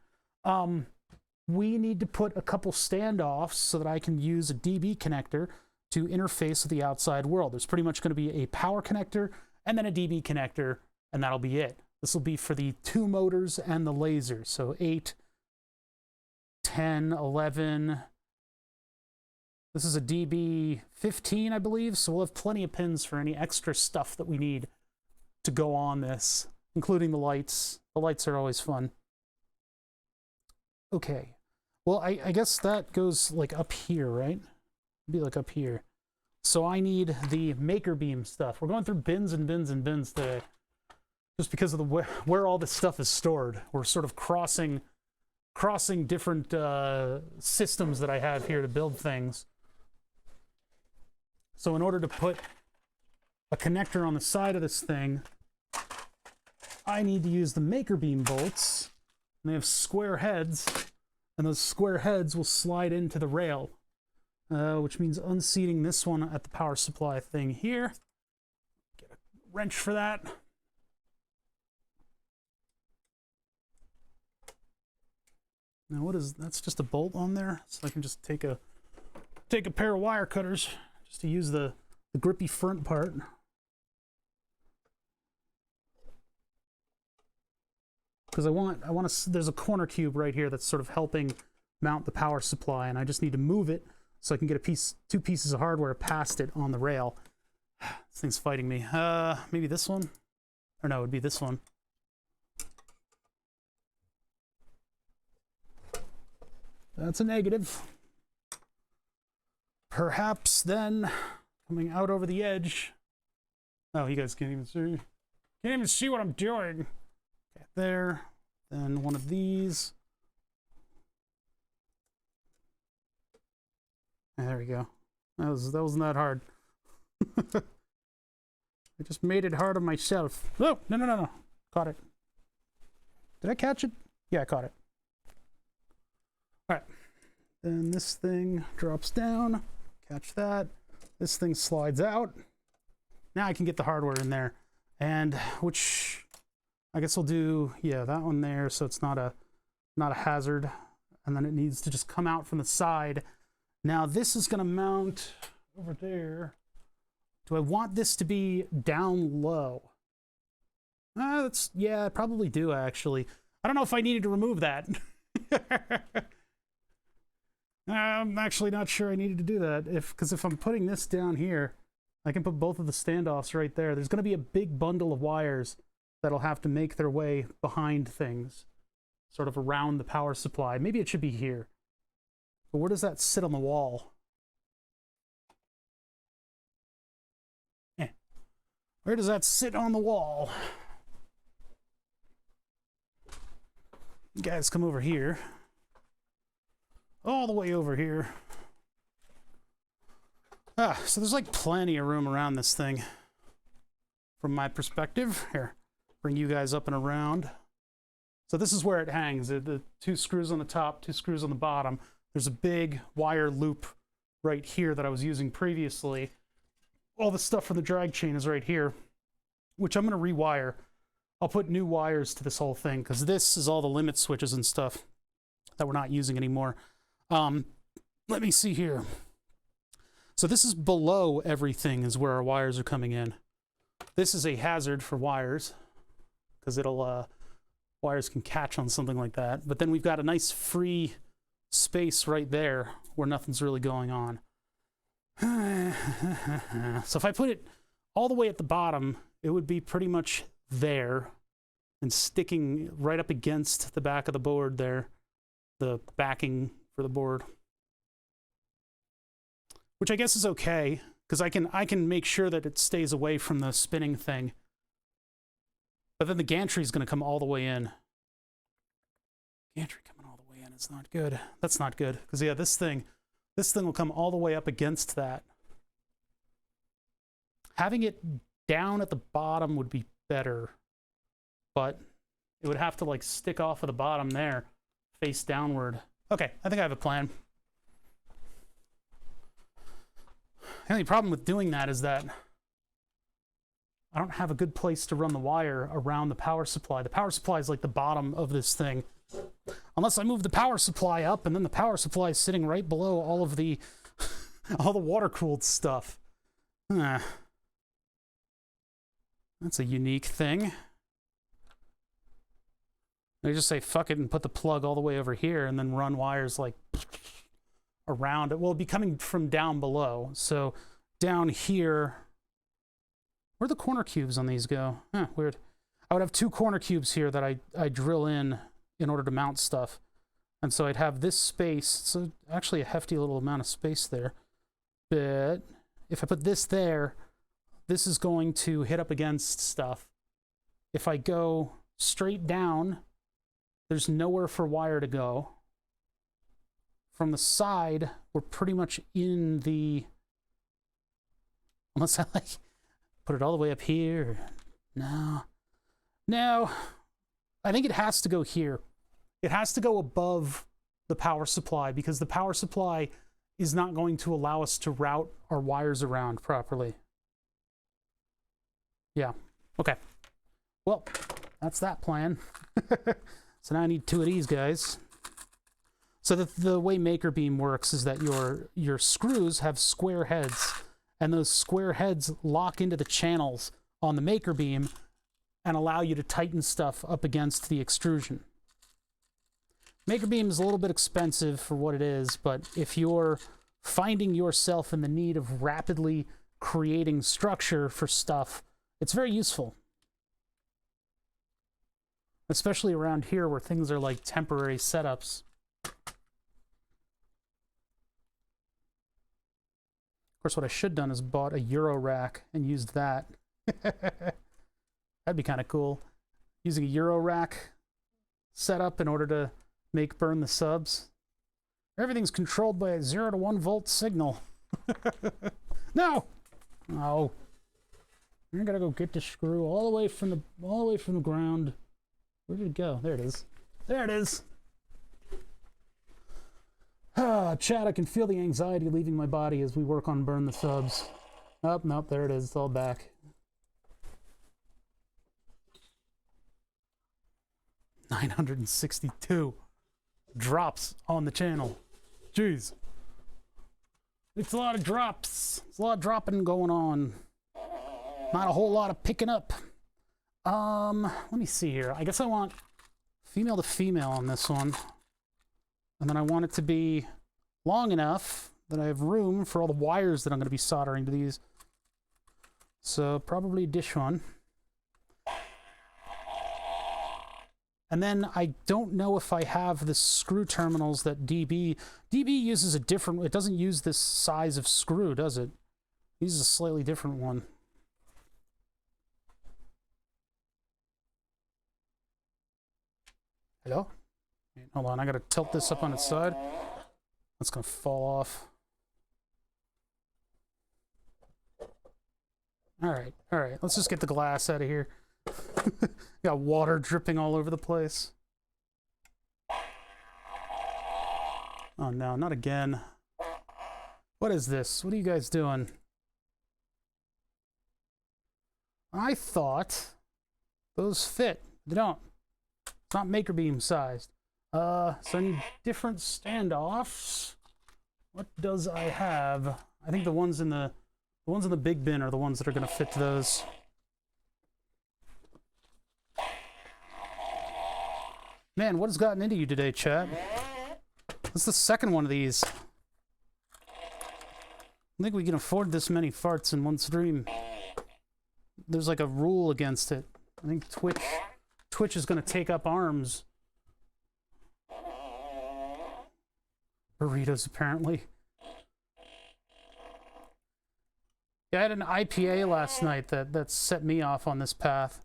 We need to put a couple standoffs so that I can use a DB connector to interface with the outside world. There's pretty much going to be a power connector and then a DB connector, and that'll be it. This will be for the 2 motors and the lasers. So 8, 10, 11. This is a DB 15, I believe, so we'll have plenty of pins for any extra stuff that we need to go on this, including the lights. The lights are always fun. Okay. Well, I guess that goes like up here, right? It'd be like up here. So I need the maker beam stuff. We're going through bins and bins and bins today, just because of the where all this stuff is stored. We're sort of crossing different systems that I have here to build things. So in order to put a connector on the side of this thing, I need to use the maker beam bolts. And they have square heads, and those square heads will slide into the rail, which means unseating this one at the power supply thing here. Get a wrench for that. Now what is, that's just a bolt on there, so I can just take a pair of wire cutters just to use the grippy front part. Because I want to, there's a corner cube right here that's sort of helping mount the power supply, and I just need to move it so I can get two pieces of hardware past it on the rail. This thing's fighting me. Maybe this one? Or no, it would be this one. That's a negative. Perhaps then, coming out over the edge. Oh, you guys can't even see. Can't even see what I'm doing. Okay, there. Then one of these. There we go. That wasn't that hard. I just made it hard on myself. Oh, no. Caught it. Did I catch it? Yeah, I caught it. All right. Then this thing drops down. Catch that. This thing slides out. Now I can get the hardware in there. And which I guess we'll do, yeah, that one there, so it's not a hazard. And then it needs to just come out from the side. Now this is gonna mount over there. Do I want this to be down low? Yeah, I probably do actually. I don't know if I needed to remove that. I'm actually not sure I needed to do that. Because if I'm putting this down here, I can put both of the standoffs right there. There's going to be a big bundle of wires that'll have to make their way behind things, sort of around the power supply. Maybe it should be here. But where does that sit on the wall? Where does that sit on the wall? You guys come over here. All the way over here. So there's like plenty of room around this thing. From my perspective. Here, bring you guys up and around. So this is where it hangs. The 2 screws on the top, 2 screws on the bottom. There's a big wire loop right here that I was using previously. All the stuff for the drag chain is right here, which I'm going to rewire. I'll put new wires to this whole thing because this is all the limit switches and stuff that we're not using anymore. Let me see here. So this is below everything is where our wires are coming in. This is a hazard for wires because it'll wires can catch on something like that. But then we've got a nice free space right there where nothing's really going on. So if I put it all the way at the bottom, it would be pretty much there and sticking right up against the back of the board there, the backing for the board. Which I guess is okay, because I can make sure that it stays away from the spinning thing. But then the gantry is going to come all the way in. Gantry coming all the way in, it's not good. That's not good, because yeah, this thing will come all the way up against that. Having it down at the bottom would be better, but it would have to like stick off of the bottom there, face downward. Okay, I think I have a plan. The only problem with doing that is that I don't have a good place to run the wire around the power supply. The power supply is like the bottom of this thing. Unless I move the power supply up, and then the power supply is sitting right below all of the all the water-cooled stuff. That's a unique thing. They just say fuck it and put the plug all the way over here and then run wires like around it. Well, it'll be coming from down below. So down here, where'd the corner cubes on these go? Huh, weird. I would have 2 corner cubes here that I drill in order to mount stuff. And so I'd have this space. So actually a hefty little amount of space there. But if I put this there, this is going to hit up against stuff. If I go straight down, there's nowhere for wire to go. From the side, we're pretty much in the... Unless I like put it all the way up here. No. No. I think it has to go here. It has to go above the power supply because the power supply is not going to allow us to route our wires around properly. Yeah. Okay. Well, that's that plan. So now I need 2 of these guys. So the way Maker Beam works is that your screws have square heads, and those square heads lock into the channels on the Maker Beam and allow you to tighten stuff up against the extrusion. Maker Beam is a little bit expensive for what it is, but if you're finding yourself in the need of rapidly creating structure for stuff, it's very useful. Especially around here where things are like temporary setups. Of course, what I should have done is bought a Euro rack and used that. That'd be kind of cool. Using a Euro rack setup in order to make burn the subs. Everything's controlled by a 0 to 1 volt signal. No! Oh. I gotta go get the screw all the way from the ground. Where did it go? There it is. There it is. Ah, Chad, I can feel the anxiety leaving my body as we work on burn the subs. Oh, nope, there it is. It's all back. $962 drops on the channel. Jeez. It's a lot of drops. It's a lot of dropping going on. Not a whole lot of picking up. Let me see here. I guess I want female to female on this one. And then I want it to be long enough that I have room for all the wires that I'm going to be soldering to these. So probably dish one. And then I don't know if I have the screw terminals that DB uses a different, it doesn't use this size of screw, does it? It uses a slightly different one. Hello? Wait, hold on, I gotta tilt this up on its side. That's gonna fall off. All right. Let's just get the glass out of here. Got water dripping all over the place. Oh no, not again. What is this? What are you guys doing? I thought those fit. They don't. It's not maker beam sized. So I need different standoffs. What does I have? I think the ones in the big bin are the ones that are going to fit those. Man, what has gotten into you today, chat? That's the second one of these. I don't think we can afford this many farts in one stream. There's like a rule against it. I think Twitch is going to take up arms. Burritos, apparently. Yeah, I had an IPA last night that set me off on this path.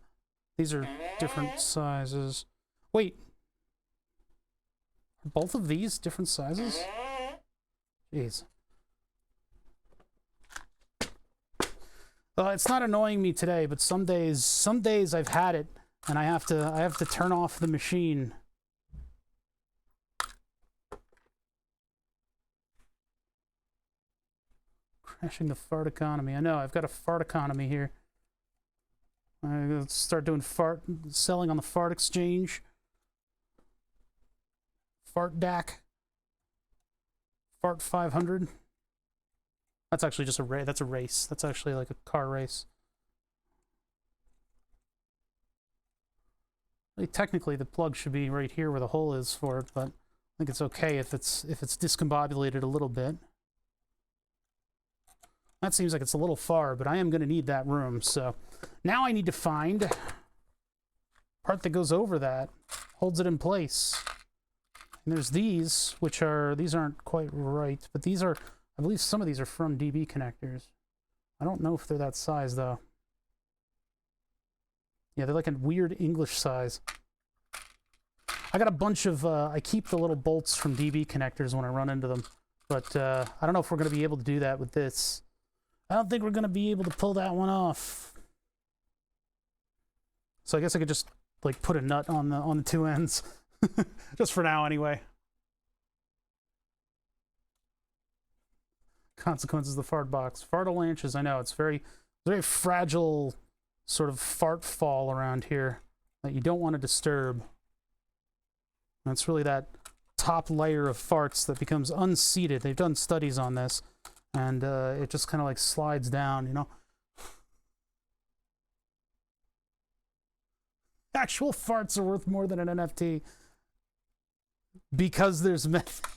These are different sizes. Wait. Are both of these different sizes? Jeez. It's not annoying me today, but some days I've had it, and I have to turn off the machine. Crashing the fart economy. I know, I've got a fart economy here. I'm gonna start doing selling on the fart exchange. Fart DAC. Fart 500. That's actually just a race. That's a race. That's actually like a car race. Technically, the plug should be right here where the hole is for it, but I think it's okay if it's discombobulated a little bit. That seems like it's a little far, but I am going to need that room. So now I need to find a part that goes over that, holds it in place. And there's these, these aren't quite right, but these are, I believe some of these are from DB connectors. I don't know if they're that size, though. Yeah, they're like a weird English size. I got a bunch of, I keep the little bolts from DB connectors when I run into them. But I don't know if we're going to be able to do that with this. I don't think we're going to be able to pull that one off. So I guess I could just, like, put a nut on the two ends. Just for now, anyway. Consequences of the fart box. Fart-a-lanches, I know, it's very fragile sort of fart fall around here that you don't want to disturb. And it's really that top layer of farts that becomes unseated. They've done studies on this, and it just kind of like slides down, you know? Actual farts are worth more than an NFT because there's methane.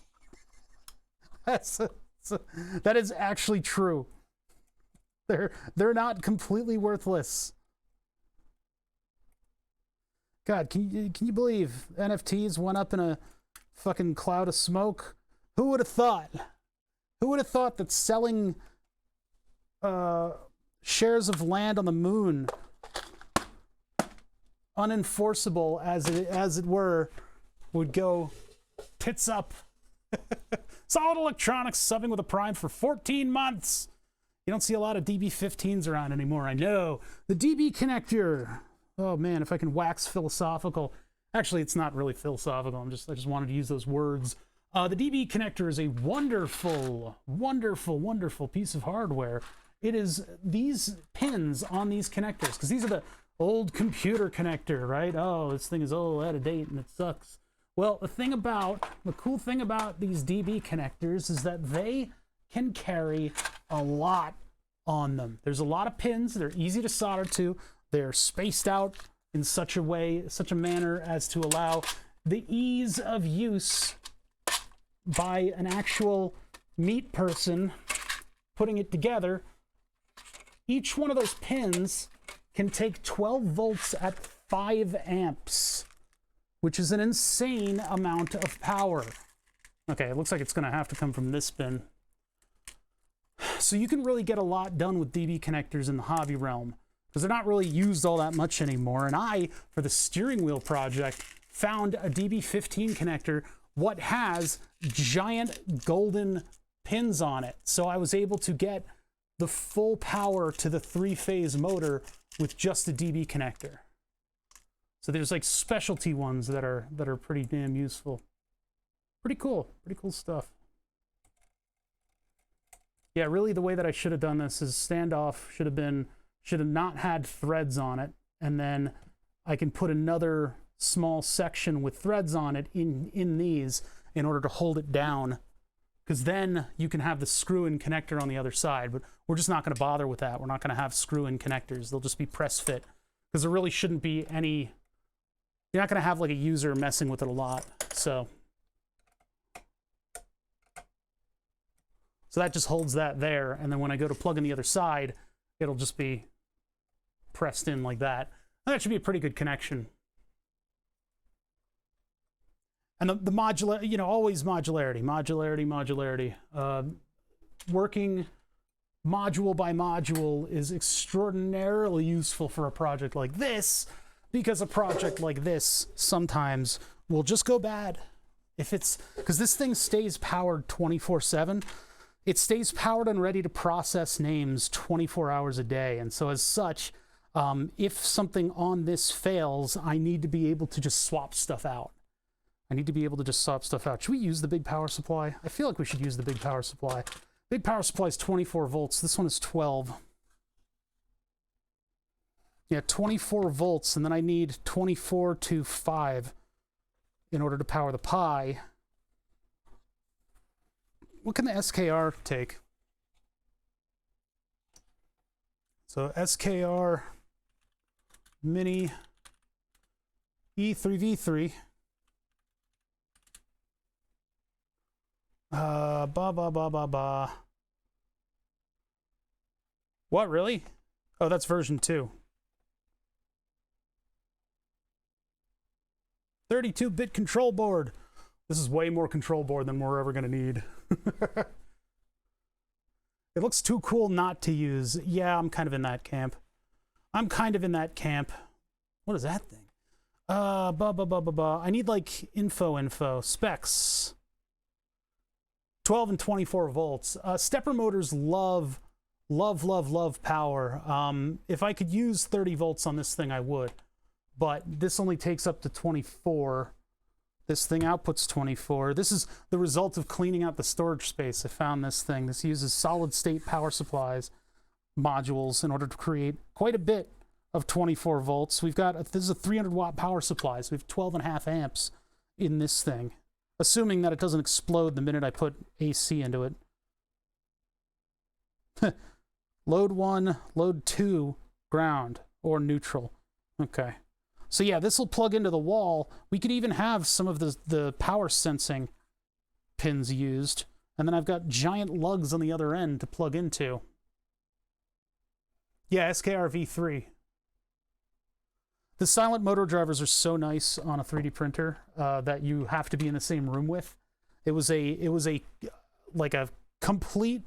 That is actually true. They're not completely worthless. God, can you believe NFTs went up in a fucking cloud of smoke? Who would have thought? Who would have thought that selling shares of land on the moon, unenforceable as it were, would go tits up? Solid Electronics subbing with a Prime for 14 months. You don't see a lot of DB15s around anymore, I know. The DB connector. Oh man, if I can wax philosophical. Actually, it's not really philosophical. I just wanted to use those words. The DB connector is a wonderful, wonderful, wonderful piece of hardware. It is these pins on these connectors, because these are the old computer connector, right? Oh, this thing is out of date and it sucks. Well, the cool thing about these DB connectors is that they can carry a lot on them. There's a lot of pins. They're easy to solder to. They're spaced out in such a manner as to allow the ease of use by an actual meat person putting it together. Each one of those pins can take 12 volts at 5 amps, which is an insane amount of power. Okay, it looks like it's going to have to come from this bin. So you can really get a lot done with DB connectors in the hobby realm, because they're not really used all that much anymore. And I, for the steering wheel project, found a DB15 connector what has giant golden pins on it. So I was able to get the full power to the 3-phase motor with just a DB connector. So there's like specialty ones that are pretty damn useful. Pretty cool stuff. Yeah, really the way that I should have done this is standoff should have not had threads on it, and then I can put another small section with threads on it in these in order to hold it down, because then you can have the screw-in connector on the other side. But we're just not going to bother with that. We're not going to have screw-in connectors. They'll just be press fit, because there really shouldn't be any. You're not going to have like a user messing with it a lot. So that just holds that there, and then when I go to plug in the other side, it'll just be pressed in like that. And that should be a pretty good connection. And the modular, you know, always modularity. Working module by module is extraordinarily useful for a project like this, because a project like this sometimes will just go bad. If it's, because this thing stays powered 24/7. It stays powered and ready to process names 24 hours a day. And so as such, if something on this fails, I need to be able to just swap stuff out. Should we use the big power supply? I feel like we should use the big power supply. Big power supply is 24 volts. This one is 12. Yeah, 24 volts, and then I need 24 to 5 in order to power the Pi. What can the SKR take? So SKR Mini E3V3. What, really? Oh, that's version 2. 32-bit control board. This is way more control board than we're ever going to need. It looks too cool not to use. Yeah, I'm kind of in that camp. What is that thing? I need like info. Specs. 12 and 24 volts. Stepper motors love power. If I could use 30 volts on this thing, I would. But this only takes up to 24. This thing outputs 24. This is the result of cleaning out the storage space. I found this thing. This uses solid-state power supplies modules in order to create quite a bit of 24 volts. This is a 300-watt power supply, so we have 12.5 amps in this thing, assuming that it doesn't explode the minute I put AC into it. Load 1, load 2, ground, or neutral. Okay. So yeah, this will plug into the wall. We could even have some of the power sensing pins used. And then I've got giant lugs on the other end to plug into. Yeah, SKR V3. The silent motor drivers are so nice on a 3D printer that you have to be in the same room with. It was a complete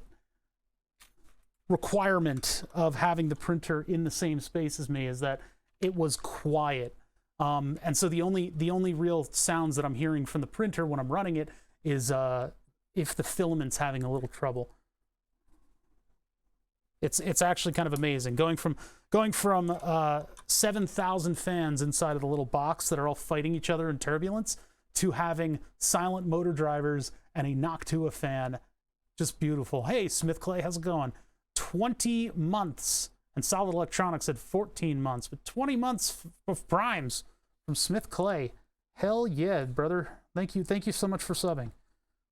requirement of having the printer in the same space as me, is that it was quiet. And so the only real sounds that I'm hearing from the printer when I'm running it is if the filament's having a little trouble. It's actually kind of amazing going from 7,000 fans inside of the little box that are all fighting each other in turbulence to having silent motor drivers and a Noctua fan. Just beautiful. Hey, Smith Clay, how's it going? 20 months. And Solid Electronics had 14 months, but 20 months of primes from Smith Clay. Hell yeah, brother. Thank you so much for subbing.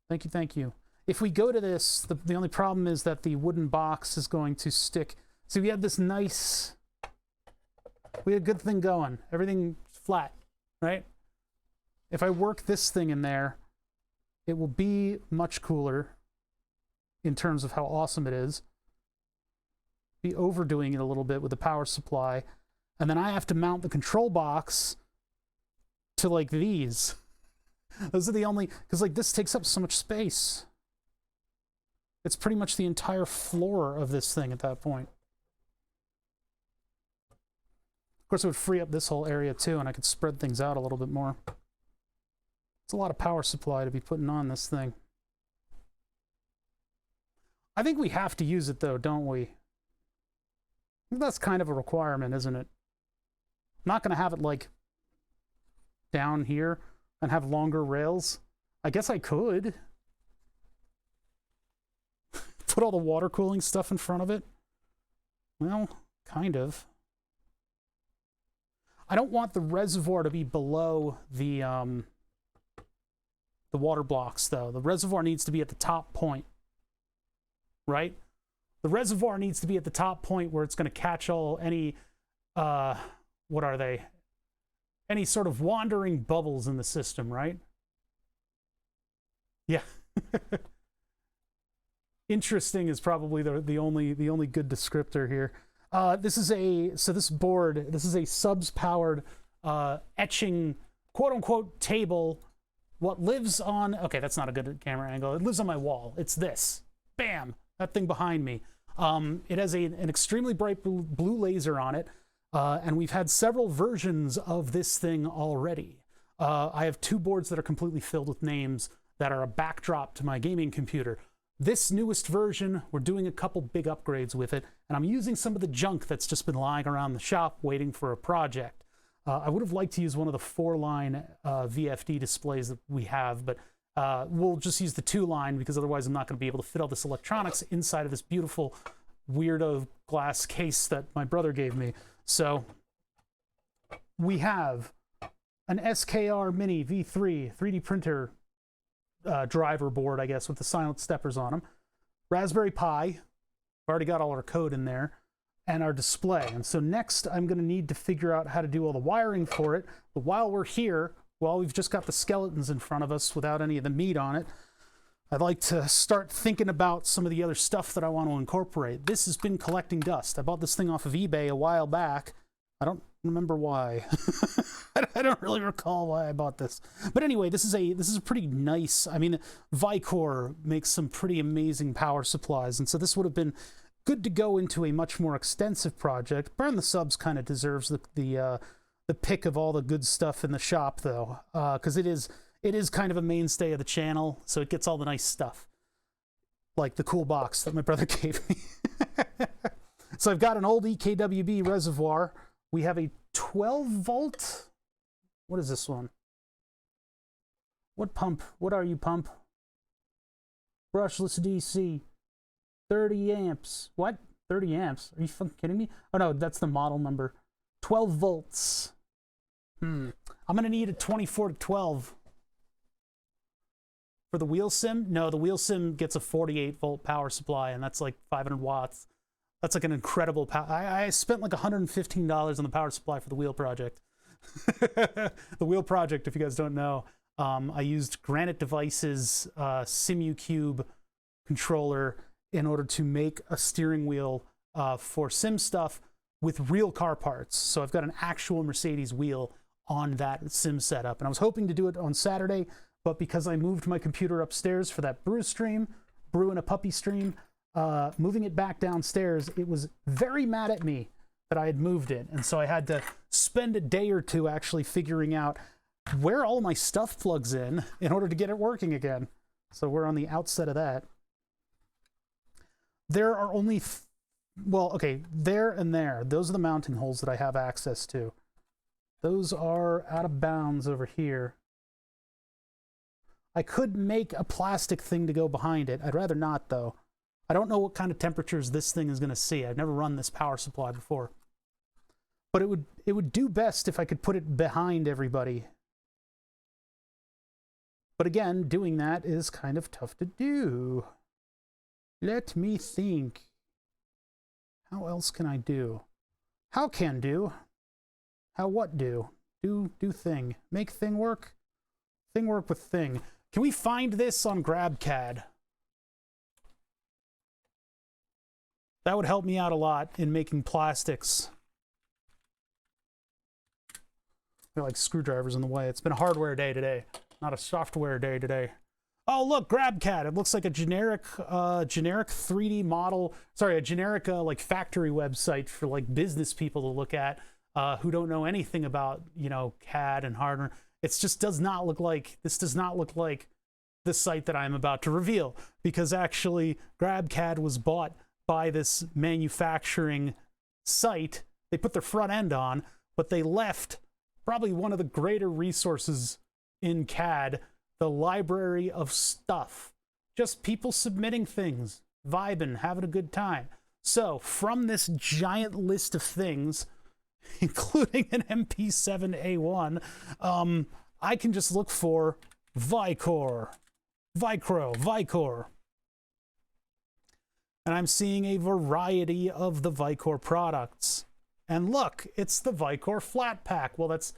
Thank you. If we go to this, the only problem is that the wooden box is going to stick. So we had this nice, we had a good thing going. Everything flat, right? If I work this thing in there, it will be much cooler in terms of how awesome it is. Be overdoing it a little bit with the power supply, and then I have to mount the control box to like these. Those are the only, because like this takes up so much space. It's pretty much the entire floor of this thing at that point. Of course, it would free up this whole area too, and I could spread things out a little bit more. It's a lot of power supply to be putting on this thing. I think we have to use it though, don't we? I think that's kind of a requirement, isn't it? I'm not going to have it like down here and have longer rails. I guess I could. Put all the water cooling stuff in front of it. Well, kind of. I don't want the reservoir to be below the water blocks, though. The reservoir needs to be at the top point, right? The reservoir needs to be at the top point where it's going to catch any, what are they? Any sort of wandering bubbles in the system, right? Yeah. Interesting is probably the only good descriptor here. This is a subs powered etching quote unquote table. What lives on, okay, that's not a good camera angle. It lives on my wall. It's this. Bam, that thing behind me. It has an extremely bright blue laser on it. And we've had several versions of this thing already. I have 2 boards that are completely filled with names that are a backdrop to my gaming computer. This newest version, we're doing a couple big upgrades with it, and I'm using some of the junk that's just been lying around the shop waiting for a project. I would have liked to use one of the 4-line VFD displays that we have, but we'll just use the 2-line because otherwise I'm not going to be able to fit all this electronics inside of this beautiful weirdo glass case that my brother gave me. So we have an SKR Mini V3 3D printer driver board, I guess, with the silent steppers on them. Raspberry Pi. We've already got all our code in there. And our display. And so next I'm going to need to figure out how to do all the wiring for it. But while we're here, while we've just got the skeletons in front of us without any of the meat on it, I'd like to start thinking about some of the other stuff that I want to incorporate. This has been collecting dust. I bought this thing off of eBay a while back. I don't remember why. I don't really recall why I bought this. But anyway, this is a pretty nice, I mean, Vicor makes some pretty amazing power supplies, and so this would have been good to go into a much more extensive project. Burn the Subs kind of deserves the pick of all the good stuff in the shop, though, because it is kind of a mainstay of the channel, so it gets all the nice stuff, like the cool box that my brother gave me. So I've got an old EKWB reservoir. We have a 12 volt. What is this one? What pump? What are you, pump? Brushless DC. 30 amps. What? 30 amps? Are you fucking kidding me? Oh no, that's the model number. 12 volts. I'm gonna need a 24 to 12. For the wheel sim? No, the wheel sim gets a 48 volt power supply, and that's like 500 watts. That's like an incredible power. I spent like $115 on the power supply for the wheel project. The wheel project, if you guys don't know, I used Granite Devices SimuCube controller in order to make a steering wheel for sim stuff with real car parts. So I've got an actual Mercedes wheel on that sim setup. And I was hoping to do it on Saturday, but because I moved my computer upstairs for that brew stream, brew and a puppy stream, moving it back downstairs, it was very mad at me that I had moved it. And so I had to spend a day or two actually figuring out where all my stuff plugs in order to get it working again. So we're on the outset of that. There are only, well, okay, there and there. Those are the mounting holes that I have access to. Those are out of bounds over here. I could make a plastic thing to go behind it. I'd rather not, though. I don't know what kind of temperatures this thing is going to see. I've never run this power supply before. But it would do best if I could put it behind everybody. But again, doing that is kind of tough to do. Let me think. How else can I do? How can do? How what do? Do thing. Make thing work? Thing work with thing. Can we find this on GrabCAD? That would help me out a lot in making plastics. They're like screwdrivers in the way. It's been a hardware day today, not a software day today. Oh, look, GrabCAD. It looks like a generic 3D model. Sorry, a generic like factory website for like business people to look at who don't know anything about, you know, CAD and hardware. It just does not look like, this does not look like the site that I'm about to reveal, because actually GrabCAD was bought by this manufacturing site. They put their front end on, but they left probably one of the greater resources in CAD, the library of stuff. Just people submitting things, vibing, having a good time. So from this giant list of things, including an MP7A1, I can just look for vicor. And I'm seeing a variety of the vicor products. And look, it's the vicor flat pack. Well, that's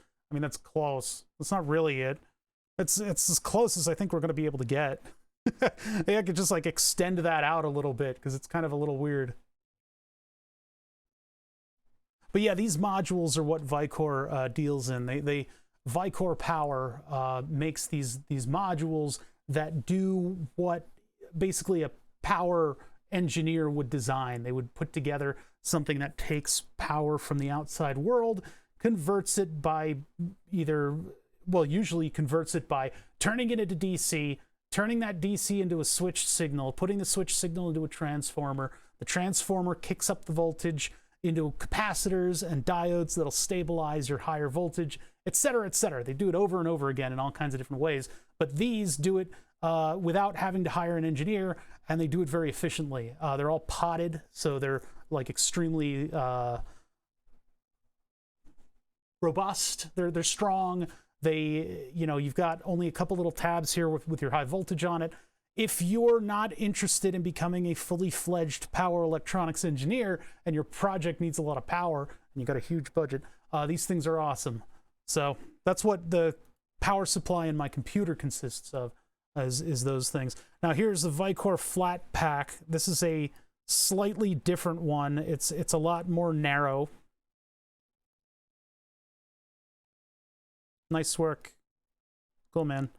close. That's not really it. It's as close as I think we're going to be able to get. I could just like extend that out a little bit because it's kind of a little weird. But yeah, these modules are what vicor deals in. Vicor Power makes these modules that do what basically a power engineer would design. They would put together something that takes power from the outside world, converts it by usually converts it by turning it into DC, turning that DC into a switch signal, putting the switch signal into a transformer. The transformer kicks up the voltage into capacitors and diodes that'll stabilize your higher voltage, etc., etc. They do it over and over again in all kinds of different ways, but these do it without having to hire an engineer, and they do it very efficiently. They're all potted, so they're like extremely robust. They're strong. You've got only a couple little tabs here with your high voltage on it. If you're not interested in becoming a fully fledged power electronics engineer and your project needs a lot of power and you got a huge budget, these things are awesome. So that's what the power supply in my computer consists of, is those things. Now here's the vicor flat pack. This is a slightly different one. It's a lot more narrow. Nice work. Cool, man.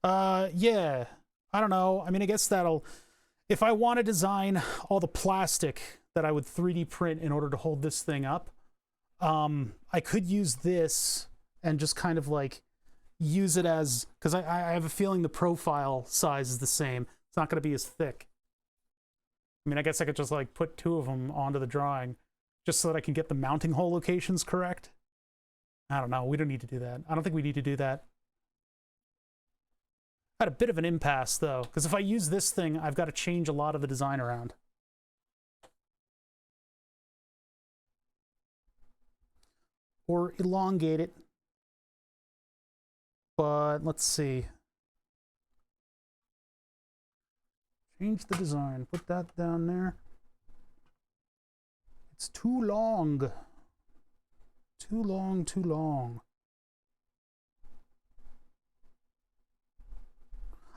Yeah. I don't know. I mean, I guess if I want to design all the plastic that I would 3D print in order to hold this thing up, I could use this and just kind of like use it as, because I have a feeling the profile size is the same. It's not going to be as thick. I mean, I guess I could just like put two of them onto the drawing just so that I can get the mounting hole locations correct. I don't know. We don't need to do that. I don't think we need to do that. Had a bit of an impasse though, because if I use this thing, I've got to change a lot of the design around. Or elongate it. But let's see. Change the design. Put that down there. It's too long. Too long, too long.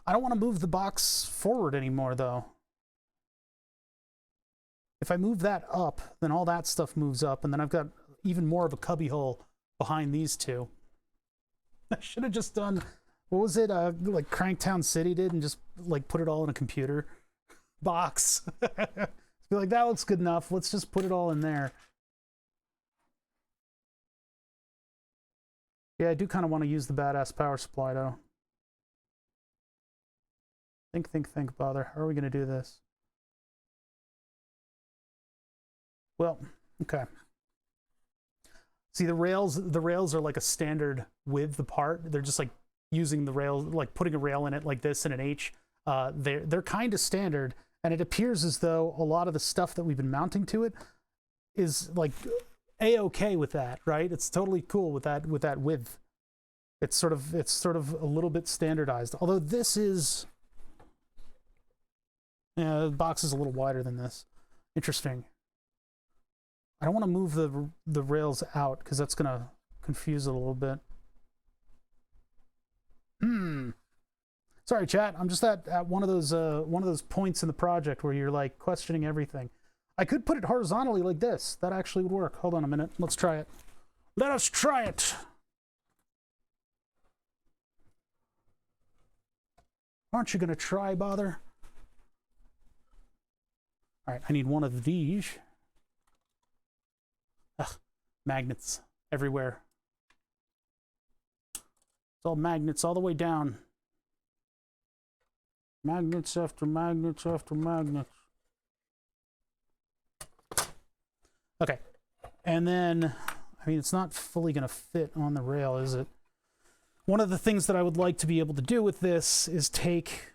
I don't want to move the box forward anymore, though. If I move that up, then all that stuff moves up, and then I've got even more of a cubby hole behind these two. I should have just done, what was it, like Cranktown City did, and just like put it all in a computer box. Be like, that looks good enough. Let's just put it all in there. Yeah, I do kind of want to use the badass power supply, though. Think, bother. How are we going to do this? Well, okay. See, the rails are like a standard width apart. They're just like using the rail, like putting a rail in it like this and an H. They're kind of standard, and it appears as though a lot of the stuff that we've been mounting to it is like a-okay with that, right? It's totally cool with that width. It's sort of a little bit standardized. Although this is, yeah, the box is a little wider than this. Interesting. I don't want to move the rails out because that's going to confuse it a little bit. Sorry, chat. I'm just at one of those points in the project where you're like questioning everything. I could put it horizontally like this. That actually would work. Hold on a minute. Let's try it. Let us try it. Aren't you going to try, bother? All right, I need one of these. Ugh, magnets everywhere. It's all magnets all the way down. Magnets after magnets after magnets. Okay. And then, I mean, it's not fully going to fit on the rail, is it? One of the things that I would like to be able to do with this is take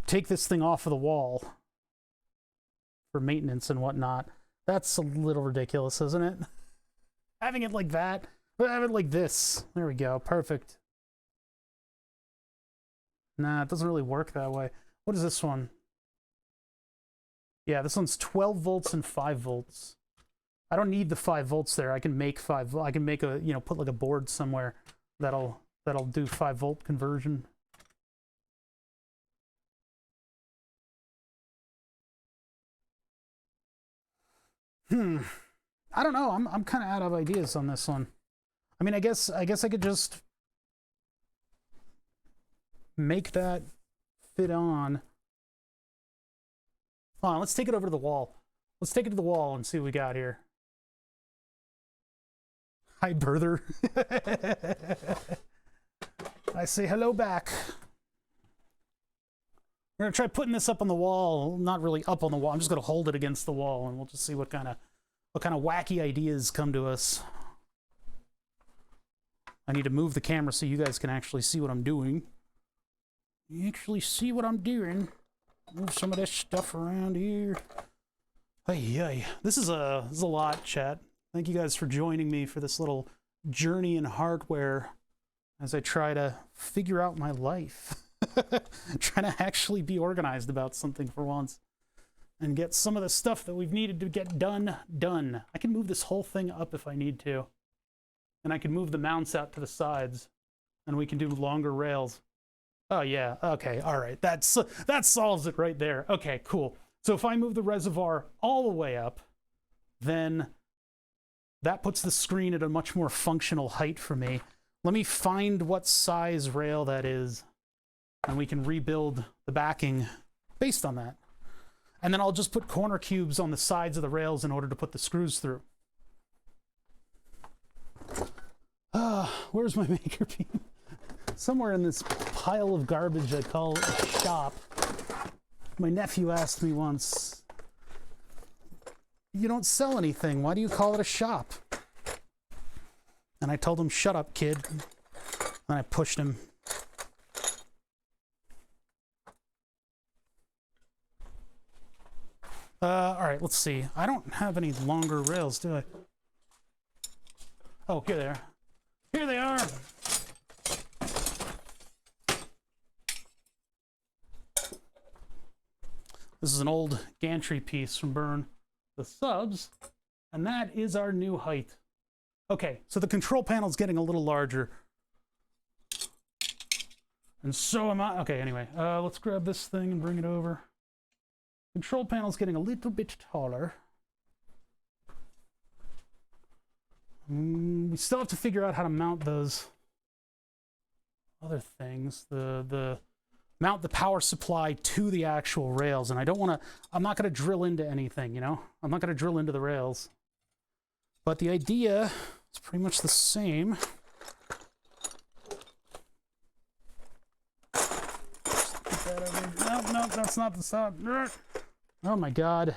this thing off of the wall for maintenance and whatnot. That's a little ridiculous, isn't it? Having it like that. Have it like this. There we go. Perfect. Nah, it doesn't really work that way. What is this one? Yeah, this one's 12 volts and 5 volts. I don't need the 5 volts there. I can make I can make a, you know, put like a board somewhere that'll do 5 volt conversion. I don't know. I'm kind of out of ideas on this one. I mean, I guess I could just make that fit on. Hold on, let's take it over to the wall. Let's take it to the wall and see what we got here. Hi, birther. I say hello back. We're gonna try putting this up on the wall. Not really up on the wall. I'm just gonna hold it against the wall, and we'll just see what kind of wacky ideas come to us. I need to move the camera so you guys can actually see what I'm doing. You actually see what I'm doing. Move some of this stuff around here. Hey, this is a lot, chat. Thank you guys for joining me for this little journey in hardware as I try to figure out my life. Trying to actually be organized about something for once and get some of the stuff that we've needed to get done. I can move this whole thing up if I need to. And I can move the mounts out to the sides and we can do longer rails. Oh yeah, okay, all right. That solves it right there. Okay, cool. So if I move the reservoir all the way up, then that puts the screen at a much more functional height for me. Let me find what size rail that is, and we can rebuild the backing based on that. And then I'll just put corner cubes on the sides of the rails in order to put the screws through. Where's my maker beam? Somewhere in this pile of garbage I call a shop. My nephew asked me once, "You don't sell anything, why do you call it a shop?" And I told him, "Shut up, kid." And I pushed him. All right, let's see. I don't have any longer rails, do I? Oh, here they are. Here they are. This is an old gantry piece from Burn the Subs, and that is our new height. Okay, so the control panel's getting a little larger. And so am I. Okay, anyway, let's grab this thing and bring it over. Control panel's getting a little bit taller. We still have to figure out how to mount those other things. Mount the power supply to the actual rails, and I'm not gonna drill into anything, you know? I'm not gonna drill into the rails. But the idea is pretty much the same. No, that's not the sound. Oh my god.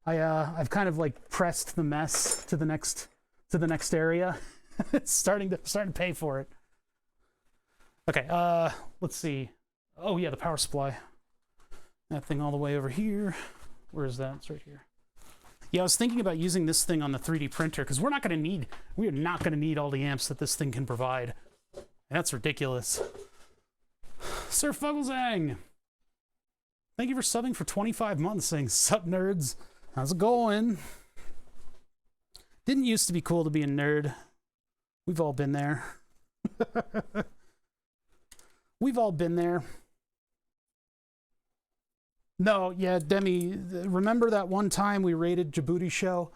I've kind of like pressed the mess to the next area. It's starting to pay for it. Okay, let's see. Oh yeah, the power supply. That thing all the way over here. Where is that? It's right here. Yeah, I was thinking about using this thing on the 3D printer because we are not going to need all the amps that this thing can provide. That's ridiculous. Sir Fugglesang, thank you for subbing for 25 months, saying, "Sup, nerds? How's it going?" Didn't used to be cool to be a nerd. We've all been there. We've all been there. No, yeah, Demi, remember that one time we raided Djibouti Show?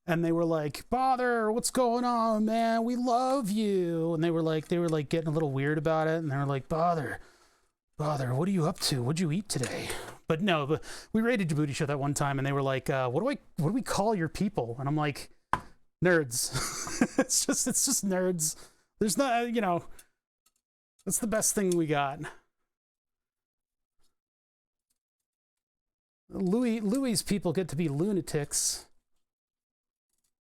And they were like, "Bother, what's going on, man? We love you." And they were like getting a little weird about it. And they were like, Bother, what are you up to? What'd you eat today? But no, but we raided Djibouti Show that one time, and they were like, what do we call your people? And I'm like, nerds. It's just nerds. There's not, you know, That's the best thing we got. Louis's people get to be lunatics.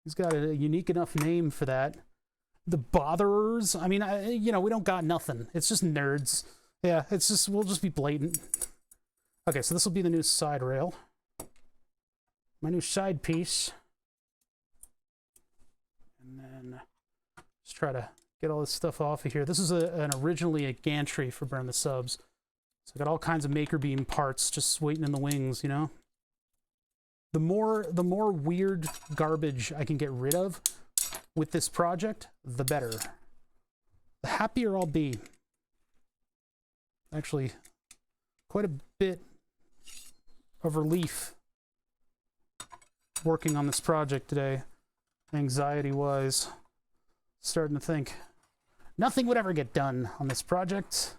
He's got a unique enough name for that. The Botherers. I mean, you know, we don't got nothing. It's just nerds. Yeah, it's just, we'll just be blatant. Okay, so this will be the new side rail. My new side piece. And then just try to get all this stuff off of here. This is originally a gantry for Burn the Subs. So I got all kinds of Maker Beam parts just waiting in the wings, you know? The more weird garbage I can get rid of with this project, the better. The happier I'll be. Actually, quite a bit of relief working on this project today, anxiety-wise. Starting to think nothing would ever get done on this project.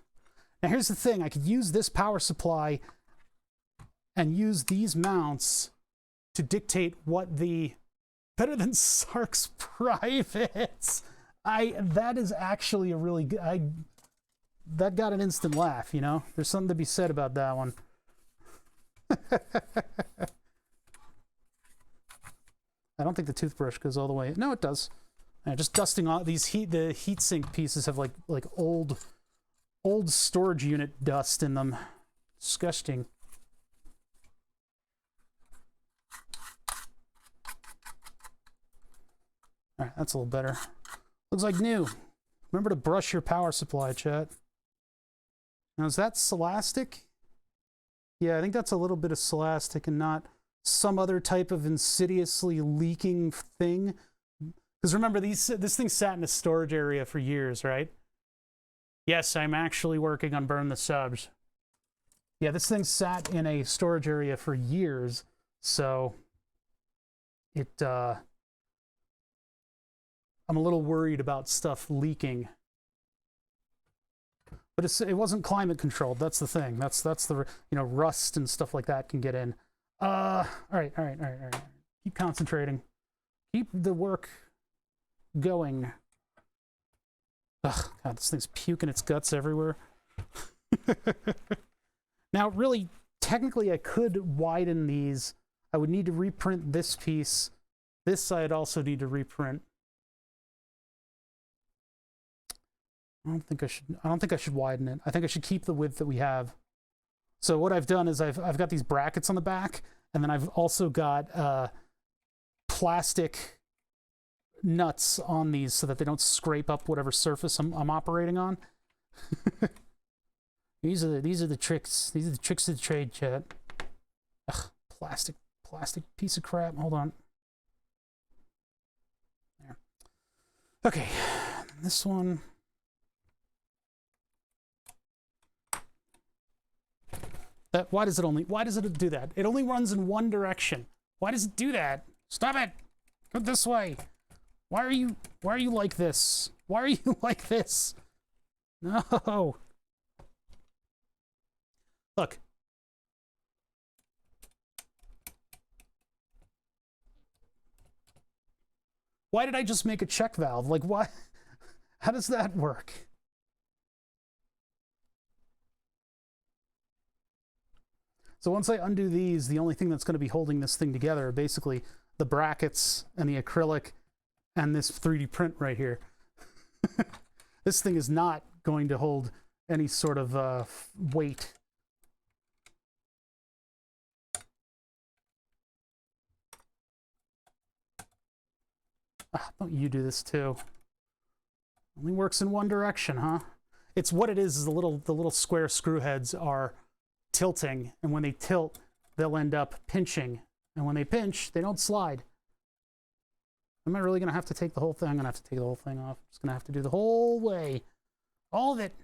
Now here's the thing, I could use this power supply and use these mounts to dictate what the better than Sark's privates. That is actually a really good, that got an instant laugh, you know? There's something to be said about that one. I don't think the toothbrush goes all the way. No, it does. Just dusting off these the heatsink pieces have like old storage unit dust in them. Disgusting. All right, that's a little better. Looks like new. Remember to brush your power supply, chat. Now, is that Celastic? Yeah, I think that's a little bit of Celastic and not some other type of insidiously leaking thing. Because remember, this thing sat in a storage area for years, right? Yes, I'm actually working on Burn the Subs. Yeah, this thing sat in a storage area for years, so it, I'm a little worried about stuff leaking. But it wasn't climate controlled. That's the thing. That's the, you know, rust and stuff like that can get in. All right. Keep concentrating. Keep the work going. Ugh, God, this thing's puking its guts everywhere. Now, really, technically, I could widen these. I would need to reprint this piece. This I'd also need to reprint. I don't think I should widen it. I think I should keep the width that we have. So what I've done is I've got these brackets on the back, and then I've also got plastic nuts on these so that they don't scrape up whatever surface I'm operating on. These are the tricks. These are the tricks of the trade, chat. Ugh, plastic piece of crap. Hold on. There. Okay, this one. Why does it do that? It only runs in one direction. Why does it do that? Stop it! Go this way. Why are you like this? Why are you like this? No. Look. Why did I just make a check valve? Like, why? How does that work? So once I undo these, the only thing that's going to be holding this thing together are basically the brackets and the acrylic and this 3D print right here. This thing is not going to hold any sort of weight. Don't you do this too? Only works in one direction, huh? It's what it is the little square screw heads are tilting, and when they tilt, they'll end up pinching. And when they pinch, they don't slide. Am I really going to have to take the whole thing? I'm going to have to take the whole thing off. I'm just going to have to do the whole way. All of it.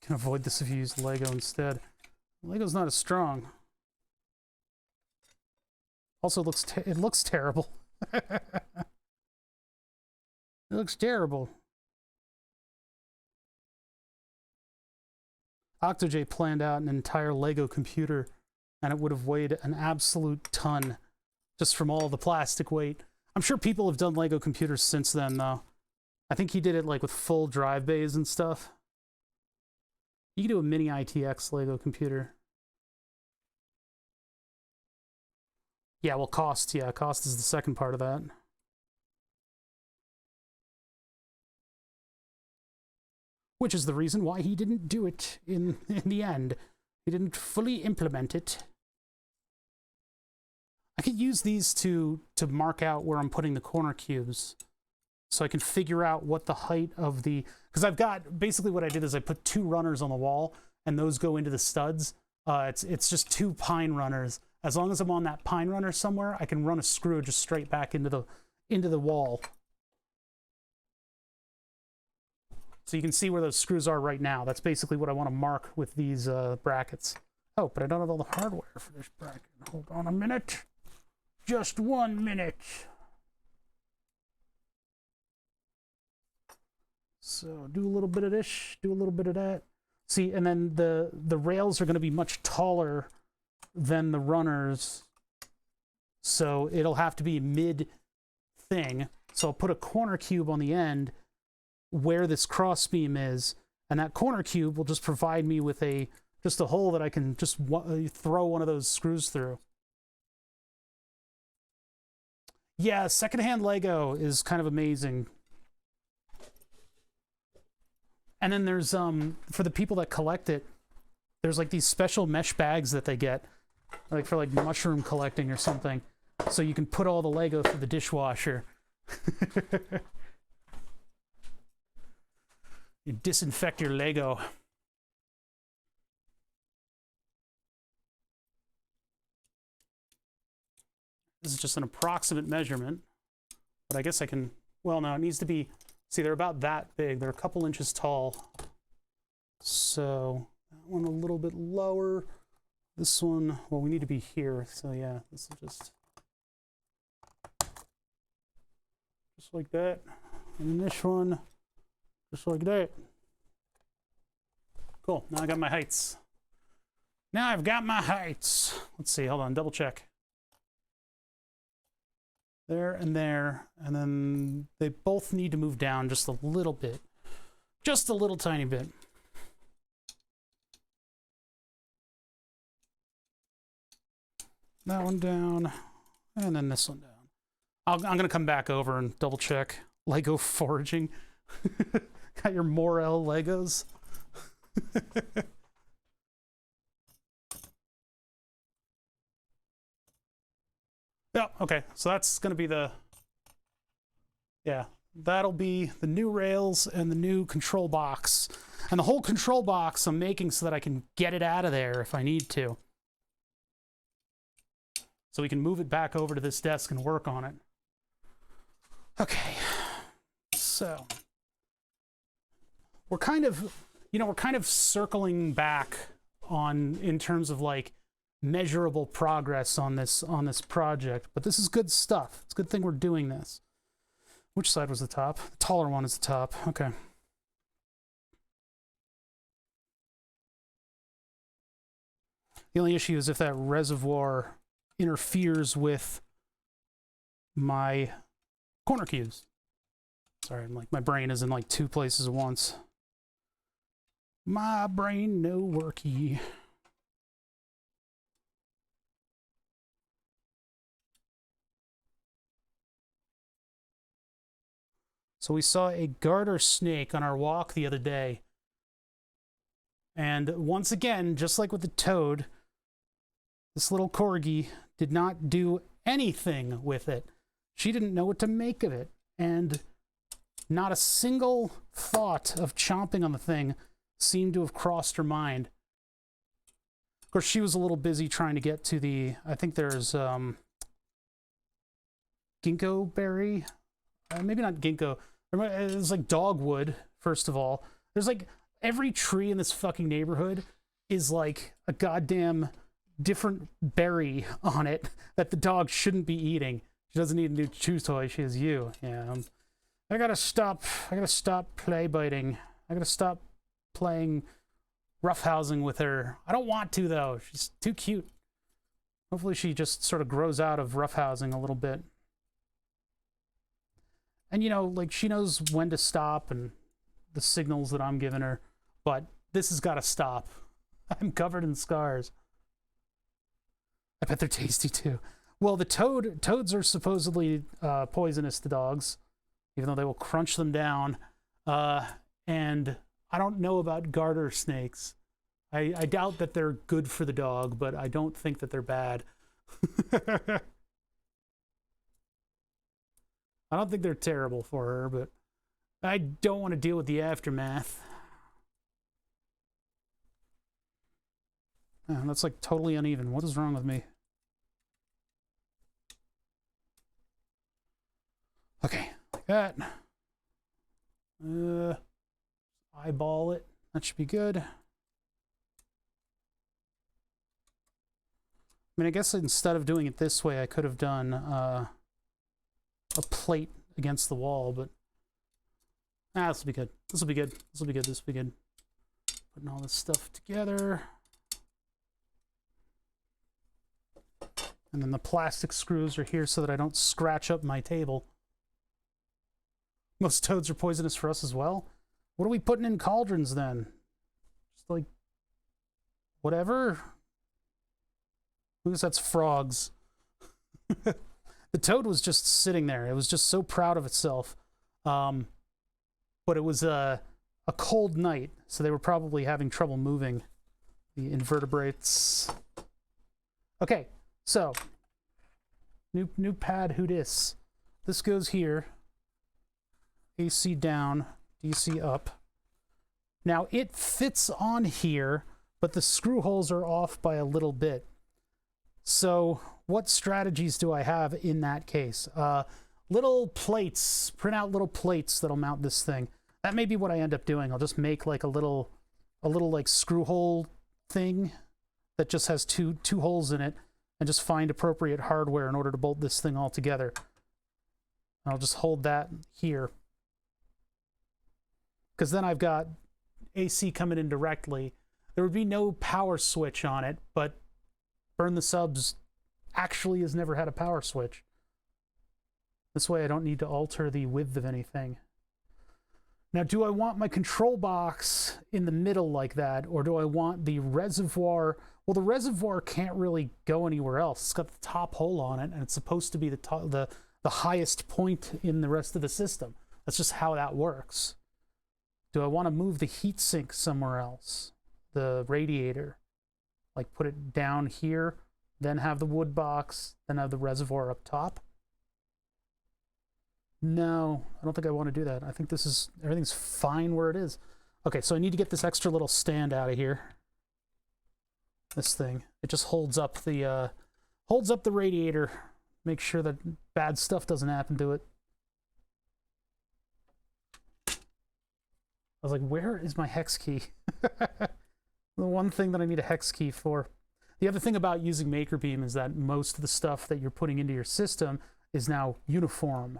Can avoid this if you use Lego instead. Lego's not as strong. Also, it looks terrible. It looks terrible. Octoj planned out an entire Lego computer, and it would have weighed an absolute ton just from all the plastic weight. I'm sure people have done Lego computers since then, though. I think he did it like with full drive bays and stuff. You can do a mini ITX Lego computer. Yeah, well, cost. Yeah, cost is the second part of that. Which is the reason why he didn't do it in the end. He didn't fully implement it. I could use these to mark out where I'm putting the corner cubes. So I can figure out what the height of the... Because I've got... Basically what I did is I put 2 runners on the wall, and those go into the studs. It's just 2 pine runners. As long as I'm on that pine runner somewhere, I can run a screw just straight back into the wall. So you can see where those screws are right now. That's basically what I want to mark with these brackets. Oh, but I don't have all the hardware for this bracket. Hold on a minute. Just 1 minute. So do a little bit of this, do a little bit of that. See, and then the rails are going to be much taller than the runners. So it'll have to be mid thing. So I'll put a corner cube on the end where this cross beam is, and that corner cube will just provide me with just a hole that I can just throw one of those screws through. Yeah, secondhand Lego is kind of amazing. And then there's for the people that collect it, there's like these special mesh bags that they get, like for like mushroom collecting or something, so you can put all the Lego through the dishwasher. You disinfect your Lego. This is just an approximate measurement, but I guess I can, well, no, it needs to be, see, they're about that big. They're a couple inches tall. So that one a little bit lower. This one, well, we need to be here. So yeah, this is just like that. And this one, just like that. Cool, now I got my heights. Now I've got my heights. Let's see, hold on, double check. There, and then they both need to move down just a little bit. Just a little tiny bit. That one down, and then this one down. I'm gonna come back over and double check. Lego foraging. Got your Morel Legos. Yeah, okay, so that's gonna be that'll be the new rails and the new control box. And the whole control box I'm making so that I can get it out of there if I need to. So we can move it back over to this desk and work on it. Okay, so we're kind of circling back in terms of like measurable progress on this project, but this is good stuff. It's a good thing we're doing this. Which side was the top? The taller one is the top. Okay. The only issue is if that reservoir interferes with my corner cubes. Sorry, my brain is in like 2 places at once. My brain no worky. So we saw a garter snake on our walk the other day. And once again, just like with the toad, this little corgi did not do anything with it. She didn't know what to make of it. And not a single thought of chomping on the thing seemed to have crossed her mind. Of course, she was a little busy trying to get to the, I think there's ginkgo berry. Maybe not ginkgo. It's like dogwood, first of all. There's like every tree in this fucking neighborhood is like a goddamn different berry on it that the dog shouldn't be eating. She doesn't need a new chew toy. She has you. Yeah. I gotta stop play biting. I gotta stop playing roughhousing with her. I don't want to, though. She's too cute. Hopefully she just sort of grows out of roughhousing a little bit. And, you know, like, she knows when to stop and the signals that I'm giving her. But this has got to stop. I'm covered in scars. I bet they're tasty, too. Well, the toads are supposedly poisonous to dogs, even though they will crunch them down. And I don't know about garter snakes. I doubt that they're good for the dog, but I don't think that they're bad. I don't think they're terrible for her, but I don't want to deal with the aftermath. Oh, that's like totally uneven. What is wrong with me? Okay, like that. Eyeball it. That should be good. I mean, I guess instead of doing it this way, I could have done a plate against the wall, but this will be good. This will be good. This will be good. This will be good. Putting all this stuff together. And then the plastic screws are here so that I don't scratch up my table. Most toads are poisonous for us as well. What are we putting in cauldrons then? Just like whatever. I guess that's frogs. The toad was just sitting there. It was just so proud of itself. But it was a cold night, so they were probably having trouble moving the invertebrates. Okay, so new pad. Who dis? This goes here. AC down, DC up. Now it fits on here, but the screw holes are off by a little bit. So what strategies do I have in that case? Little plates, print out little plates that'll mount this thing. That may be what I end up doing. I'll just make like a little like screw hole thing that just has two holes in it, and just find appropriate hardware in order to bolt this thing all together. I'll just hold that here, because then I've got AC coming in directly. There would be no power switch on it, but Burn the Subs actually has never had a power switch. This way I don't need to alter the width of anything. Now, do I want my control box in the middle like that, or do I want the reservoir? Well, the reservoir can't really go anywhere else. It's got the top hole on it, and it's supposed to be the highest point in the rest of the system. That's just how that works. Do I want to move the heatsink somewhere else? The radiator? Like put it down here, then have the wood box, then have the reservoir up top? No, I don't think I want to do that. I think everything's fine where it is. Okay, so I need to get this extra little stand out of here. This thing. It just holds up the radiator. Make sure that bad stuff doesn't happen to it. I was like, where is my hex key? The one thing that I need a hex key for. The other thing about using MakerBeam is that most of the stuff that you're putting into your system is now uniform,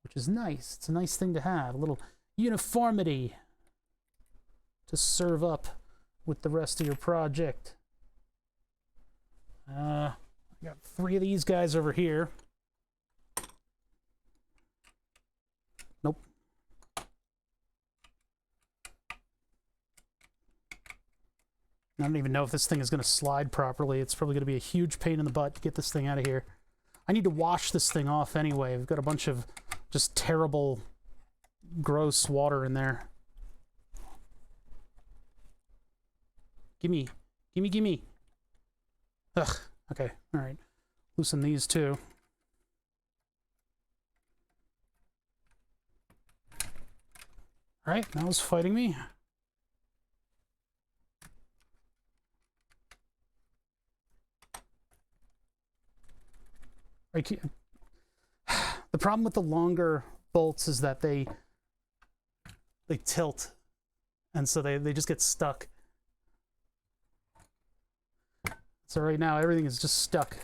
which is nice. It's a nice thing to have, a little uniformity to serve up with the rest of your project. I got 3 of these guys over here. Nope. I don't even know if this thing is going to slide properly. It's probably going to be a huge pain in the butt to get this thing out of here. I need to wash this thing off anyway. We've got a bunch of just terrible, gross water in there. Gimme. Gimme, gimme. Ugh. Okay. All right. Loosen these too. All right. Now it's fighting me. The problem with the longer bolts is that they tilt, and so they just get stuck. So right now everything is just stuck.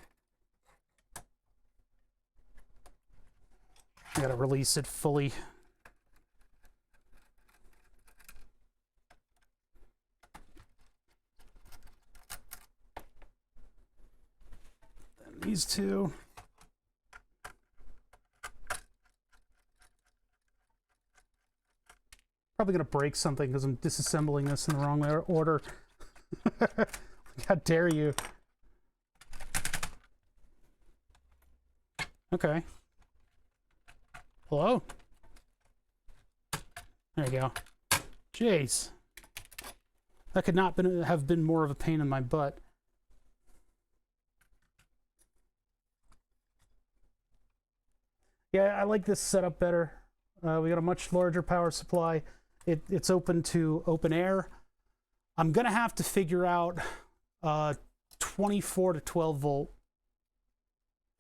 I gotta release it fully. these two. Probably gonna break something because I'm disassembling this in the wrong order. How dare you? Okay. Hello? There you go. Jeez. That could not have been more of a pain in my butt. Yeah, I like this setup better. We got a much larger power supply. It's open to open air. I'm gonna have to figure out 24 to 12 volt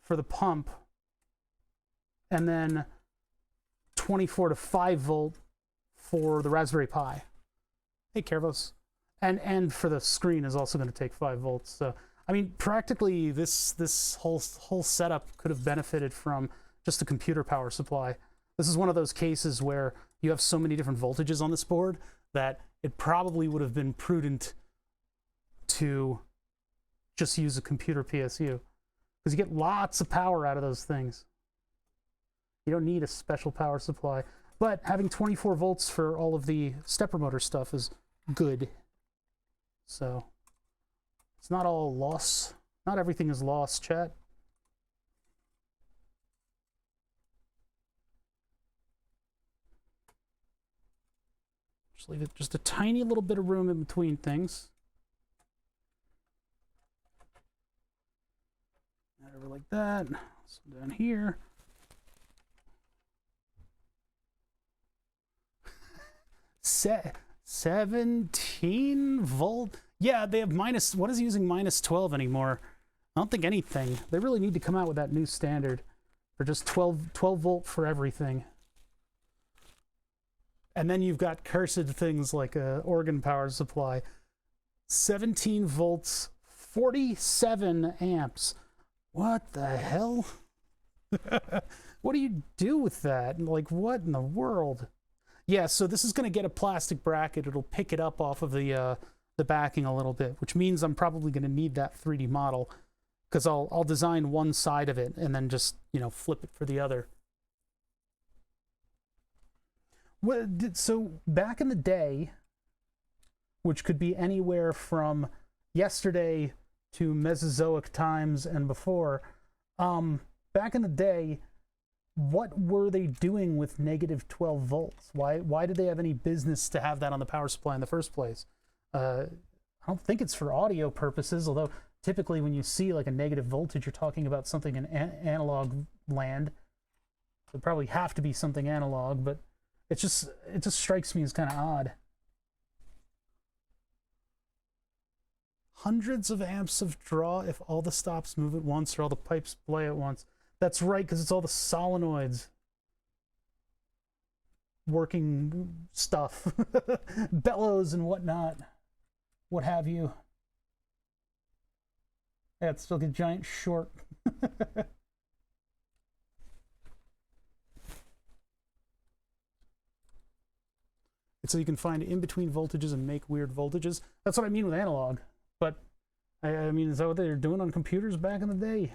for the pump, and then 24 to 5 volt for the Raspberry Pi. Hey, Kervos. And for the screen is also going to take 5 volts. So, I mean, practically this whole setup could have benefited from just a computer power supply. This is one of those cases where you have so many different voltages on this board that it probably would have been prudent to just use a computer PSU, because you get lots of power out of those things. You don't need a special power supply. But having 24 volts for all of the stepper motor stuff is good. So it's not all loss. Not everything is lost, chat. Just leave it just a tiny little bit of room in between things. That over like that. So down here. Set 17 volt. Yeah, they have minus. What is using minus 12 anymore? I don't think anything. They really need to come out with that new standard for just 12 volt for everything. And then you've got cursed things like a organ power supply. 17 volts, 47 amps. What the hell? What do you do with that? Like, what in the world? Yeah, so this is going to get a plastic bracket. It'll pick it up off of the backing a little bit, which means I'm probably going to need that 3D model, because I'll design one side of it and then just, you know, flip it for the other. So back in the day, which could be anywhere from yesterday to Mesozoic times and before, back in the day, what were they doing with negative 12 volts? Why did they have any business to have that on the power supply in the first place? I don't think it's for audio purposes, although typically when you see like a negative voltage, you're talking about something in analog land. It would probably have to be something analog, but it just strikes me as kind of odd. Hundreds of amps of draw if all the stops move at once or all the pipes play at once. That's right, because it's all the solenoids working stuff. Bellows and whatnot. What have you. Yeah, it's like a giant short. It's so you can find in-between voltages and make weird voltages. That's what I mean with analog. But, I mean, is that what they were doing on computers back in the day?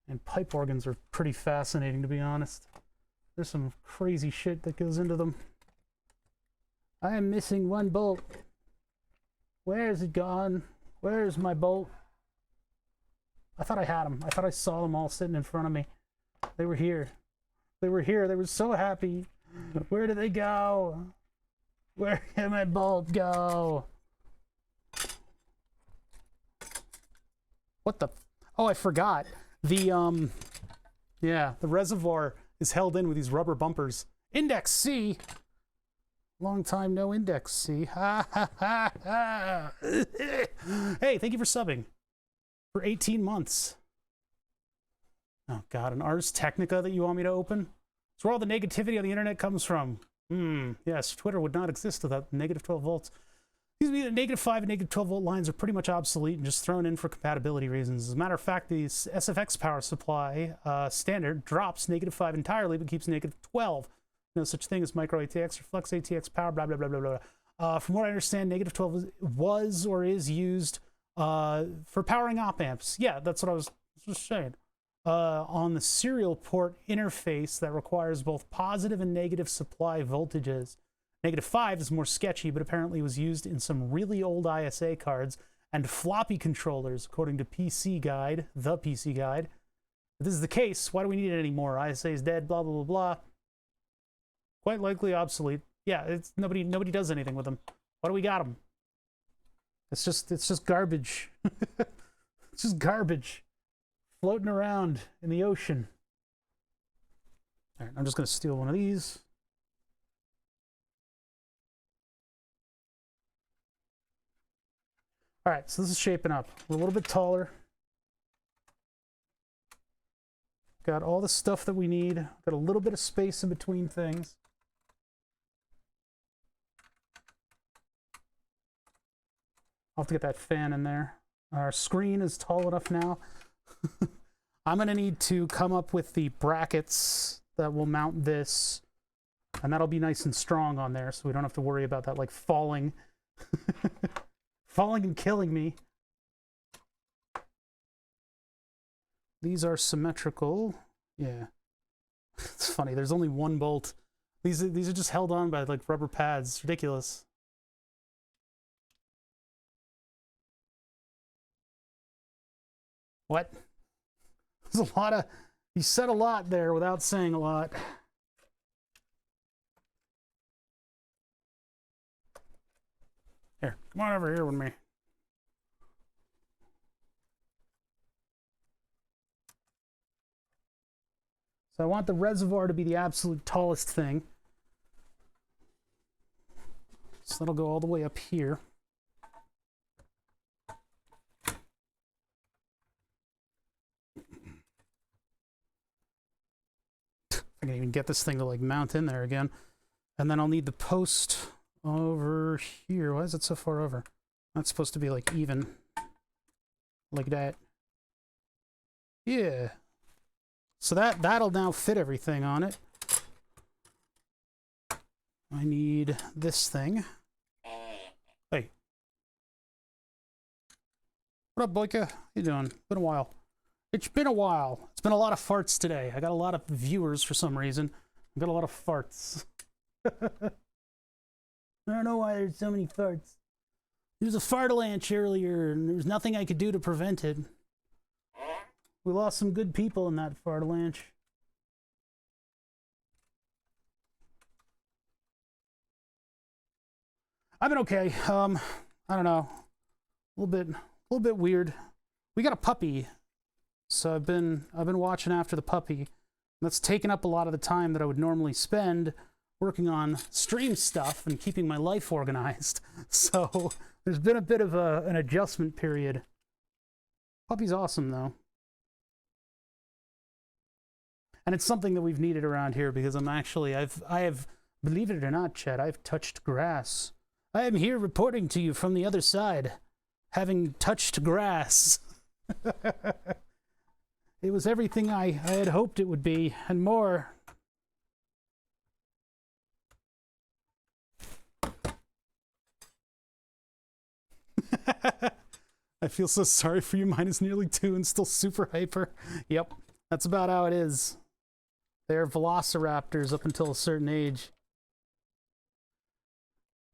And pipe organs are pretty fascinating, to be honest. There's some crazy shit that goes into them. I am missing one bolt. Where is it gone? Where's my bolt? I thought I had them. I thought I saw them all sitting in front of me. They were here. They were here. They were so happy. Where did they go? Where did my bolt go? What the? Oh, I forgot. The reservoir is held in with these rubber bumpers. Index C. Long time no Index C. Ha ha ha ha. Hey, thank you for subbing for 18 months. Oh God, an Ars Technica that you want me to open? It's where all the negativity on the internet comes from. Yes, Twitter would not exist without negative 12 volts. These negative 5 and negative 12 volt lines are pretty much obsolete and just thrown in for compatibility reasons. As a matter of fact, the SFX power supply standard drops negative 5 entirely but keeps negative 12. No such thing as micro ATX or flex ATX power, blah, blah, blah, blah, blah. From what I understand, -12 was or is used for powering op amps. Yeah, that's what I was just saying. On the serial port interface that requires both positive and negative supply voltages. -5 is more sketchy, but apparently was used in some really old ISA cards and floppy controllers, according to PC Guide, the PC Guide. If this is the case, why do we need it anymore? ISA is dead, blah, blah, blah, blah. Quite likely obsolete. Yeah, it's nobody does anything with them. Why do we got them? It's just garbage. It's just garbage floating around in the ocean. All right, I'm just going to steal one of these. All right, so this is shaping up. We're a little bit taller. Got all the stuff that we need. Got a little bit of space in between things. I'll have to get that fan in there. Our screen is tall enough now. I'm going to need to come up with the brackets that will mount this. And that'll be nice and strong on there, so we don't have to worry about that, like, falling. Falling and killing me. These are symmetrical. Yeah. It's funny, there's only one bolt. These are just held on by, like, rubber pads. It's ridiculous. What? There's a lot of... You said a lot there without saying a lot. Here, come on over here with me. So I want the reservoir to be the absolute tallest thing. So that'll go all the way up here. I can even get this thing to, like, mount in there again. And then I'll need the post over here. Why is it so far over? That's supposed to be, like, even. Like that. Yeah. So that'll now fit everything on it. I need this thing. Hey. What up, Boyka? How you doing? Been a while. It's been a while. It's been a lot of farts today. I got a lot of viewers for some reason. I got a lot of farts. I don't know why there's so many farts. There was a fart-a-lanch earlier, and there was nothing I could do to prevent it. We lost some good people in that fart-a-lanch. I've been okay. I don't know. A little bit weird. We got a puppy. So I've been watching after the puppy. That's taken up a lot of the time that I would normally spend working on stream stuff and keeping my life organized. So there's been a bit of an adjustment period. Puppy's awesome though. And it's something that we've needed around here because I have, believe it or not, Chet, I've touched grass. I am here reporting to you from the other side, having touched grass. It was everything I had hoped it would be, and more. I feel so sorry for you. Mine is nearly 2 and still super hyper. Yep, that's about how it is. They're velociraptors up until a certain age.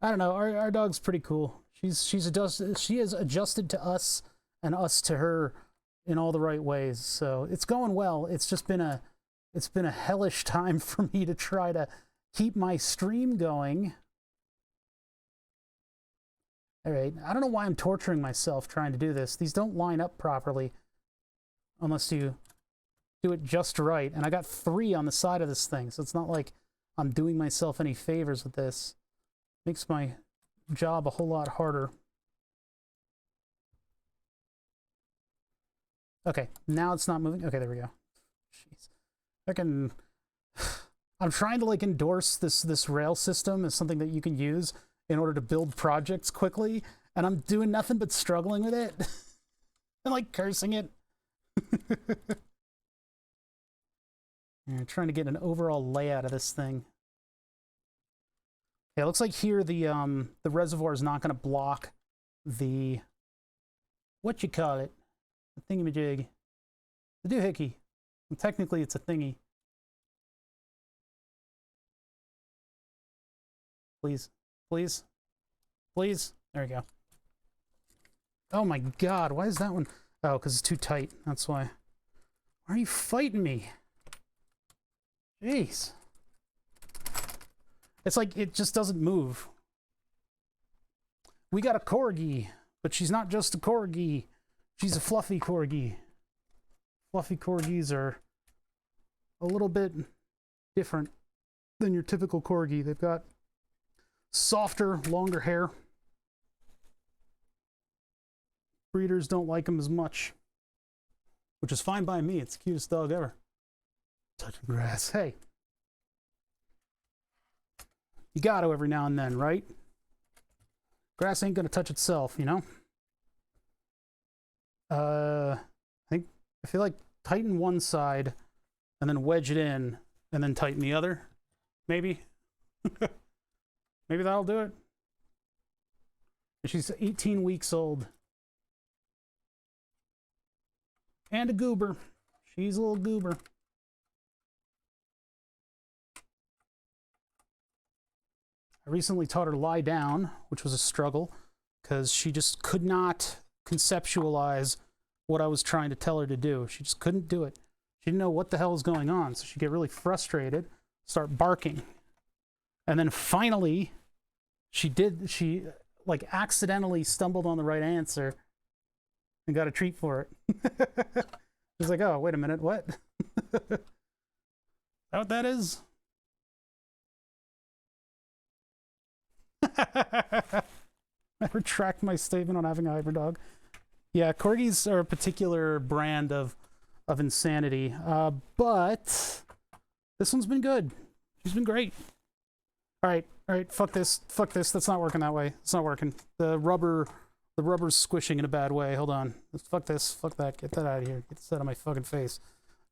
I don't know. Our dog's pretty cool. She has adjusted to us and us to her in all the right ways. So it's going well. It's just been a hellish time for me to try to keep my stream going. All right. I don't know why I'm torturing myself trying to do this. These don't line up properly unless you do it just right. And I got 3 on the side of this thing, so it's not like I'm doing myself any favors with this. Makes my job a whole lot harder. Okay, now it's not moving. Okay, there we go. Jeez. I'm trying to, like, endorse this rail system as something that you can use in order to build projects quickly, and I'm doing nothing but struggling with it. and, like, cursing it. I'm trying to get an overall layout of this thing. Yeah, it looks like here the reservoir is not going to block the, what you call it, the thingamajig, the doohickey. And technically, it's a thingy. Please, please, please. There we go. Oh my God, why is that one? Oh, because it's too tight. That's why. Why are you fighting me? Jeez. It's like it just doesn't move. We got a corgi, but she's not just a corgi. She's a fluffy corgi. Fluffy corgis are a little bit different than your typical corgi. They've got softer, longer hair. Breeders don't like them as much, which is fine by me. It's the cutest dog ever. Touching grass. Hey. You got to every now and then, right? Grass ain't going to touch itself, you know? I feel like tighten one side and then wedge it in and then tighten the other. Maybe. Maybe that'll do it. She's 18 weeks old. And a goober. She's a little goober. I recently taught her to lie down, which was a struggle, because she just could not conceptualize what I was trying to tell her to do. She just couldn't do it. She didn't know what the hell was going on, so she'd get really frustrated, start barking. And then finally, she like accidentally stumbled on the right answer and got a treat for it. It's like, oh, wait a minute, what? Is that what that is? I retract my statement on having a hybrid dog. Yeah, corgis are a particular brand of insanity, but this one's been good. She's been great. All right, fuck this. That's not working that way. It's not working. The rubber's squishing in a bad way. Hold on. Fuck this. Fuck that. Get that out of here. Get this out of my fucking face.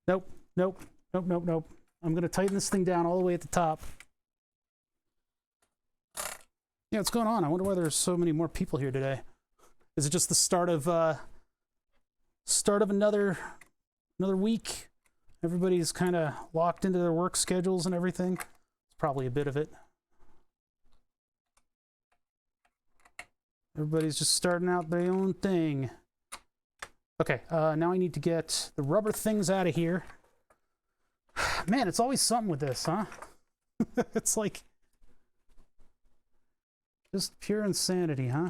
Nope. I'm gonna tighten this thing down all the way at the top. Yeah, what's going on? I wonder why there's so many more people here today. Is it just the start of another week? Everybody's kind of locked into their work schedules and everything. It's probably a bit of it. Everybody's just starting out their own thing. Okay, now I need to get the rubber things out of here. Man, it's always something with this, huh? It's like just pure insanity, huh?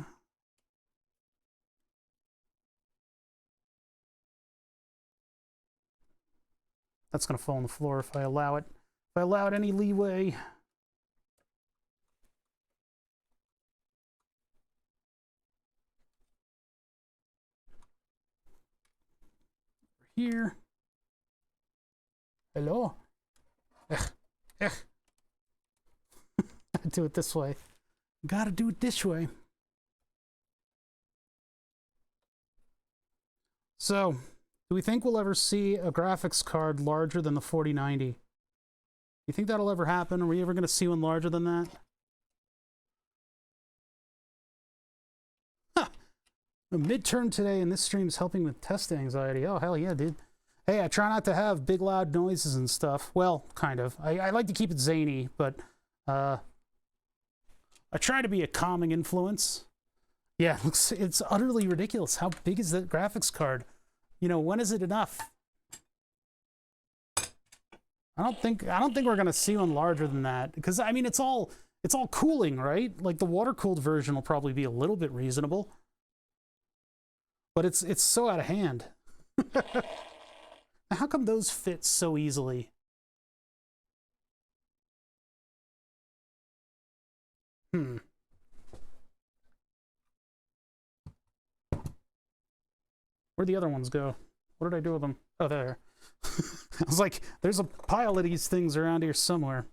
That's gonna fall on the floor if I allow it. If I allow it any leeway. Here. Hello? Do it this way. Gotta do it this way. So, do we think we'll ever see a graphics card larger than the 4090? You think that'll ever happen? Are we ever going to see one larger than that? Huh. A midterm today and this stream is helping with test anxiety. Oh, hell yeah, dude. Hey, I try not to have big loud noises and stuff. Well, kind of. I like to keep it zany, but I try to be a calming influence. Yeah, it's utterly ridiculous. How big is that graphics card? You know, when is it enough? I don't think we're gonna see one larger than that, because I mean it's all cooling, right? Like the water cooled version will probably be a little bit reasonable, but it's so out of hand. How come those fit so easily? Where'd the other ones go? What did I do with them? Oh, there. I was like, there's a pile of these things around here somewhere.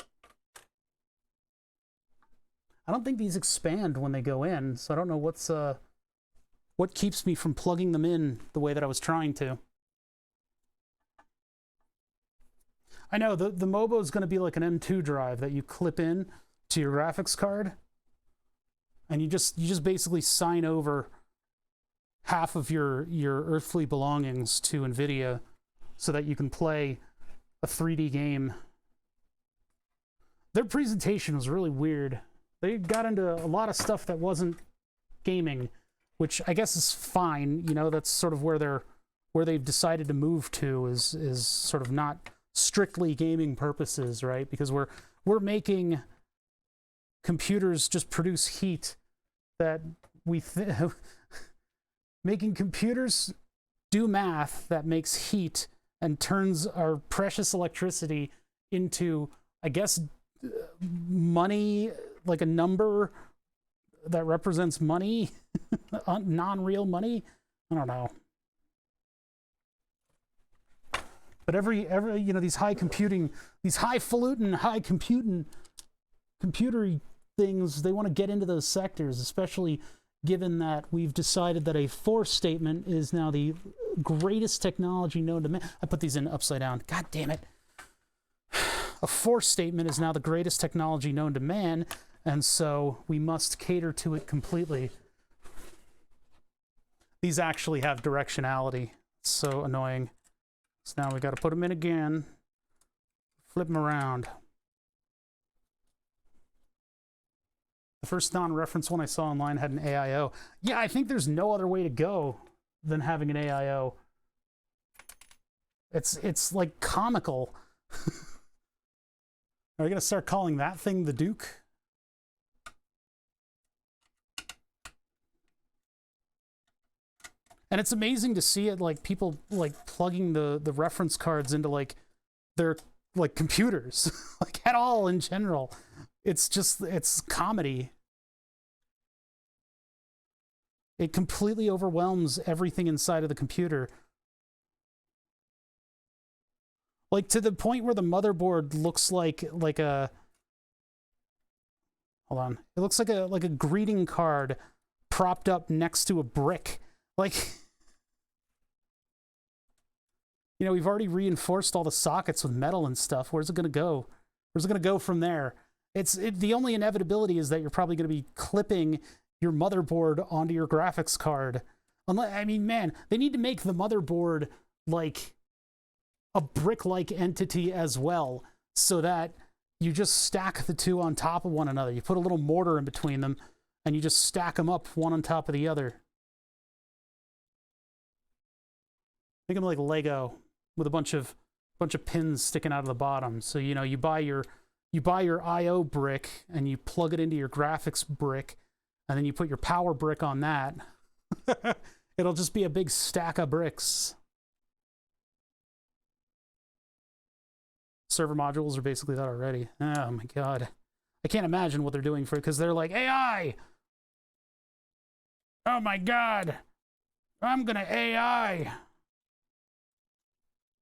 I don't think these expand when they go in, so I don't know what keeps me from plugging them in the way that I was trying to. I know, the Mobo is going to be like an M2 drive that you clip in to your graphics card, and you just basically sign over half of your earthly belongings to NVIDIA so that you can play a 3D game. Their presentation was really weird. They got into a lot of stuff that wasn't gaming, which I guess is fine. You know, that's sort of where they've decided to move to is sort of not strictly gaming purposes, right? Because we're making computers just produce heat that making computers do math that makes heat and turns our precious electricity into, I guess, money, like a number that represents money, non-real money. I don't know. But every you know, these highfalutin, computery things, they want to get into those sectors, especially given that we've decided that a force statement is now the greatest technology known to man. I put these in upside down. God damn it. A force statement is now the greatest technology known to man, and so we must cater to it completely. These actually have directionality. It's so annoying. So now we got to put them in again, flip them around. The first non-reference one I saw online had an AIO. Yeah, I think there's no other way to go than having an AIO. It's like comical. Are we gonna start calling that thing the Duke? And it's amazing to see it, like, people like plugging the reference cards into like their like computers, like at all in general. It's just, it's comedy. It completely overwhelms everything inside of the computer. Like, to the point where the motherboard looks like a, hold on. It looks like a greeting card propped up next to a brick. Like, you know, we've already reinforced all the sockets with metal and stuff. Where's it going to go? Where's it going to go from there? The only inevitability is that you're probably going to be clipping your motherboard onto your graphics card. I mean, man, they need to make the motherboard like a brick-like entity as well, so that you just stack the two on top of one another. You put a little mortar in between them, and you just stack them up one on top of the other. Make them like Lego with a bunch of pins sticking out of the bottom. So, you know, you buy your I/O brick and you plug it into your graphics brick, and then you put your power brick on that. It'll just be a big stack of bricks. Server modules are basically that already. Oh my god. I can't imagine what they're doing for it, because they're like, AI! Oh my god! I'm gonna AI!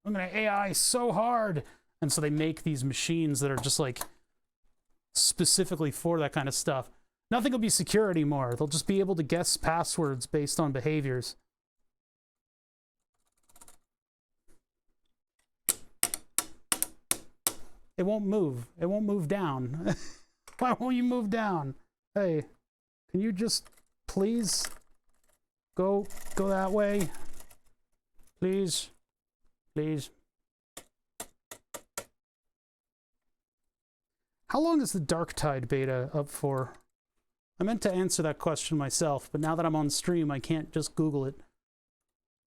I'm gonna AI so hard! And so they make these machines that are just like specifically for that kind of stuff. Nothing will be secure anymore. They'll just be able to guess passwords based on behaviors. It won't move. It won't move down. Why won't you move down? Hey, can you just please go that way? Please. Please. How long is the Darktide beta up for? I meant to answer that question myself, but now that I'm on stream, I can't just Google it.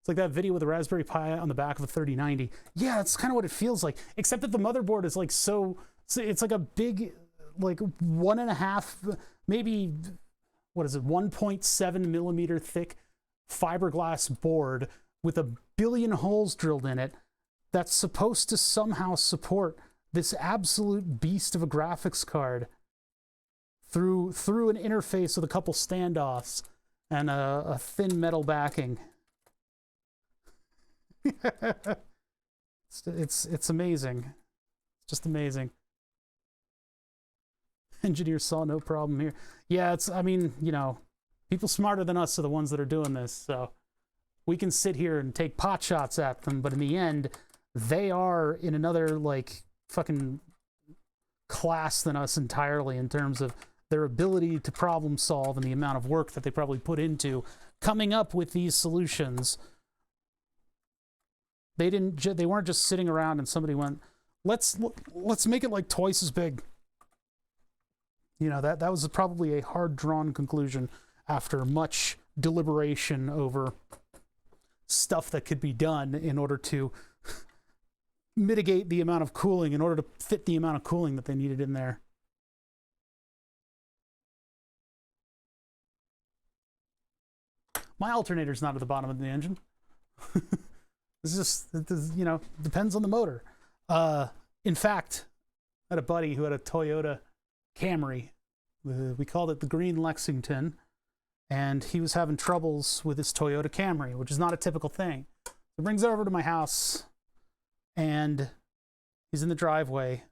It's like that video with the Raspberry Pi on the back of a 3090. Yeah, that's kind of what it feels like, except that the motherboard is like so it's like a big, like 1.5, maybe, what is it, 1.7 millimeter thick fiberglass board with a billion holes drilled in it that's supposed to somehow support this absolute beast of a graphics card through an interface with a couple standoffs and a thin metal backing. It's amazing. It's just amazing. Engineers saw no problem here. Yeah, I mean, you know, people smarter than us are the ones that are doing this, so we can sit here and take pot shots at them, but in the end, they are in another, like, fucking class than us entirely in terms of their ability to problem solve and the amount of work that they probably put into coming up with these solutions. They weren't just sitting around and somebody went, let's make it like twice as big. You know, that was probably a hard drawn conclusion after much deliberation over stuff that could be done in order to mitigate the amount of cooling, in order to fit the amount of cooling that they needed in there. My alternator's not at the bottom of the engine. This, you know, depends on the motor. In fact, I had a buddy who had a Toyota Camry. We called it the Green Lexington. And he was having troubles with his Toyota Camry, which is not a typical thing. He brings it over to my house, and he's in the driveway.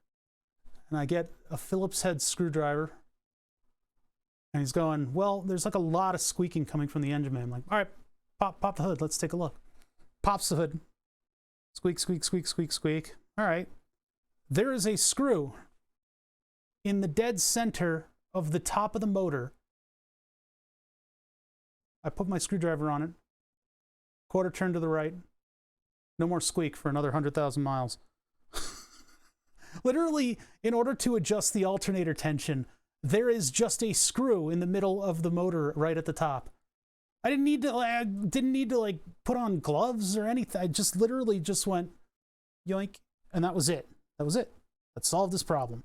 And I get a Phillips head screwdriver. And he's going, well, there's like a lot of squeaking coming from the engine bay. I'm like, all right, pop the hood. Let's take a look. Pops the hood. Squeak, squeak, squeak, squeak, squeak. All right. There is a screw in the dead center of the top of the motor. I put my screwdriver on it. Quarter turn to the right. No more squeak for another 100,000 miles. Literally, in order to adjust the alternator tension, there is just a screw in the middle of the motor right at the top. I didn't need to like put on gloves or anything. I just literally just went yoink, and that was it. That was it. That solved this problem.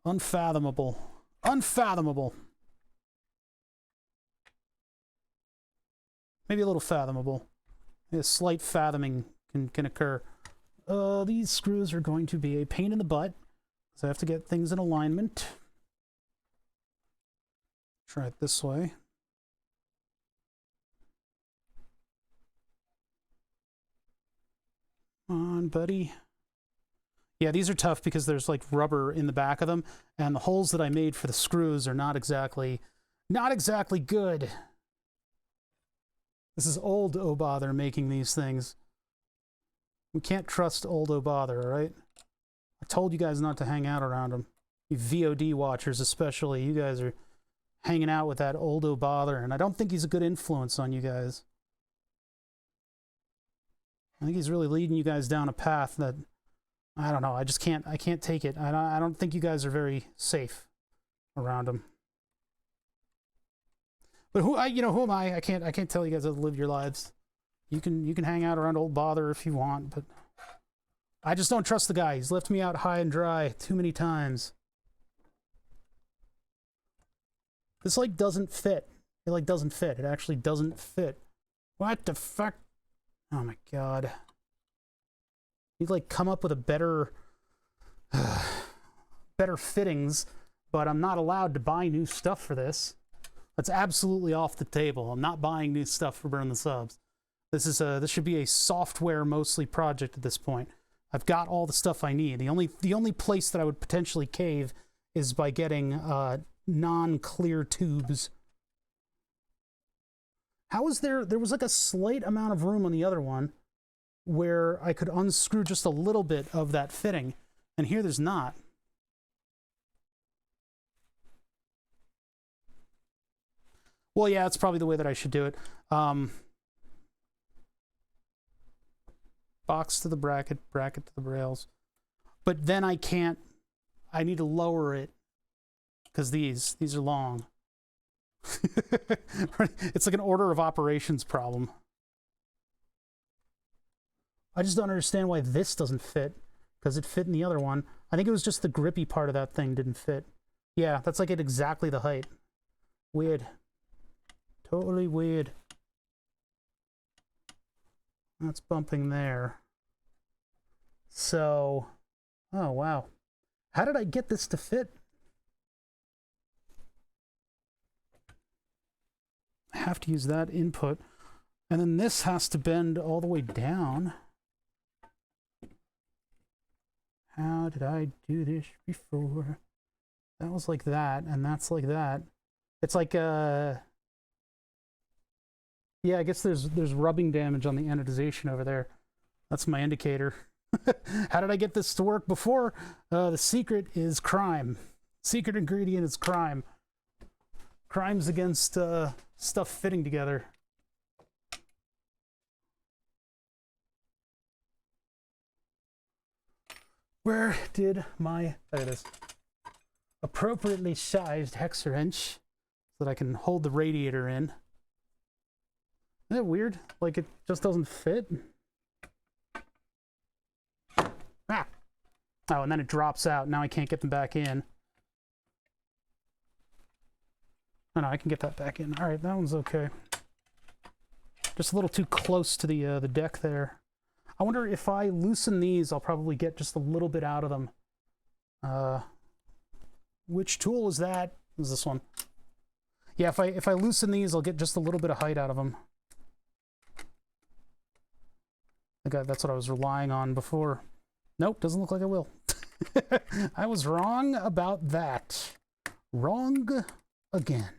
Unfathomable. Unfathomable. Maybe a little fathomable. A slight fathoming can occur. These screws are going to be a pain in the butt, so I have to get things in alignment. Try it this way. Come on, buddy. Yeah, these are tough because there's like rubber in the back of them, and the holes that I made for the screws are not exactly good. This is old O'Bother making these things. We can't trust old O'Bother, all right? I told you guys not to hang out around him. You VOD watchers especially, you guys are hanging out with that old O'Bother, and I don't think he's a good influence on you guys. I think he's really leading you guys down a path that, I don't know, I can't take it. I don't think you guys are very safe around him. But who am I? I can't tell you guys how to live your lives. You can hang out around old Bother if you want, but I just don't trust the guy. He's left me out high and dry too many times. This like doesn't fit. It like doesn't fit. It actually doesn't fit. What the fuck? Oh my god. You'd like come up with a better fittings, but I'm not allowed to buy new stuff for this. That's absolutely off the table. I'm not buying new stuff for Burn the Subs. This should be a software mostly project at this point. I've got all the stuff I need. The only place that I would potentially cave is by getting non-clear tubes. How is there was like a slight amount of room on the other one where I could unscrew just a little bit of that fitting, and here there's not. Well, yeah, that's probably the way that I should do it. Box to the bracket, bracket to the rails. But then I need to lower it because these are long. It's like an order of operations problem. I just don't understand why this doesn't fit, because it fit in the other one. I think it was just the grippy part of that thing didn't fit. Yeah, that's like at exactly the height. Weird. Totally weird. That's bumping there. So, oh wow. How did I get this to fit? I have to use that input. And then this has to bend all the way down. How did I do this before? That was like that, and that's like that. It's like yeah, I guess there's rubbing damage on the anodization over there. That's my indicator. How did I get this to work before? The secret is crime. Secret ingredient is crime. Crimes against stuff fitting together. Where did my, there it is, appropriately sized hex wrench so that I can hold the radiator in? Isn't that weird? Like it just doesn't fit? Ah! Oh, and then it drops out. Now I can't get them back in. Oh no, I can get that back in. All right, that one's okay. Just a little too close to the deck there. I wonder if I loosen these, I'll probably get just a little bit out of them. Which tool is that? Is this one? Yeah, if I loosen these, I'll get just a little bit of height out of them. Okay, that's what I was relying on before. Nope, doesn't look like I will. I was wrong about that. Wrong again.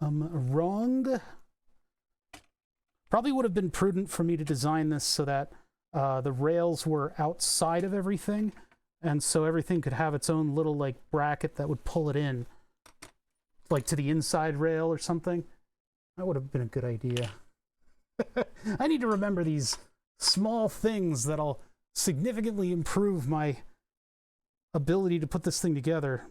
Wrong. Probably would have been prudent for me to design this so that the rails were outside of everything, and so everything could have its own little like bracket that would pull it in, like to the inside rail or something. That would have been a good idea. I need to remember these small things that'll significantly improve my ability to put this thing together.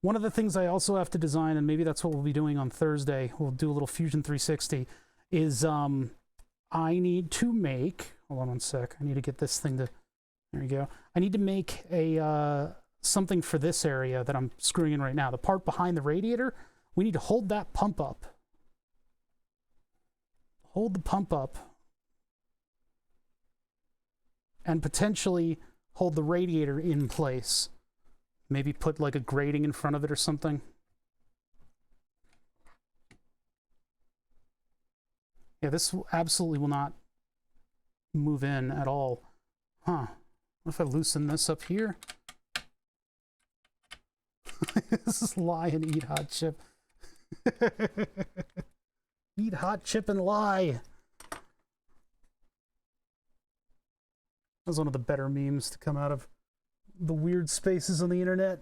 One of the things I also have to design, and maybe that's what we'll be doing on Thursday, we'll do a little Fusion 360, is I need to make, hold on one sec, I need to get this thing to, there we go. I need to make a something for this area that I'm screwing in right now. The part behind the radiator, we need to hold that pump up. Hold the pump up. And potentially hold the radiator in place. Maybe put like a grating in front of it or something. Yeah, this absolutely will not move in at all. Huh. What if I loosen this up here? This is lie and eat hot chip. Eat hot chip and lie. That was one of the better memes to come out of the weird spaces on the internet.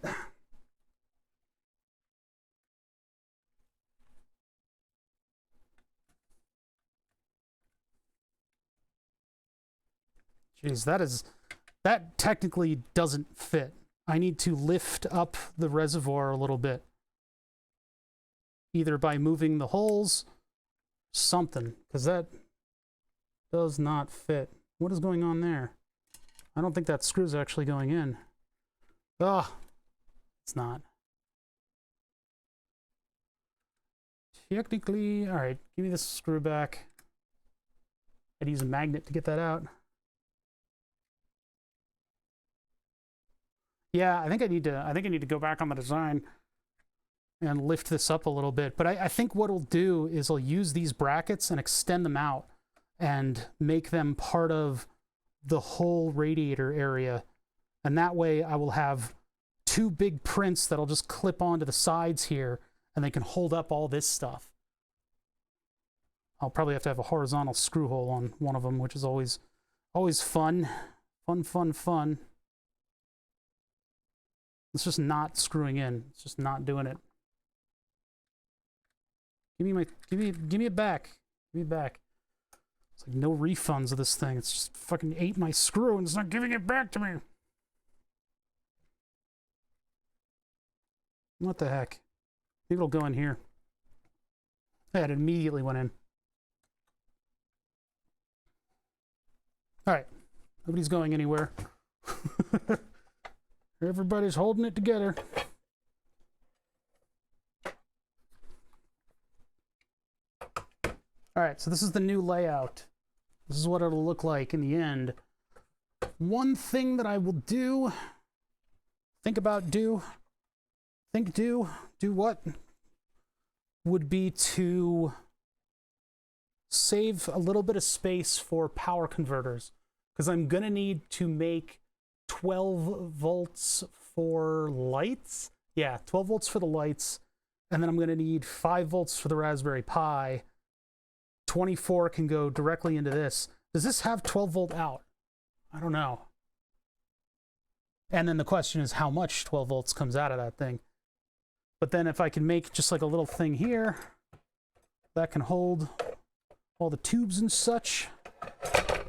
Jeez, that technically doesn't fit. I need to lift up the reservoir a little bit. Either by moving the holes, something, because that does not fit. What is going on there? I don't think that screw's actually going in. Oh, it's not. Technically, all right, give me this screw back. I'd use a magnet to get that out. Yeah, I think I need to go back on the design and lift this up a little bit. But I think what I'll do is I'll use these brackets and extend them out and make them part of the whole radiator area. And that way I will have two big prints that'll just clip onto the sides here, and they can hold up all this stuff. I'll probably have to have a horizontal screw hole on one of them, which is always fun. Fun. It's just not screwing in. It's just not doing it. Give me it back. Give me it back. It's like no refunds of this thing. It's just fucking ate my screw and it's not giving it back to me. What the heck? Maybe it'll go in here. Yeah, it immediately went in. All right. Nobody's going anywhere. Everybody's holding it together. All right, so this is the new layout. This is what it'll look like in the end. One thing that I will do, do what? Would be to save a little bit of space for power converters, because I'm gonna need to make 12 volts for lights. Yeah, 12 volts for the lights, and then I'm gonna need 5 volts for the Raspberry Pi 24 can go directly into this. Does this have 12 volt out? I don't know. And then the question is how much 12 volts comes out of that thing. But then if I can make just like a little thing here that can hold all the tubes and such.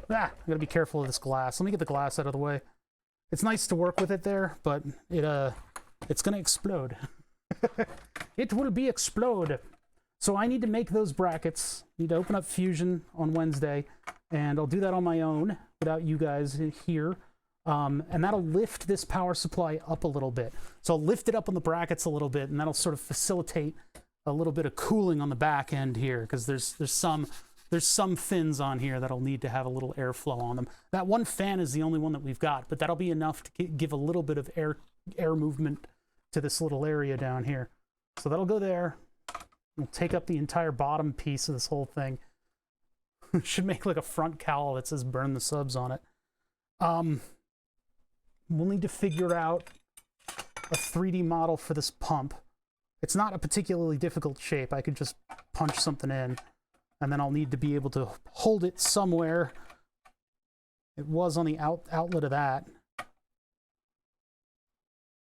I gotta be careful of this glass. Let me get the glass out of the way. It's nice to work with it there, but it's gonna explode. It will be explode. So I need to make those brackets. Need to open up Fusion on Wednesday, and I'll do that on my own without you guys here. And that'll lift this power supply up a little bit. So I'll lift it up on the brackets a little bit, and that'll sort of facilitate a little bit of cooling on the back end here, because there's some fins on here that'll need to have a little airflow on them. That one fan is the only one that we've got, but that'll be enough to give a little bit of air movement to this little area down here. So that'll go there. We'll take up the entire bottom piece of this whole thing. Should make like a front cowl that says burn the subs on it. We'll need to figure out a 3D model for this pump. It's not a particularly difficult shape. I could just punch something in, and then I'll need to be able to hold it somewhere. It was on the outlet of that.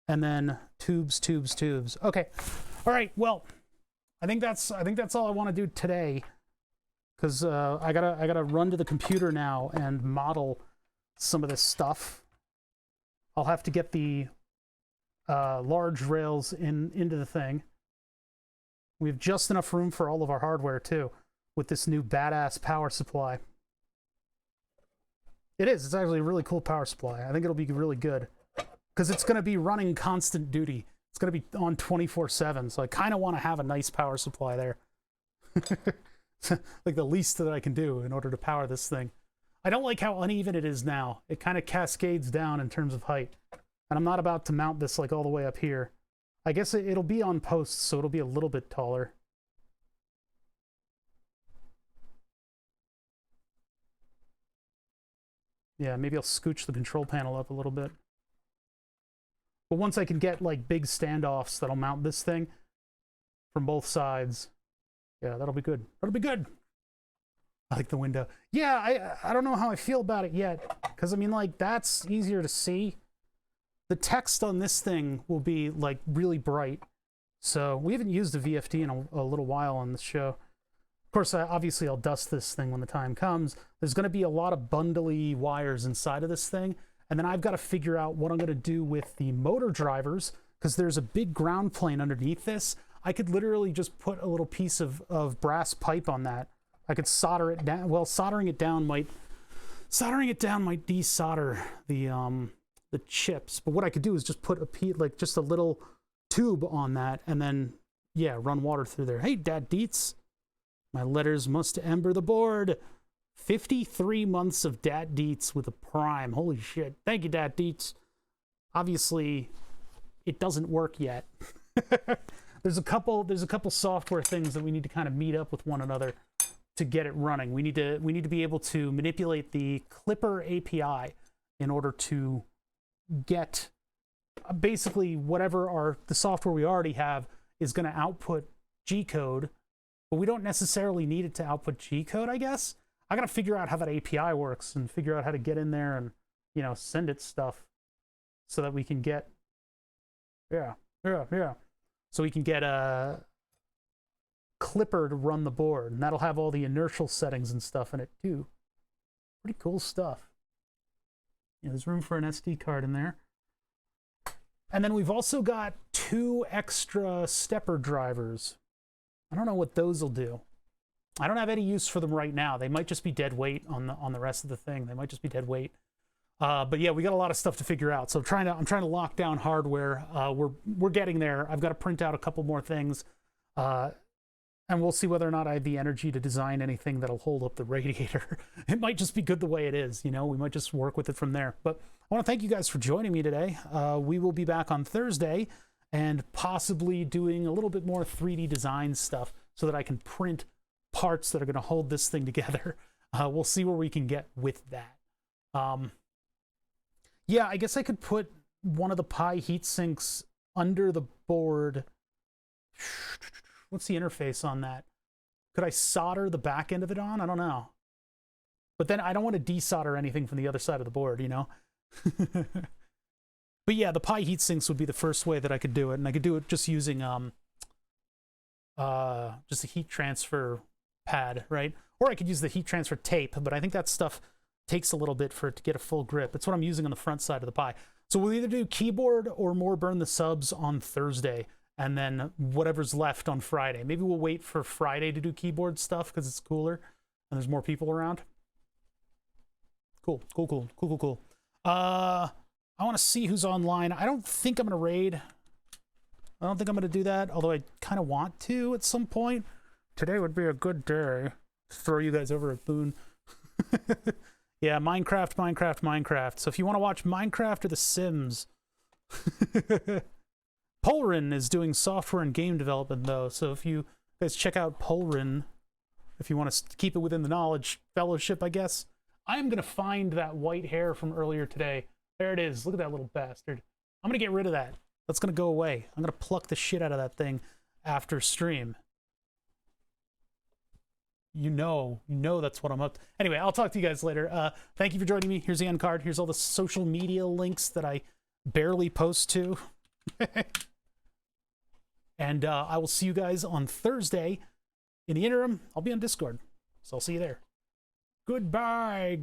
And then tubes. Okay. All right. Well, I think that's all I want to do today, because I gotta run to the computer now and model some of this stuff. I'll have to get the large rails into the thing. We have just enough room for all of our hardware too, with this new badass power supply. It's actually a really cool power supply. I think it'll be really good, because it's going to be running constant duty. It's going to be on 24/7, so I kind of want to have a nice power supply there. Like the least that I can do in order to power this thing. I don't like how uneven it is now. It kind of cascades down in terms of height. And I'm not about to mount this like all the way up here. I guess it'll be on posts, so it'll be a little bit taller. Yeah, maybe I'll scooch the control panel up a little bit. But once I can get like big standoffs that'll mount this thing from both sides, yeah, that'll be good. That'll be good. I like the window. Yeah, I don't know how I feel about it yet, because I mean, like, that's easier to see. The text on this thing will be like really bright. So we haven't used a VFD in a little while on this show. Of course, obviously I'll dust this thing when the time comes. There's going to be a lot of bundly wires inside of this thing. And then I've got to figure out what I'm going to do with the motor drivers, because there's a big ground plane underneath this. I could literally just put a little piece of brass pipe on that. I could solder it down. Well, soldering it down might desolder the chips. But what I could do is just put just a little tube on that, and then yeah, run water through there. Hey, Dad Deets, my letters must ember the board. 53 months of Dat Deets with a Prime. Holy shit. Thank you, Dat Deets. Obviously, it doesn't work yet. There's a couple software things that we need to kind of meet up with one another to get it running. We need to be able to manipulate the Clipper API in order to get basically whatever the software we already have is going to output G code, but we don't necessarily need it to output G code, I guess. I got to figure out how that API works and figure out how to get in there and, you know, send it stuff so that we can get, so we can get a Clipper to run the board, and that'll have all the inertial settings and stuff in it too. Pretty cool stuff. Yeah, there's room for an SD card in there. And then we've also got 2 extra stepper drivers. I don't know what those will do. I don't have any use for them right now. They might just be dead weight on the rest of the thing. They might just be dead weight. But yeah, we got a lot of stuff to figure out. So I'm trying to lock down hardware. We're getting there. I've got to print out a couple more things, and we'll see whether or not I have the energy to design anything that'll hold up the radiator. It might just be good the way it is. You know, we might just work with it from there. But I want to thank you guys for joining me today. We will be back on Thursday and possibly doing a little bit more 3D design stuff so that I can print parts that are going to hold this thing together. We'll see where we can get with that. Yeah, I guess I could put one of the Pi heat sinks under the board. What's the interface on that? Could I solder the back end of it on? I don't know. But then I don't want to desolder anything from the other side of the board, you know? But yeah, the Pi heat sinks would be the first way that I could do it, and I could do it just using just a heat transfer pad, right? Or I could use the heat transfer tape, but I think that stuff takes a little bit for it to get a full grip. It's what I'm using on the front side of the Pi. So we'll either do keyboard or more burn the subs on Thursday, and then whatever's left on Friday. Maybe we'll wait for Friday to do keyboard stuff because it's cooler and there's more people around. Cool. I want to see who's online. I don't think I'm going to raid. I don't think I'm going to do that, although I kind of want to at some point. Today would be a good day to throw you guys over at Boone. Yeah, Minecraft. So if you want to watch Minecraft or The Sims, Polrin is doing software and game development, though. So if you guys check out Polrin, if you want to keep it within the Knowledge Fellowship, I guess. I am going to find that white hair from earlier today. There it is. Look at that little bastard. I'm going to get rid of that. That's going to go away. I'm going to pluck the shit out of that thing after stream. You know that's what I'm up to. Anyway, I'll talk to you guys later. Thank you for joining me. Here's the end card. Here's all the social media links that I barely post to. And I will see you guys on Thursday. In the interim, I'll be on Discord. So I'll see you there. Goodbye.